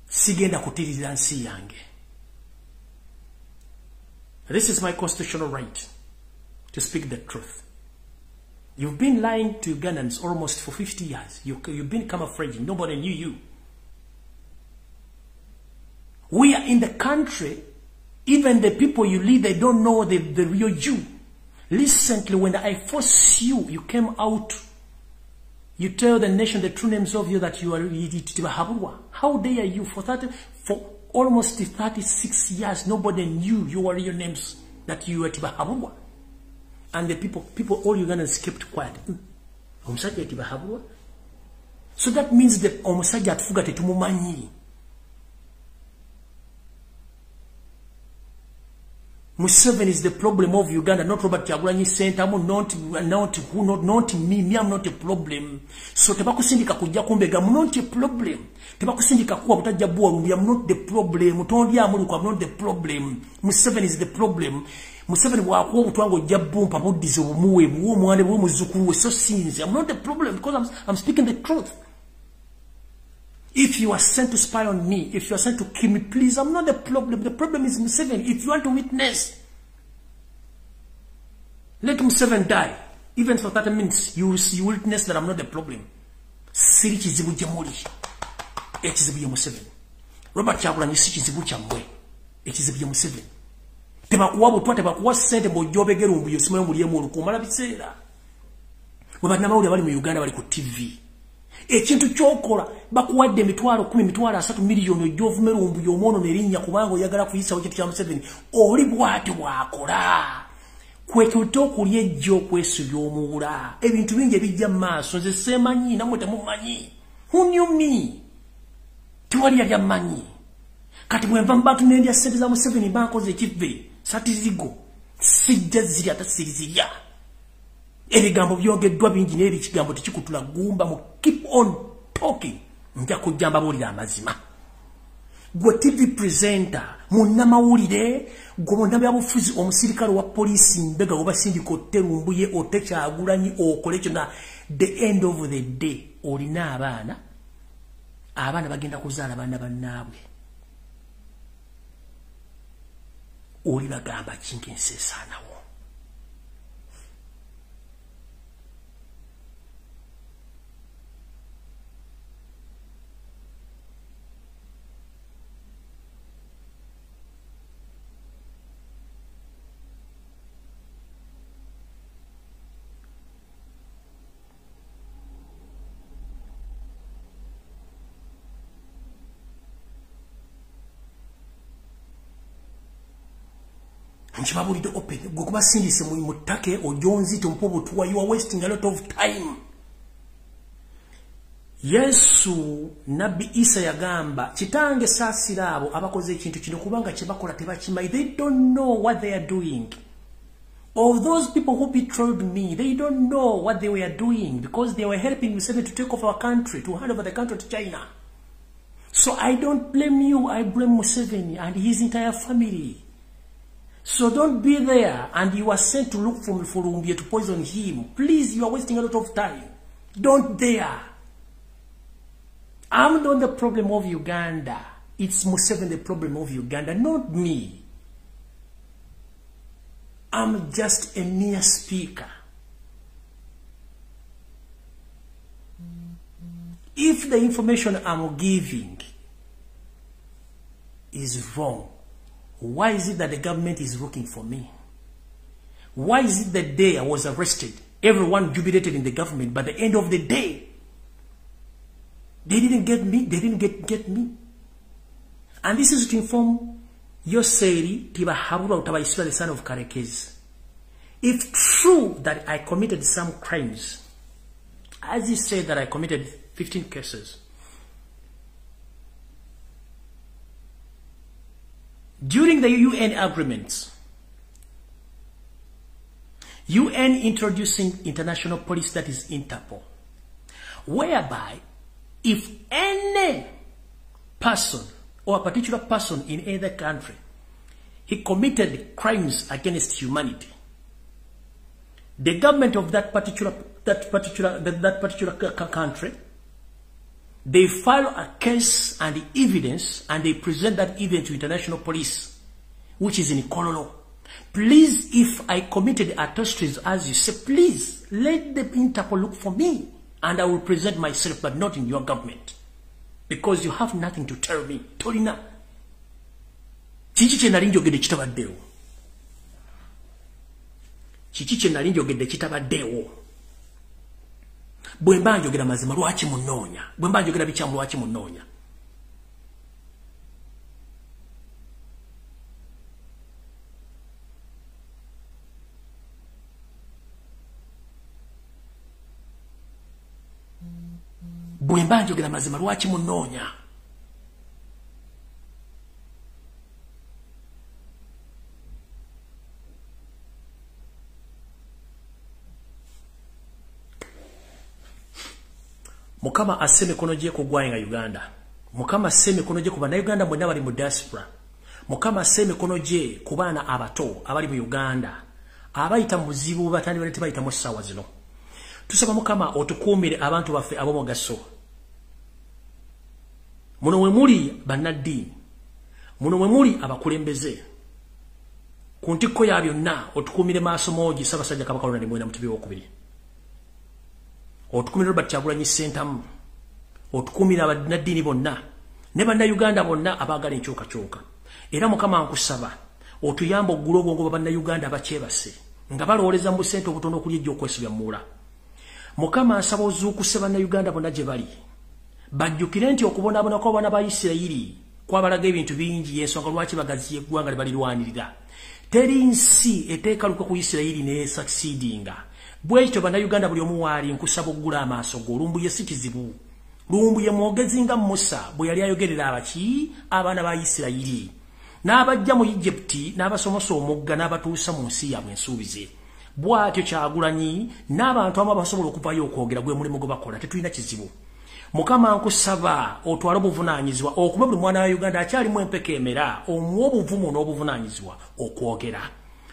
Sigenda kutiririza nsi yange. This is my constitutional right to speak the truth. You've been lying to Ugandans almost for 50 years. You've been camouflaging. Nobody knew you. We are in the country. Even the people you lead, they don't know the real you. Recently, when I forced you, you came out. You tell the nation the true names of you that you are Tibahabwa. How dare you? For almost 36 years, nobody knew your real names, that you were Tibahabwa. And the people, all Ugandans kept quiet. Omusajja Tibahabwa. So that means that omusajja atufuga tetumumanyi. Museveni is the problem of Uganda, not Robert Kyagulanyi Center, not me. Me, I'm not a problem. So tebakusindika kujja kumbega, I'm not a problem. Tebakusindika kuwa butajja buwa rumbi, I'm not the problem. Utondi amuluku, I'm not the problem. Museveni is the problem. Museveni wakuwa utuango jabu mpabudize umuwe, mwane muzukuru, so sins. I'm not the problem because I'm speaking the truth. If you are sent to spy on me, if you are sent to kill me, please, I'm not the problem. The problem is Museveni. If you want to witness, let Museveni die. Even for 30 minutes, you witness that I'm not the problem. Siri kizibu jamuli. Ekizibu ya Museveni. Robert Kyagulanyi si kizibu kyamwe. Ekizibu ya Museveni. Tebakuwa butwa, tebakuwa sente bw'ojjobegera ombuyo simanyi omulyemu olukumala biseera. Bwe bannamawulire bali mu Uganda bali ku TV. Ekintu kyokola bakuwadde emitwalo 10 miliyoni ojjovumera ombuyo omwono nerinnya kubanga oyagala kuyisawo ekintu kya Museveni. Oli bw'ati bwakola. Kwekuto okulya ejjo okwesubya omuwula. Ebintu bingi ebijja mu maaso nze seemanyi namwe temumanyi. Who knew me? Tewali yali amanyi. Kati bwe nva mu bantu n'endya ssente za Museveni bankoze ekivve. Satizigo. Sijja zirya tasizirya. Ebigambo byogeddwa bingi n'eri kigambo tekikutula gumba mu keep on talking. Nja kujja mbabuulira amazima. gwe TV presenter munnamawulire gwe munnabyabufuzi omusirikale wa poliisi mbega oba sindika otte Lumbuye otte Kyagulanyi okole kyonna the end of the day olina abaana bagenda kuzaala baana bannaabwe oli bagamba kinkensi esaanawo Nchibabulide open gokuba sindise mu mutake ojonzi tompobo tuwa you are wasting a lot of time. Yesu Nabi Isa yagamba kitange sasirabo abakoze ekintu kino kubanga kibakola tebakimanyi. They don't know what they are doing. Of those people who betrayed me, they don't know what they were doing because they were helping Museveni to take over our country, to hand over the country to China. So I don't blame you, I blame Museveni and his entire family. So don't be there and you are sent to look for Lumbuye to poison him. Please, you are wasting a lot of time. Don't dare. I'm not the problem of Uganda. It's Museveni the problem of Uganda, not me. I'm just a mere speaker. If the information I'm giving is wrong, why is it that the government is looking for me? Why is it that day I was arrested, everyone jubilated in the government, but at the end of the day, they didn't get me, they didn't get me. And this is to inform Yoseri, Tibahabura Utabaiswa, the son of Karekezi. If true that I committed some crimes, as he said that I committed 15 cases, during the UN agreements, UN introducing international police that is Interpol, whereby if any person or a particular person in either country, he committed crimes against humanity, the government of that particular country, they file a case and evidence and they present that evidence to international police, which is in Kololo. Please, if I committed atrocities as you say, please let the Interpol look for me and I will present myself, but not in your government. Because you have nothing to tell me. Tolina. Chichiche nalinjogede kitabaddewo. Chichiche nalinjogede kitabaddewo. Bwemba njogera mazima lwaki munoonya. Bwemba njogera bikyamu lwaki munoonya. Bwemba njogera mazima lwaki munoonya. Mukama aseme kono gye kugwanga Uganda. Mukama aseme kono gye kubana Uganda mwenna bali mu diaspora. Mukama aseme kono gye kubana abato abali mu Uganda. Abayita muzibu batandi bali tebayita mu sawa zino. Tusaba Mukama otukuumire abantu baffe abomugaso. Muno mwe muli bannaddiini. Muno mwe muli abakulembeze. Ku ntikko ya byonna otukuumire maaso moogi Ssaabasajja Kabaka Ronald Mwenda Mutebi w'okubiri. Otukumira Robert Kyagulanyi Ssentamu, otukumira abannaddiini bonna ne bannayuganda bonna abaagala enkyukakyuka. Era Mukama nkusaba otuyamba oggula obwongo bannayuganda abakyebase nga balowooleza mu busente obutono okuli ejja okwesibya muula. Mukama asaba ozuukuse bannayuganda bonna gye bali bajjukire nti okubonaabona kw'abaana ba Isirayiri kwabalaga ebintu bingi y'ensonga lwaki bagaziya eggwanga lye balirwanirira. Teri nsi eteekaluka ku Isirayiri ne succeedinga. Bwekyo bannayuganda buli omu waali nkusaba oggula amaaso go. Lumbuye si kizibu. Lumbuye mwogezi nga Musa bwe yali ayogerera abaki abaana ba Isirayiri n'abajja mu Egypti n'abasomosa omugga n'abatuusa mu nsi yaabwe ensuubize. Bw'atyo Kyagulanyi n'abantu abamu abasobola okuvayo okwogera gwe mulimu gwe bakola. Tetulina kizibu. Mukama nkusaba otwala obuvunanyizibwa okuba buli mwana wa Uganda akyali mu empeke emera omuwa obuvumu n'obuvunanyizibwa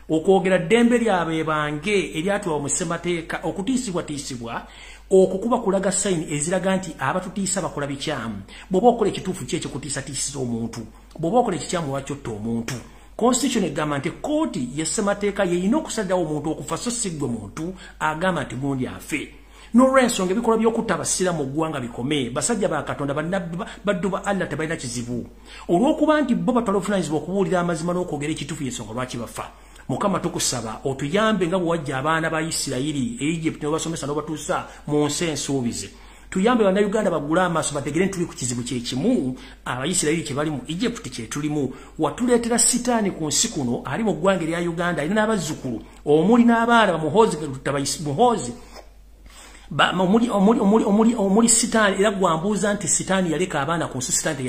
okwogera ddembe lyabe bange eryatulwa mu ssemateeka okutiisibwa okukuba kulaga sayini eziraga nti abatutiisa bakola bikyamu bw'oba okola ekituufu kyekyo kutiisatiisiza omuntu bw'oba okola ekikyamu lwakyotta omuntu Constitution egamba nti kooti y'essemateeka yeyina okusaddawo omuntu okufa so si ggwe muntu agamba nti gundi afe n'olw'ensonga ebikolwa by'okutta abasiraamu mu ggwanga bikome basajja ba Katonda baddu ba Allah tebalina kizibu olw'okuba nti bo batwala obuvunaanyizibwa okubuulira amazima n'okwogera ekituufu y'ensonga lwaki bafa Mukama tukusaba otuyambe nga bw'wajja abaana ba Isirayiri Egypt n'obasomesa n'obatuusa mu nsi ensuubize tuyambe bannayuganda bagule amaaso bategere tuli ku kizibu kyekimu Abayisirayiri kye bali mu Egypt kye tulimu watuleetera sitaani ku nsi kuno ali mu ggwanga erya Uganda alina n'abazzukulu omuli n'abaana bamuhoozi omuli sitaani era gwambuuza nti sitaani yaleka abaana ku nsi sitaani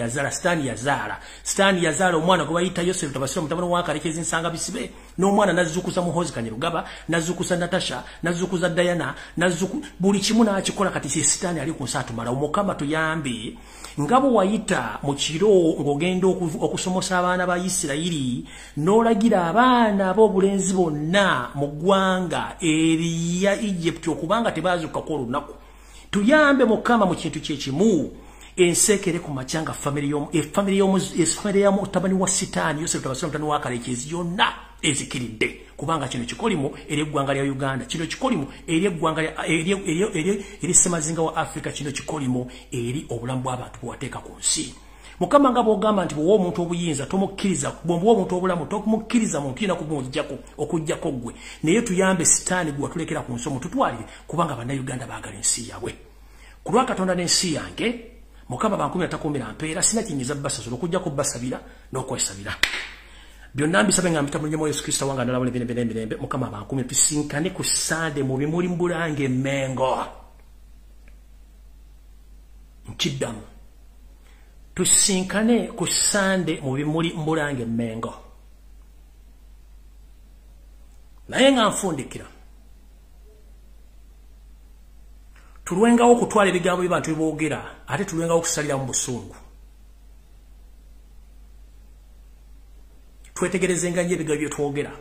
yazaala omwana gwe bayita Yoseri tabasira mutabani wa Kalekezi nsanga bisibe n'omwana nazzukuza muhoozi Kanyerugaba nazzukuza Natasha nazzukuza Diana buli kimu n'akikola kati sitaani ali ku nsi atumala Omukama tuyambe nga bwe wayita mu kiro ng'ogenda okusomosa abaana ba Isirayiri n'olagira abaana b'obulenzi bonna mu ggwanga erya Egypt okubanga tebaazuuka ko olunaku tuyambe Mukama mu kintu kyekimu ensekere ku makyanga family y'omutabani wa sitaani Yoseri tabasira mutabani wa Kalekezi yonna ezikiridde kubanga kino kikolimo eri eggwanga lya Uganda kino kikolimo eri eggwanga eri ssemazinga wa Africa kino kikolimo eri obulamu bw'abantu bwewateeka ku nsi Mukama nga bw'ogamba nti bw'owa omuntu obuyinza tomukkiriza bw'owa omuntu obulamu tomukkiriza muntu yina okuggyako ggwe naye tuyambe sitaani gwe watulekera ku nsi omututwalire kubanga bannayuganda baagala ensi yaabwe ku lwa Katonda n'ensi yange Mukama bankumi atakuumira mpeera sina kinyiza basasula okuggyako basabira n'okwesabira byonna mbisabe nga mpita mu Yesu Kristo wange ndalabula emirembe Mukama bankumi tusinkane ku Sande mu bimuli Mbulange Mengo nkiddamu tusinkane ku Sande mu bimuli Mbulange Mengo naye nga nfundikira tulwengawo okutwala ebigambo by'abantu byeboogera ate tulwengawo okusalira mu busungu twetegerezenga nnyo ebigambo bye twogera